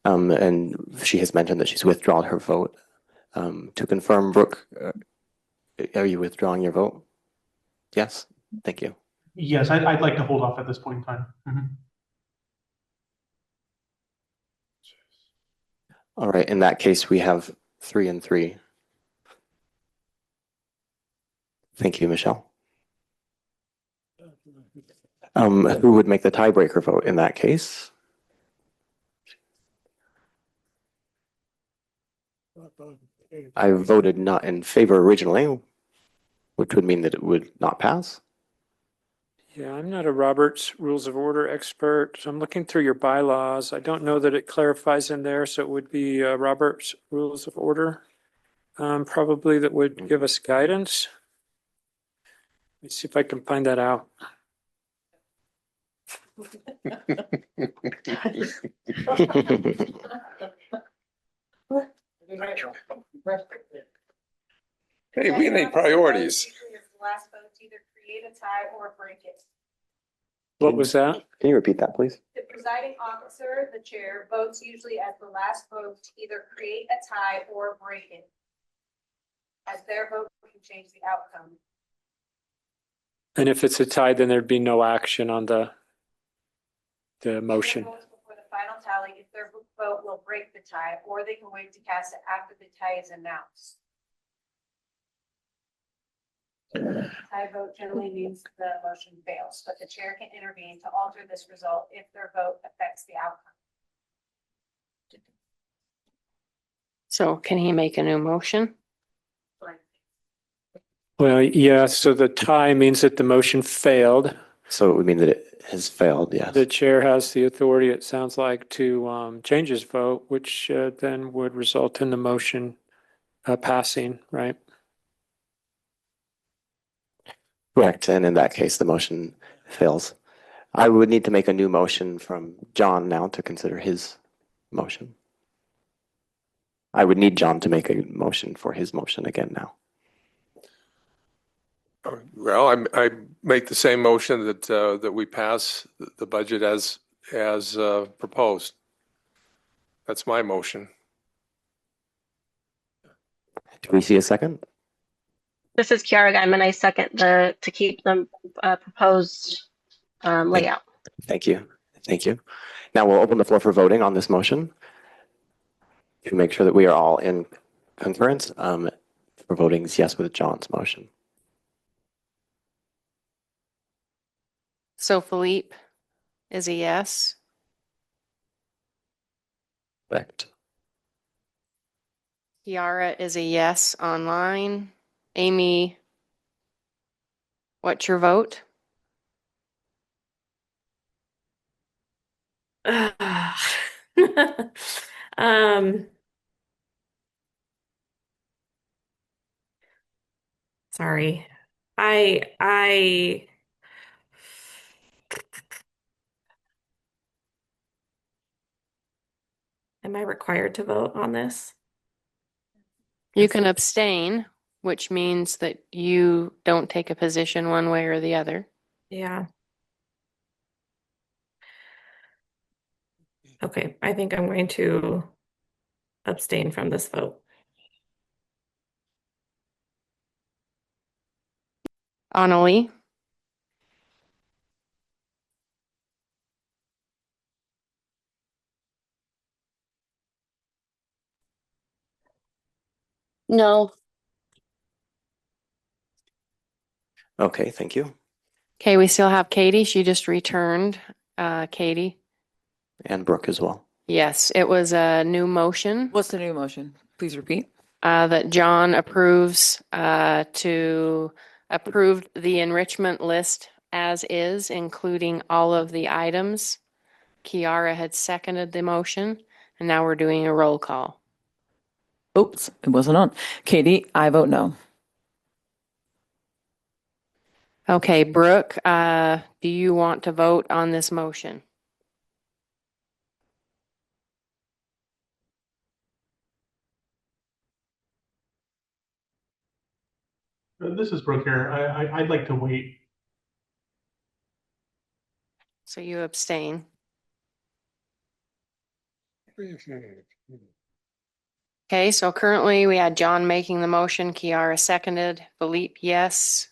Speaker 1: And she has mentioned that she's withdrawn her vote. To confirm, Brooke, are you withdrawing your vote? Yes. Thank you.
Speaker 21: Yes, I'd like to hold off at this point in time. Mhm.
Speaker 1: All right. In that case, we have 3 and 3. Thank you, Michelle. Who would make the tiebreaker vote in that case? I voted not in favor originally, which would mean that it would not pass.
Speaker 14: Yeah, I'm not a Robert's Rules of Order expert. So I'm looking through your bylaws. I don't know that it clarifies in there, so it would be Robert's Rules of Order, probably that would give us guidance. Let me see if I can find that out.
Speaker 12: Hey, we need priorities.
Speaker 2: Last vote to either create a tie or break it.
Speaker 14: What was that?
Speaker 1: Can you repeat that, please?
Speaker 2: The presiding officer, the chair, votes usually as the last vote to either create a tie or break it, as their vote can change the outcome.
Speaker 14: And if it's a tie, then there'd be no action on the motion.
Speaker 2: Before the final tally, if their vote will break the tie, or they can wait to cast it after the tie is announced. Tie vote generally means the motion fails, but the chair can intervene to alter this result if their vote affects the outcome.
Speaker 3: So can he make a new motion?
Speaker 14: Well, yeah, so the tie means that the motion failed.
Speaker 1: So it would mean that it has failed, yes.
Speaker 14: The chair has the authority, it sounds like, to change his vote, which then would result in the motion passing, right?
Speaker 1: Correct. And in that case, the motion fails. I would need to make a new motion from John now to consider his motion. I would need John to make a motion for his motion again now.
Speaker 12: Well, I make the same motion that we pass the budget as proposed. That's my motion.
Speaker 1: Do we see a second?
Speaker 20: This is Kiara Guyman. I second to keep the proposed layout.
Speaker 1: Thank you. Thank you. Now we'll open the floor for voting on this motion to make sure that we are all in concurrence. For voting is yes with John's motion.
Speaker 3: So Philippe is a yes.
Speaker 1: Correct.
Speaker 3: Kiara is a yes online. Amy, what's your vote?
Speaker 18: Um, sorry. I am I required to vote on this?
Speaker 3: You can abstain, which means that you don't take a position one way or the other.
Speaker 18: Yeah. Okay, I think I'm going to abstain from this vote.
Speaker 3: Annalee?
Speaker 13: No.
Speaker 1: Okay, thank you.
Speaker 3: Okay, we still have Katie. She just returned. Katie?
Speaker 1: And Brooke as well.
Speaker 3: Yes, it was a new motion.
Speaker 11: What's the new motion? Please repeat.
Speaker 3: That John approves to approve the enrichment list as is, including all of the items. Kiara had seconded the motion, and now we're doing a roll call.
Speaker 11: Oops, it wasn't on. Katie, I vote no.
Speaker 3: Okay, Brooke, do you want to vote on this motion?
Speaker 21: This is Brooke here. I'd like to wait.
Speaker 3: So you abstain. Okay, so currently we had John making the motion, Kiara seconded, Philippe, yes.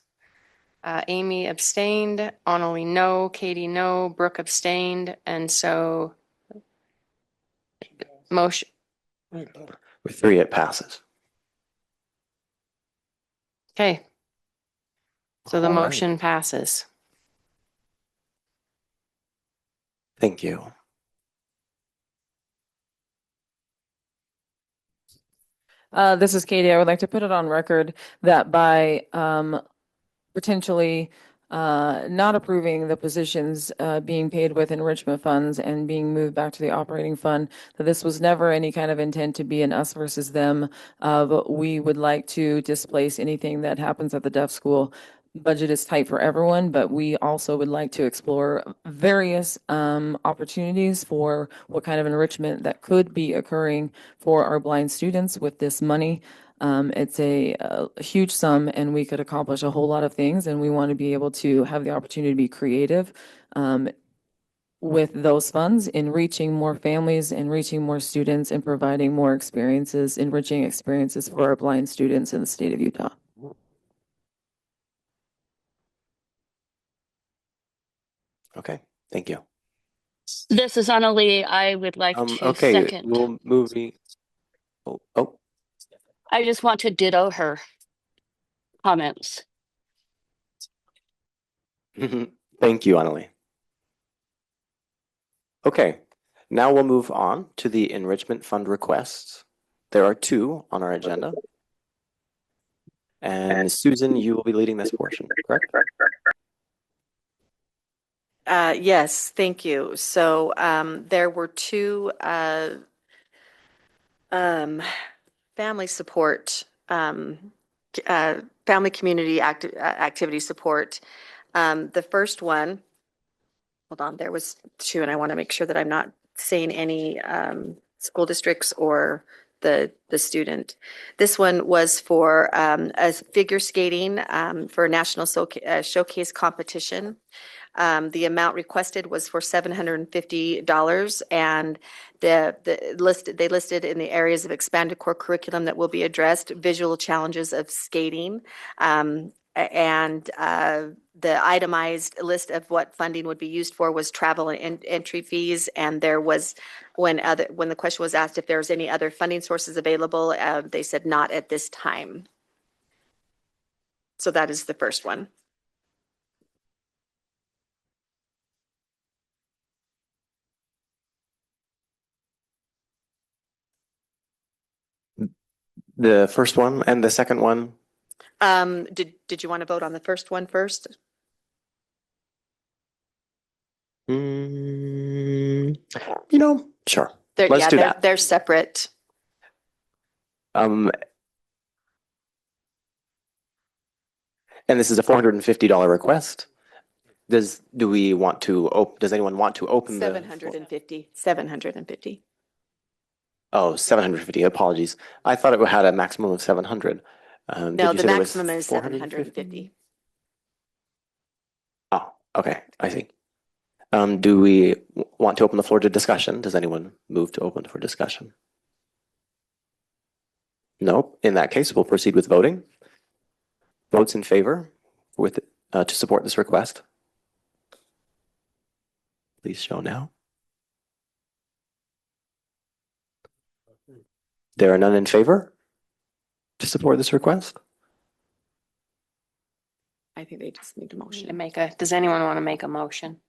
Speaker 3: Amy abstained, Annalee, no, Katie, no, Brooke abstained, and so motion,
Speaker 1: With 3, it passes.
Speaker 3: okay. So the
Speaker 1: All right.
Speaker 3: motion passes.
Speaker 1: Thank you.
Speaker 11: This is Katie. I would like to put it on record that by potentially not approving the positions being paid with enrichment funds and being moved back to the operating fund, that this was never any kind of intent to be an us versus them. But we would like to displace anything that happens at the deaf school. Budget is tight for everyone, but we also would like to explore various opportunities for what kind of enrichment that could be occurring for our blind students with this money. It's a huge sum and we could accomplish a whole lot of things, and we want to be able to have the opportunity to be creative with those funds in reaching more families and reaching more students and providing more experiences, enriching experiences for our blind students in the state of Utah.
Speaker 1: Okay, thank you.
Speaker 13: This is Annalee. I would like to
Speaker 1: Okay,
Speaker 13: second.
Speaker 1: we'll move. Oh,
Speaker 13: I just want to ditto her comments.
Speaker 1: thank you, Annalee. Okay, now we'll move on to the enrichment fund requests. There are 2 on our agenda. And Susan, you will be leading this portion, correct?
Speaker 15: Yes, thank you. So there were 2 family support, family community activity support. The first one, hold on, there was 2, and I want to make sure that I'm not saying any school districts or the student. This one was for a figure skating for a national showcase competition. The amount requested was for $750, and they listed in the areas of expanded core curriculum that will be addressed, visual challenges of skating, and the itemized list of what funding would be used for was travel and entry fees. And there was, when the question was asked if there was any other funding sources available, they said not at this time. So that is the first one.
Speaker 1: The first one and the second one?
Speaker 15: Did you want to vote on the first one first?
Speaker 1: Sure.
Speaker 15: They're,
Speaker 1: Let's
Speaker 15: yeah,
Speaker 1: do
Speaker 15: they're,
Speaker 1: that.
Speaker 15: they're separate.
Speaker 1: And this is a $450 request. Does anyone want to open the?
Speaker 15: 750.
Speaker 1: Oh, 750. Apologies. I thought it had a maximum of 700.
Speaker 15: No,
Speaker 1: Did you
Speaker 15: the
Speaker 1: say there was
Speaker 15: maximum is
Speaker 1: 450?
Speaker 15: 750.
Speaker 1: Oh, okay. I see. Do we want to open the floor to discussion? Does anyone move to open for discussion? Nope. In that case, we'll proceed with voting. Votes in favor to support this request. Please show now. There are none in favor to support this request?
Speaker 15: I think they just need a motion.
Speaker 3: Does anyone want to make a motion?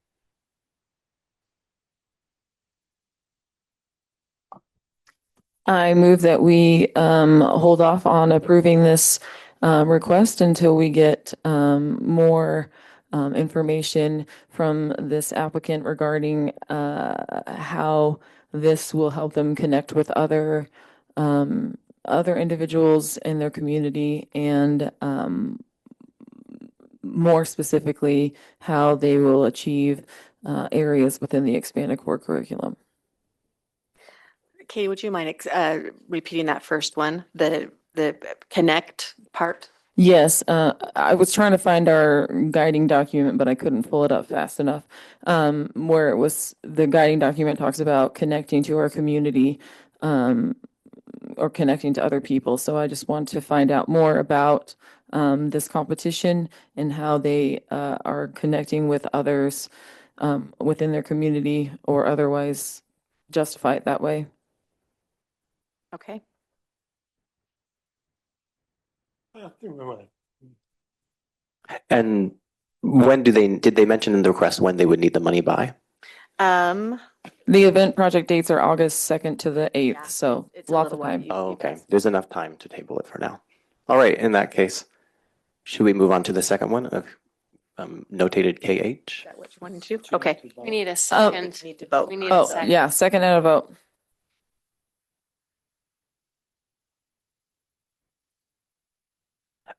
Speaker 11: I move that we hold off on approving this request until we get more information from this applicant regarding how this will help them connect with other individuals in their community, and more specifically, how they will achieve areas within the expanded core curriculum.
Speaker 15: Katie, would you mind repeating that first one, the connect part?
Speaker 11: Yes, I was trying to find our guiding document, but I couldn't pull it up fast enough. Where it was, the guiding document talks about connecting to our community, or connecting to other people. So I just want to find out more about this competition and how they are connecting with others within their community, or otherwise justify it that way.
Speaker 15: Okay.
Speaker 1: And when did they mention in the request when they would need the money by?
Speaker 11: The event project dates are August 2nd to the 8th, so
Speaker 15: it's a
Speaker 11: lots
Speaker 15: little
Speaker 11: of time.
Speaker 1: Oh, okay. There's enough time to table it for now. All right. In that case, should we move on to the second one of notated KH?
Speaker 15: Which one did you? Okay.
Speaker 3: We need a second.
Speaker 15: Need to vote.
Speaker 3: We need a
Speaker 11: Oh,
Speaker 3: second.
Speaker 11: yeah, second and a vote.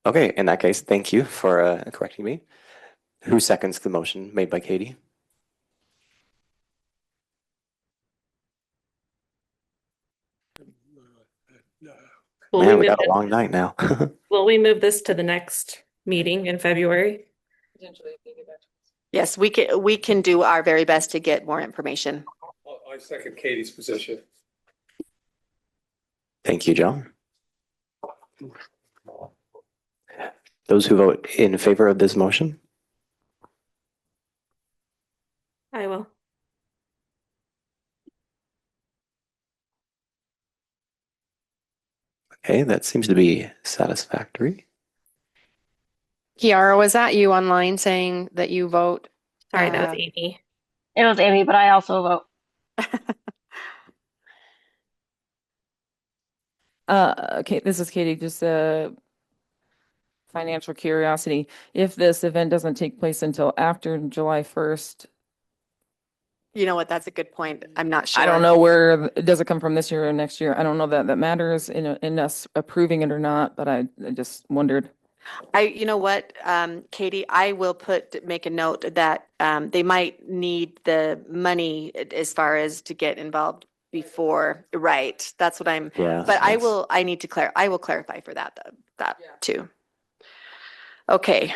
Speaker 1: Okay. In that case, thank you for correcting me. Who seconds the motion made by Katie?
Speaker 18: Will
Speaker 1: Man,
Speaker 18: we
Speaker 1: we
Speaker 18: move
Speaker 1: got a
Speaker 18: it-
Speaker 1: long night now.
Speaker 18: Will we move this to the next meeting in February?
Speaker 15: Yes, we can do our very best to get more information.
Speaker 12: I second Katie's position.
Speaker 1: Thank you, John. Those who vote in favor of this motion?
Speaker 18: I will.
Speaker 1: Okay, that seems to be satisfactory.
Speaker 3: Kiara, was that you online saying that you vote?
Speaker 18: Sorry, that was Amy.
Speaker 20: It was Amy, but I also vote.
Speaker 11: Okay, this is Katie, just a financial curiosity. If this event doesn't take place until after July 1st,
Speaker 15: You know what? That's a good point. I'm not sure.
Speaker 11: I don't know where, does it come from this year or next year? I don't know that that matters in us approving it or not, but I just wondered.
Speaker 15: You know what, Katie, I will make a note that they might need the money as far as to get involved before, right? That's what I'm,
Speaker 1: Yeah.
Speaker 15: but I will clarify for that too. Okay.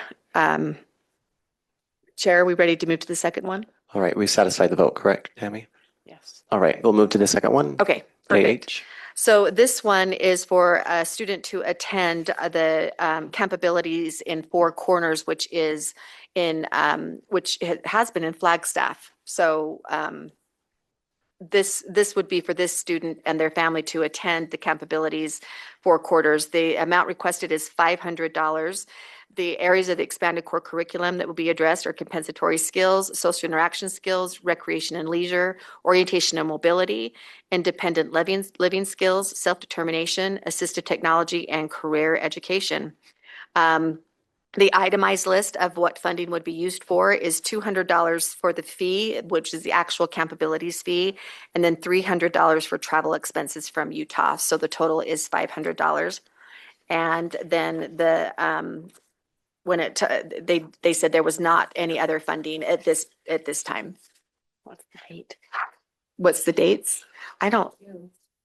Speaker 15: Chair, are we ready to move to the second one?
Speaker 1: All right, we satisfied the vote, correct, Tammy?
Speaker 15: Yes.
Speaker 1: All right, we'll move to the second one.
Speaker 15: Okay, perfect.
Speaker 1: KH.
Speaker 15: So this one is for a student to attend the Camp Abilities in Four Corners, which is in, which has been in Flagstaff. So this would be for this student and their family to attend the capabilities 4 quarters. The amount requested is $500. The areas of the expanded core curriculum that will be addressed are compensatory skills, social interaction skills, recreation and leisure, orientation and mobility, independent living skills, self-determination, assistive technology, and career education. The itemized list of what funding would be used for is $200 for the fee, which is the actual capabilities fee, and then $300 for travel expenses from Utah. So the total is $500. And then when they said there was not any other funding at this time. What's the date? What's the dates? I don't.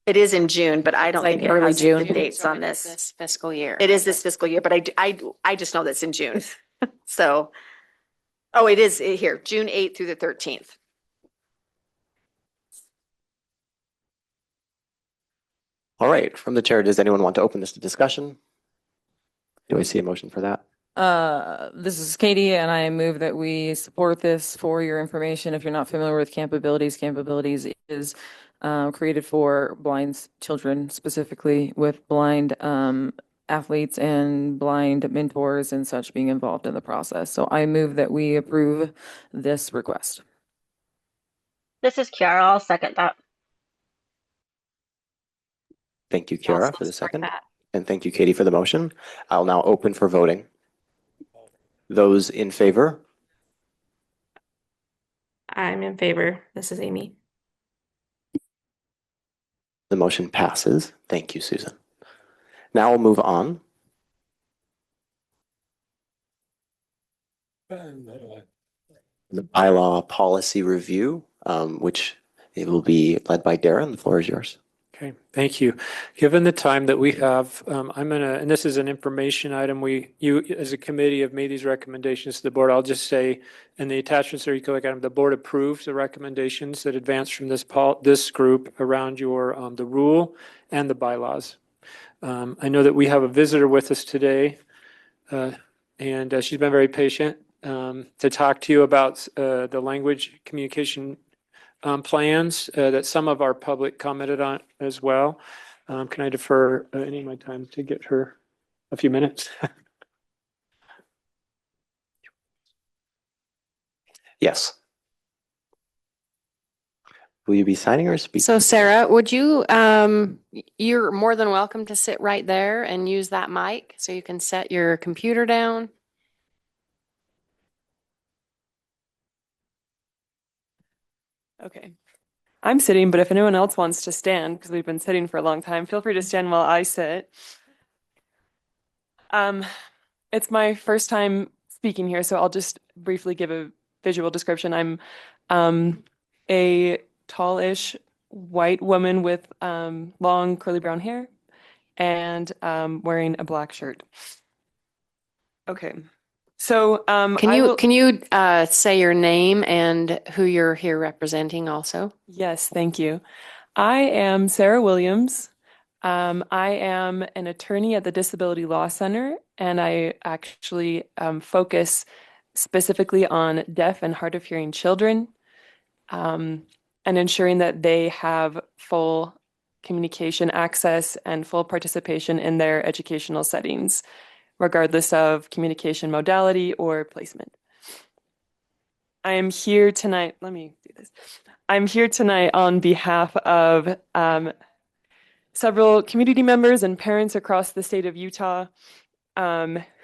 Speaker 15: It is in June, but I don't
Speaker 3: like
Speaker 15: think it
Speaker 3: early
Speaker 15: has
Speaker 3: June.
Speaker 15: the dates on
Speaker 3: It's
Speaker 15: this.
Speaker 3: this fiscal year.
Speaker 15: It is this fiscal year, but I just know that's in June. So, oh, it is here, June 8th through the 13th.
Speaker 1: All right, from the chair, does anyone want to open this to discussion? Do I see a motion for that?
Speaker 11: This is Katie, and I move that we support this. For your information, if you're not familiar with Campabilities, Campabilities is created for blind children, specifically with blind athletes and blind mentors and such being involved in the process. So I move that we approve this request.
Speaker 20: This is Kiara. I'll second that.
Speaker 1: Thank you, Kiara, for the second. And thank you, Katie, for the motion. I'll now open for voting. Those in favor?
Speaker 18: I'm in favor. This is Amy.
Speaker 1: The motion passes. Thank you, Susan. Now we'll move on. The bylaw policy review, which it will be led by Darren. The floor is yours.
Speaker 14: Okay, thank you. Given the time that we have, and this is an information item, you as a committee have made these recommendations to the board. I'll just say, in the attachments there, you can look at them, the board approves the recommendations that advance from this group around your, the rule and the bylaws. I know that we have a visitor with us today, and she's been very patient to talk to you about the language communication plans that some of our public commented on as well. Can I defer any of my time to get her a few minutes?
Speaker 1: Yes. Will you be signing or speaking?
Speaker 3: So Sarah, would you, you're more than welcome to sit right there and use that mic so you can set your computer down.
Speaker 7: Okay. I'm sitting, but if anyone else wants to stand, because we've been sitting for a long time, feel free to stand while I sit. It's my first time speaking here, so I'll just briefly give a visual description. I'm a tallish white woman with long curly brown hair and wearing a black shirt. Okay. So
Speaker 3: Can you say your name and who you're here representing also?
Speaker 7: Yes, thank you. I am Sarah Williams. I am an attorney at the Disability Law Center, and I actually focus specifically on deaf and hard of hearing children and ensuring that they have full communication access and full participation in their educational settings, regardless of communication modality or placement. I am here tonight, let me do this. I'm here tonight on behalf of several community members and parents across the state of Utah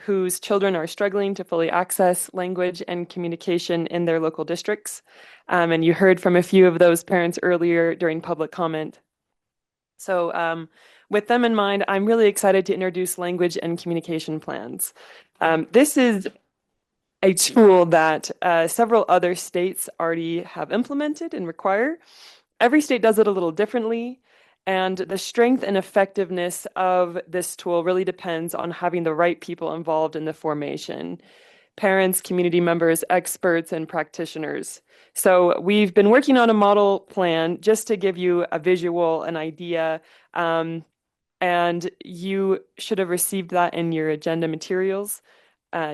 Speaker 7: whose children are struggling to fully access language and communication in their local districts. And you heard from a few of those parents earlier during public comment. So with them in mind, I'm really excited to introduce language and communication plans. This is a tool that several other states already have implemented and require. Every state does it a little differently, and the strength and effectiveness of this tool really depends on having the right people involved in the formation: parents, community members, experts, and practitioners. So we've been working on a model plan just to give you a visual, an idea, and you should have received that in your agenda materials.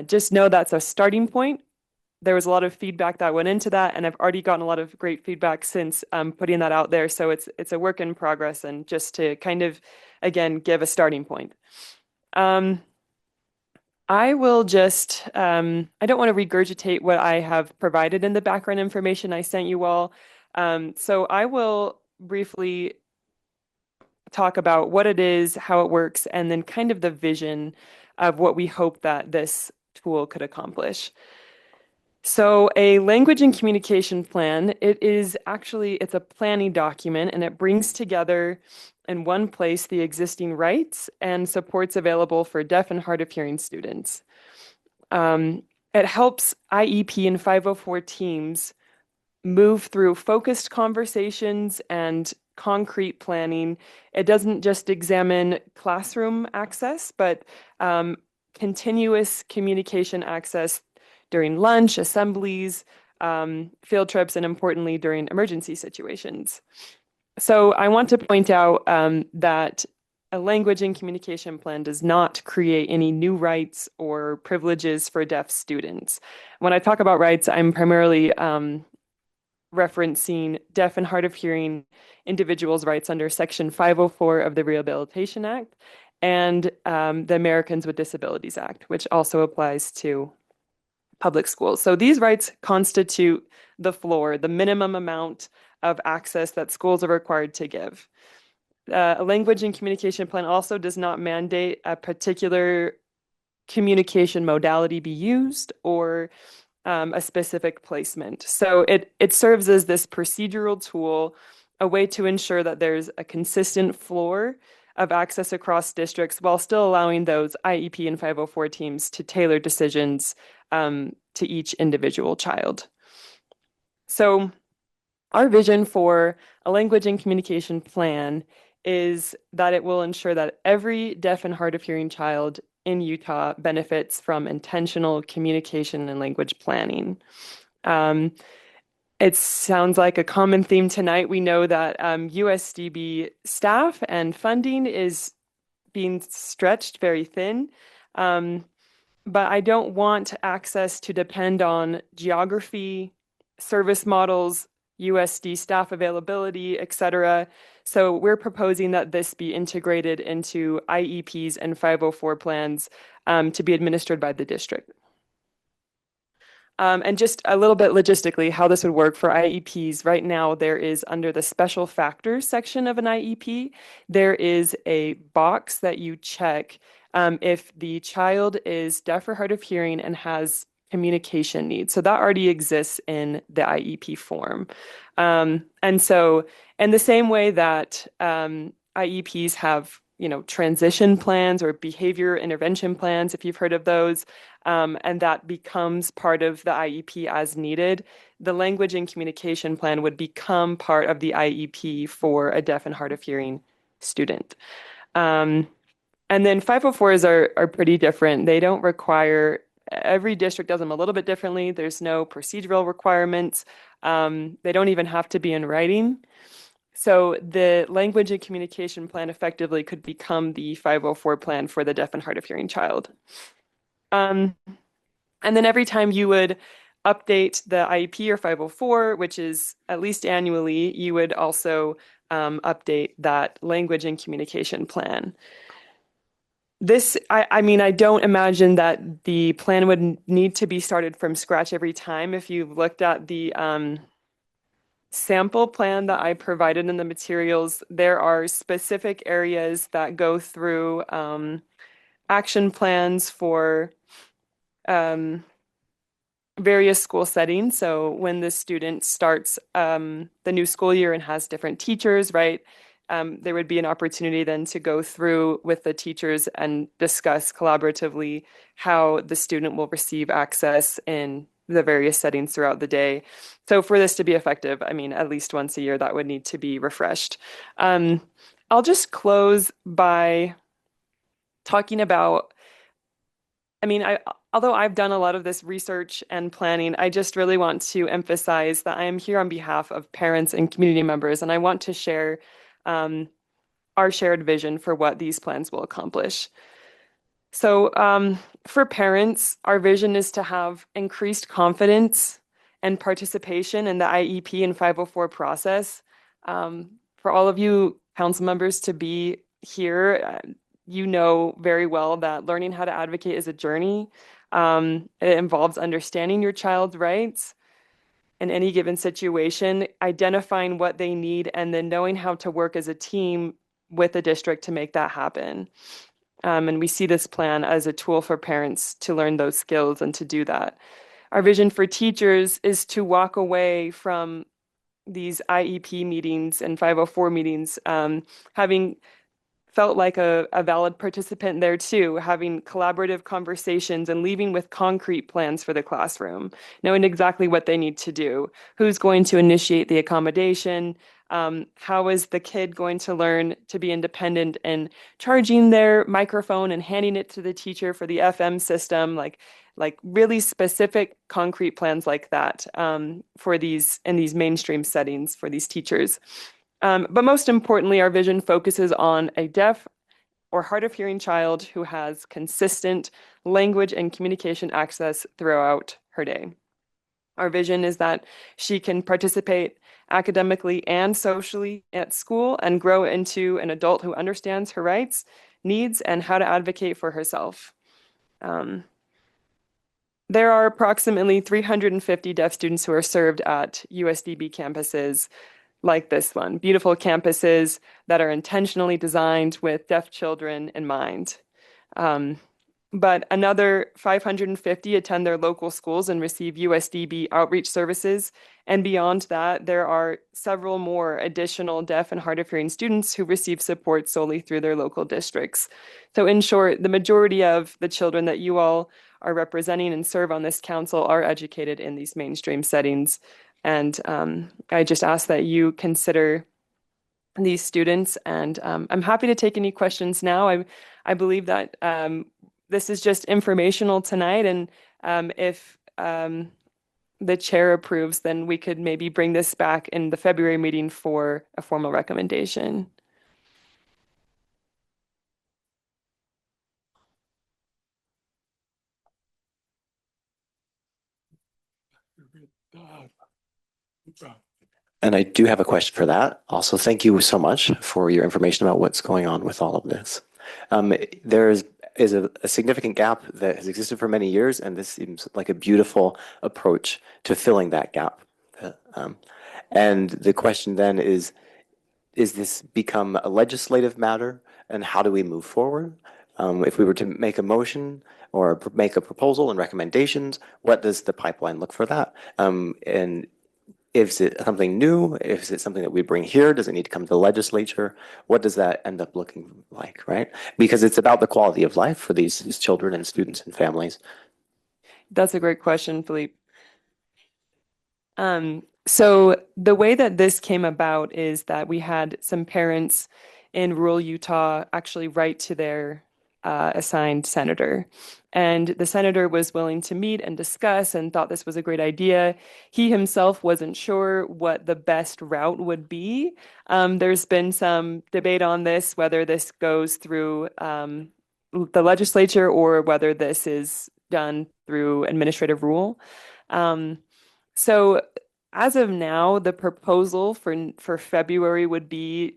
Speaker 7: Just know that's a starting point. there was a lot of feedback that went into that, and I've already gotten a lot of great feedback since putting that out there. So it's a work in progress, and just to kind of, again, give a starting point. I will just, I don't want to regurgitate what I have provided in the background information I sent you all. So I will briefly talk about what it is, how it works, and then kind of the vision of what we hope that this tool could accomplish. So a language and communication plan, it's a planning document, and it brings together in one place the existing rights and supports available for deaf and hard of hearing students. It helps IEP and 504 teams move through focused conversations and concrete planning. It doesn't just examine classroom access, but continuous communication access during lunch, assemblies, field trips, and importantly, during emergency situations. So I want to point out that a language and communication plan does not create any new rights or privileges for deaf students. When I talk about rights, I'm primarily referencing deaf and hard of hearing individuals' rights under Section 504 of the Rehabilitation Act and the Americans with Disabilities Act, which also applies to public schools. So these rights constitute the floor, the minimum amount of access that schools are required to give. A language and communication plan also does not mandate a particular communication modality be used or a specific placement. So it serves as this procedural tool, a way to ensure that there's a consistent floor of access across districts while still allowing those IEP and 504 teams to tailor decisions to each individual child. So our vision for a language and communication plan is that it will ensure that every deaf and hard of hearing child in Utah benefits from intentional communication and language planning. It sounds like a common theme tonight. We know that USDB staff and funding is being stretched very thin, but I don't want access to depend on geography, service models, USD staff availability, et cetera. So we're proposing that this be integrated into IEPs and 504 plans to be administered by the district. And just a little bit logistically, how this would work for IEPs, right now there is under the special factors section of an IEP, there is a box that you check if the child is deaf or hard of hearing and has communication needs. So that already exists in the IEP form. And so in the same way that IEPs have, transition plans or behavior intervention plans, if you've heard of those, and that becomes part of the IEP as needed, the language and communication plan would become part of the IEP for a deaf and hard of hearing student. And then 504s are pretty different. They don't require, every district does them a little bit differently. There's no procedural requirements. They don't even have to be in writing. So the language and communication plan effectively could become the 504 plan for the deaf and hard of hearing child. And then every time you would update the IEP or 504, which is at least annually, you would also update that language and communication plan. This, I don't imagine that the plan would need to be started from scratch every time. If you've looked at the sample plan that I provided in the materials, there are specific areas that go through action plans for various school settings. So when the student starts the new school year and has different teachers, right, there would be an opportunity then to go through with the teachers and discuss collaboratively how the student will receive access in the various settings throughout the day. So for this to be effective, at least once a year, that would need to be refreshed. I'll just close by talking about, although I've done a lot of this research and planning, I just really want to emphasize that I am here on behalf of parents and community members, and I want to share our shared vision for what these plans will accomplish. So for parents, our vision is to have increased confidence and participation in the IEP and 504 process. For all of you council members to be here, you know very well that learning how to advocate is a journey. It involves understanding your child's rights in any given situation, identifying what they need, and then knowing how to work as a team with the district to make that happen. And we see this plan as a tool for parents to learn those skills and to do that. Our vision for teachers is to walk away from these IEP meetings and 504 meetings, having felt like a valid participant there too, having collaborative conversations and leaving with concrete plans for the classroom, knowing exactly what they need to do, who's going to initiate the accommodation, how is the kid going to learn to be independent, and charging their microphone and handing it to the teacher for the FM system, like really specific concrete plans like that for these in these mainstream settings for these teachers. But most importantly, our vision focuses on a deaf or hard of hearing child who has consistent language and communication access throughout her day. Our vision is that she can participate academically and socially at school and grow into an adult who understands her rights, needs, and how to advocate for herself. There are approximately 350 deaf students who are served at USDB campuses like this one, beautiful campuses that are intentionally designed with deaf children in mind. But another 550 attend their local schools and receive USDB outreach services. And beyond that, there are several more additional deaf and hard of hearing students who receive support solely through their local districts. So in short, the majority of the children that you all are representing and serve on this council are educated in these mainstream settings. And I just ask that you consider these students, and I'm happy to take any questions now. I believe that this is just informational tonight, and if the chair approves, then we could maybe bring this back in the February meeting for a formal recommendation.
Speaker 1: And I do have a question for that. Also, thank you so much for your information about what's going on with all of this. There is a significant gap that has existed for many years, and this seems like a beautiful approach to filling that gap. And the question then is this become a legislative matter, and how do we move forward? If we were to make a motion or make a proposal and recommendations, what does the pipeline look for that? And is it something new? Is it something that we bring here? Does it need to come to the legislature? What does that end up looking like, right? Because it's about the quality of life for these children and students and families.
Speaker 7: That's a great question, Philippe. So the way that this came about is that we had some parents in rural Utah actually write to their assigned senator. And the senator was willing to meet and discuss and thought this was a great idea. He himself wasn't sure what the best route would be. There's been some debate on this, whether this goes through the legislature or whether this is done through administrative rule. So as of now, the proposal for February would be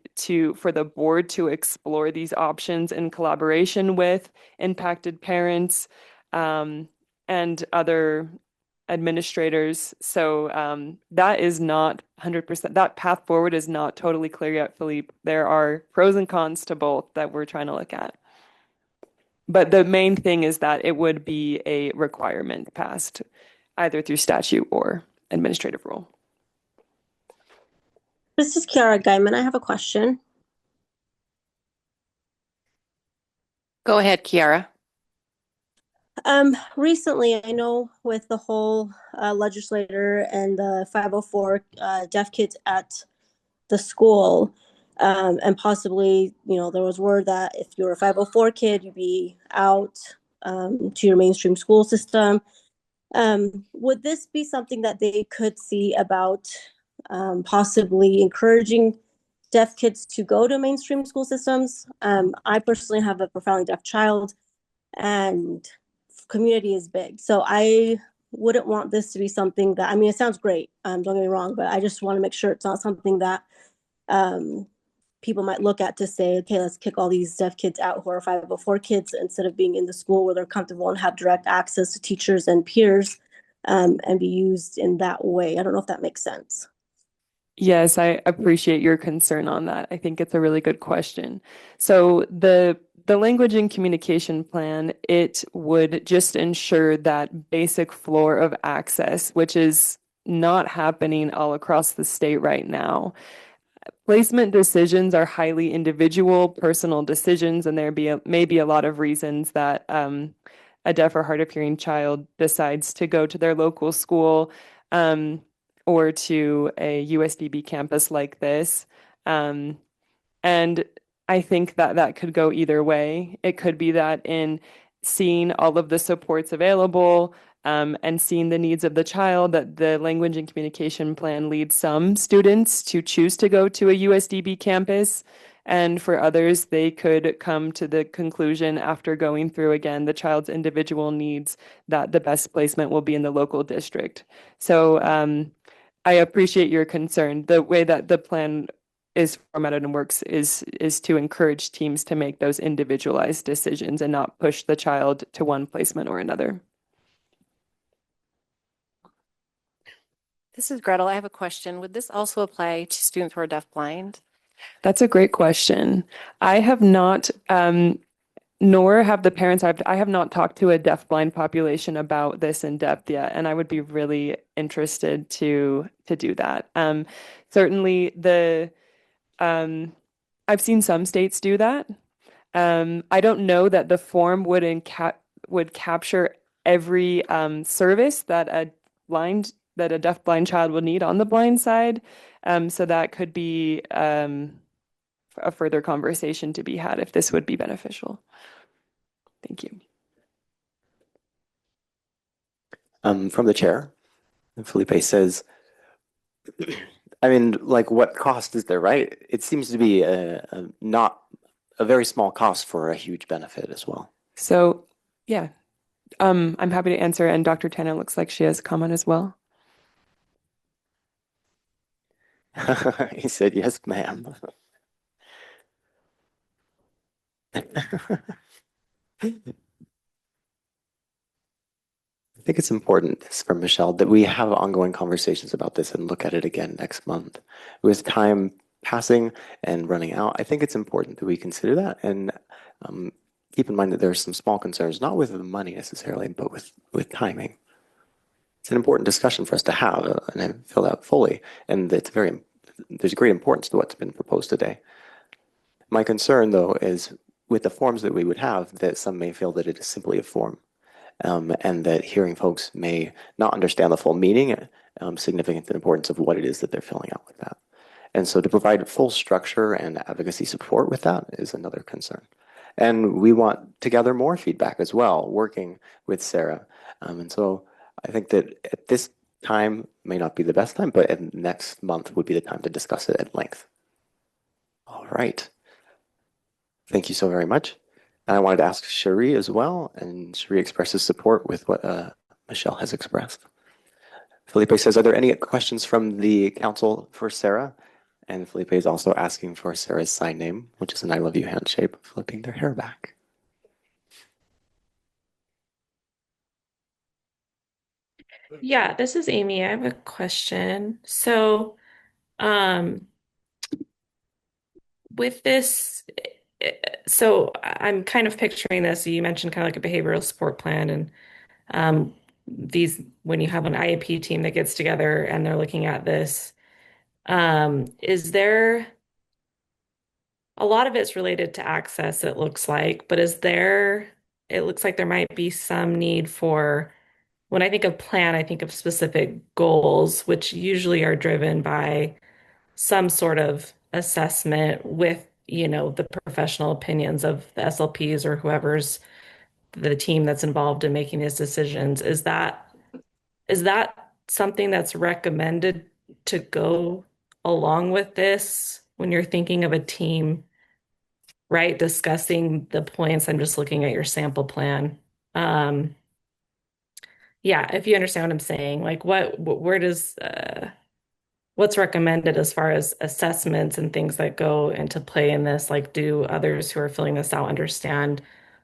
Speaker 7: for the board to explore these options in collaboration with impacted parents and other administrators. So that is not 100%. That path forward is not totally clear yet, Philippe. There are pros and cons to both that we're trying to look at. But the main thing is that it would be a requirement passed either through statute or administrative rule.
Speaker 8: This is Kiara Guyman. I have a question.
Speaker 3: Go ahead, Kiara.
Speaker 8: Recently, I know with the whole legislator and the 504 deaf kids at the school, and possibly, there was word that if you're a 504 kid, you'd be out to your mainstream school system. Would this be something that they could see about possibly encouraging deaf kids to go to mainstream school systems? I personally have a profoundly deaf child, and community is big. So I wouldn't want this to be something that, I mean, it sounds great, don't get me wrong, but I just want to make sure it's not something that people might look at to say, okay, let's kick all these deaf kids out who are 504 kids instead of being in the school where they're comfortable and have direct access to teachers and peers, and be used in that way. I don't know if that makes sense.
Speaker 7: Yes, I appreciate your concern on that. I think it's a really good question. So the language and communication plan, it would just ensure that basic floor of access, which is not happening all across the state right now. Placement decisions are highly individual, personal decisions, and may be a lot of reasons that a deaf or hard of hearing child decides to go to their local school or to a USDB campus like this. And I think that that could go either way. It could be that in seeing all of the supports available and seeing the needs of the child, that the language and communication plan leads some students to choose to go to a USDB campus. And for others, they could come to the conclusion after going through again the child's individual needs that the best placement will be in the local district. So I appreciate your concern. The way that the plan is formatted and works is to encourage teams to make those individualized decisions and not push the child to one placement or another.
Speaker 2: This is Gretel. I have a question. Would this also apply to students who are deafblind?
Speaker 7: That's a great question. I have not, nor have the parents. I have not talked to a deafblind population about this in depth yet, and I would be really interested to do that. Certainly, I've seen some states do that. I don't know that the form would capture every service that a deafblind child would need on the blind side. So that could be a further conversation to be had if this would be beneficial. Thank you.
Speaker 1: From the chair, Felipe says, I mean, like, what cost is there, right? It seems to be not a very small cost for a huge benefit as well.
Speaker 7: So, yeah, I'm happy to answer. And Dr. Tanner looks like she has a comment as well.
Speaker 1: He said, yes, ma'am. I think it's important, this from Michelle, that we have ongoing conversations about this and look at it again next month. With time passing and running out, I think it's important that we consider that and keep in mind that there are some small concerns, not with the money necessarily, but with timing. It's an important discussion for us to have, and I feel that fully. And it's there's great importance to what's been proposed today. My concern, though, is with the forms that we would have, that some may feel that it is simply a form. And that hearing folks may not understand the full meaning, significance and importance of what it is that they're filling out with that. And so to provide full structure and advocacy support with that is another concern. And we want to gather more feedback as well, working with Sarah. And so I think that at this time may not be the best time, but next month would be the time to discuss it at length. All right. Thank you so very much. And I wanted to ask Cherie as well, and Cherie expresses support with what Michelle has expressed. Felipe says, are there any questions from the council for Sarah? And Felipe is also asking for Sarah's sign name, which is an I love you hand shape, flipping their hair back.
Speaker 18: Yeah, this is Amy. I have a question. So, with this, so I'm kind of picturing this. You mentioned kind of like a behavioral support plan, and when you have an IEP team that gets together and they're looking at this, is there a lot of it's related to access, it looks like, but it looks like there might be some need for, when I think of plan, I think of specific goals, which usually are driven by some sort of assessment with, the professional opinions of the SLPs or whoever's the team that's involved in making these decisions. Is that something that's recommended to go along with this when you're thinking of a team right? Discussing the points. I'm just looking at your sample plan. Yeah, if you understand what I'm saying, like where does what's recommended as far as assessments and things that go into play in this? Like, do others who are filling this out understand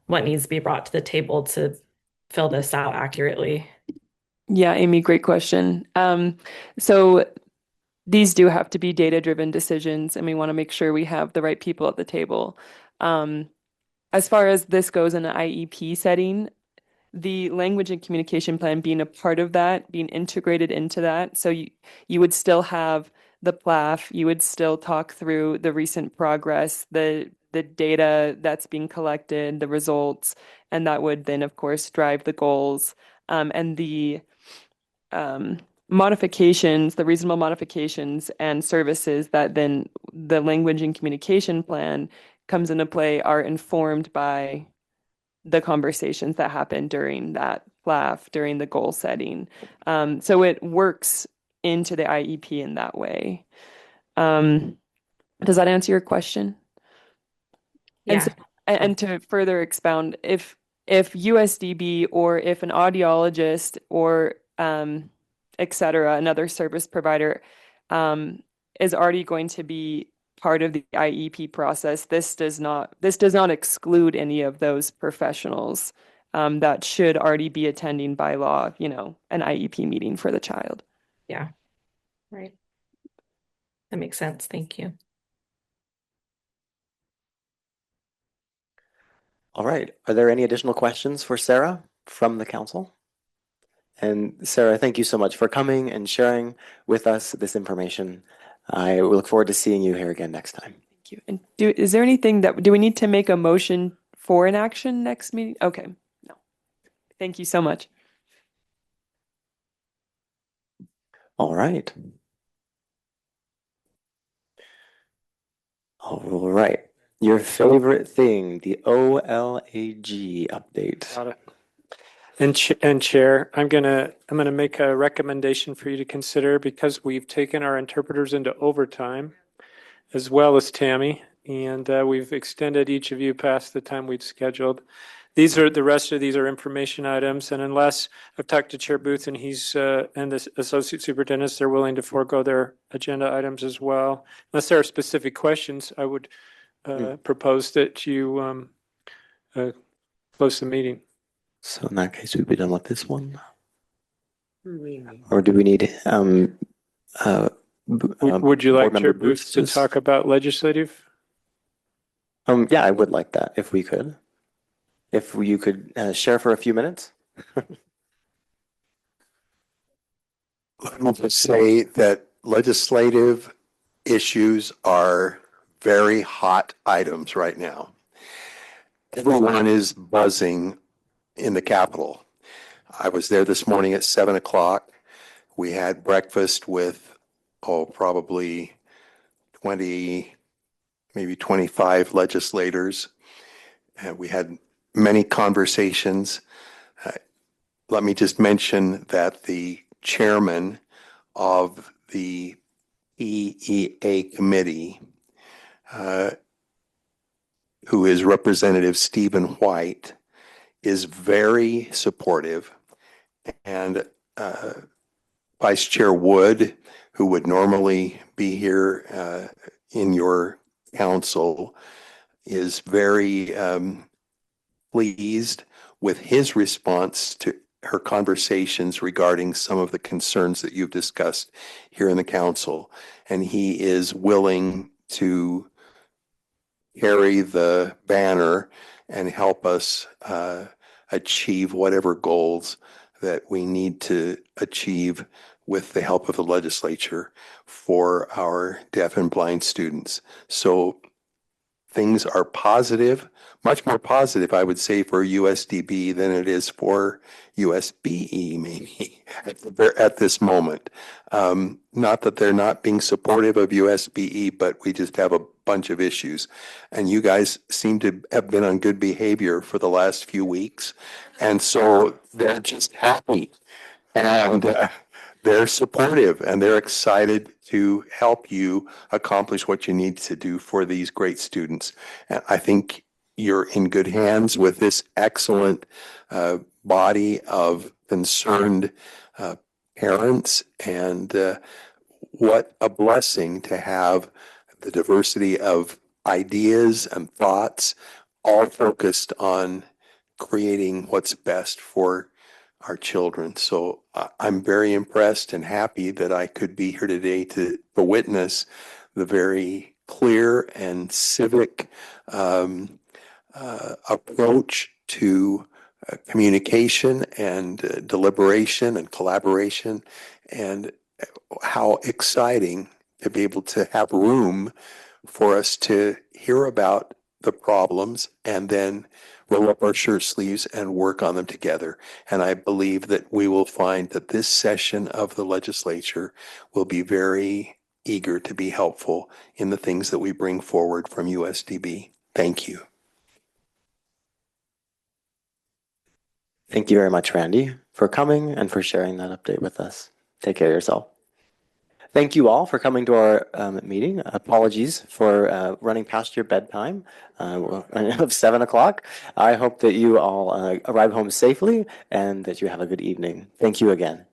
Speaker 18: what needs to be brought to the table to fill this out accurately?
Speaker 7: Yeah, Amy, great question. So these do have to be data-driven decisions, and we want to make sure we have the right people at the table. As far as this goes in an IEP setting, the language and communication plan being a part of that, being integrated into that. So you would still have the PLAF, you would still talk through the recent progress, the data that's being collected, the results, and that would then, of course, drive the goals and the modifications, the reasonable modifications and services that then the language and communication plan comes into play are informed by the conversations that happen during that PLAF, during the goal setting. So it works into the IEP in that way. Does that answer your question?
Speaker 18: Yeah.
Speaker 7: And to further expound, if USDB or if an audiologist or et cetera, another service provider is already going to be part of the IEP process, this does not exclude any of those professionals that should already be attending by law, an IEP meeting for the child.
Speaker 18: Yeah. Right. That makes sense. Thank you.
Speaker 1: All right. Are there any additional questions for Sarah from the council? And Sarah, thank you so much for coming and sharing with us this information. I look forward to seeing you here again next time.
Speaker 7: Thank you. And is there anything do we need to make a motion for an action next meeting? Okay. No. Thank you so much.
Speaker 1: All right. All right. Your favorite thing, the OLAG update.
Speaker 14: Got it. And Chair, I'm gonna make a recommendation for you to consider, because we've taken our interpreters into overtime, as well as Tammy, and we've extended each of you past the time we'd scheduled. The rest of these are information items, and unless I've talked to Chair Booth and he's and the associate superintendents, they're willing to forego their agenda items as well. Unless there are specific questions, I would propose that you close the meeting.
Speaker 1: So in that case, we'd be done with this one. Or do we need
Speaker 14: would you like Chair Booth to talk about legislative?
Speaker 1: Yeah, I would like that if we could. If you could share for a few minutes.
Speaker 17: Let me just say that legislative issues are very hot items right now. Everyone is buzzing in the Capitol. I was there this morning at 7 o'clock. We had breakfast with, probably 20, maybe 25 legislators. We had many conversations. Let me just mention that the chairman of the EEA committee, who is Representative Stephen White, is very supportive, and Vice Chair Wood, who would normally be here in your council, is very pleased with his response to her conversations regarding some of the concerns that you've discussed here in the council, and he is willing to carry the banner and help us achieve whatever goals that we need to achieve with the help of the legislature for our deaf and blind students. So things are positive, much more positive, I would say, for USDB than it is for USBE, maybe, at this moment. Not that they're not being supportive of USBE, but we just have a bunch of issues. And you guys seem to have been on good behavior for the last few weeks. And so they're just happy. And they're supportive and they're excited to help you accomplish what you need to do for these great students. And I think you're in good hands with this excellent body of concerned parents, and what a blessing to have the diversity of ideas and thoughts all focused on creating what's best for our children. So I'm very impressed and happy that I could be here today to witness the very clear and civic approach to communication and deliberation and collaboration, and how exciting to be able to have room for us to hear about the problems and then roll up our shirt sleeves and work on them together. And I believe that we will find that this session of the legislature will be very eager to be helpful in the things that we bring forward from USDB. Thank you.
Speaker 1: Thank you very much, Randy, for coming and for sharing that update with us. Take care of yourself. Thank you all for coming to our meeting. Apologies for running past your bedtime of 7 o'clock. I hope that you all arrive home safely and that you have a good evening. Thank you again.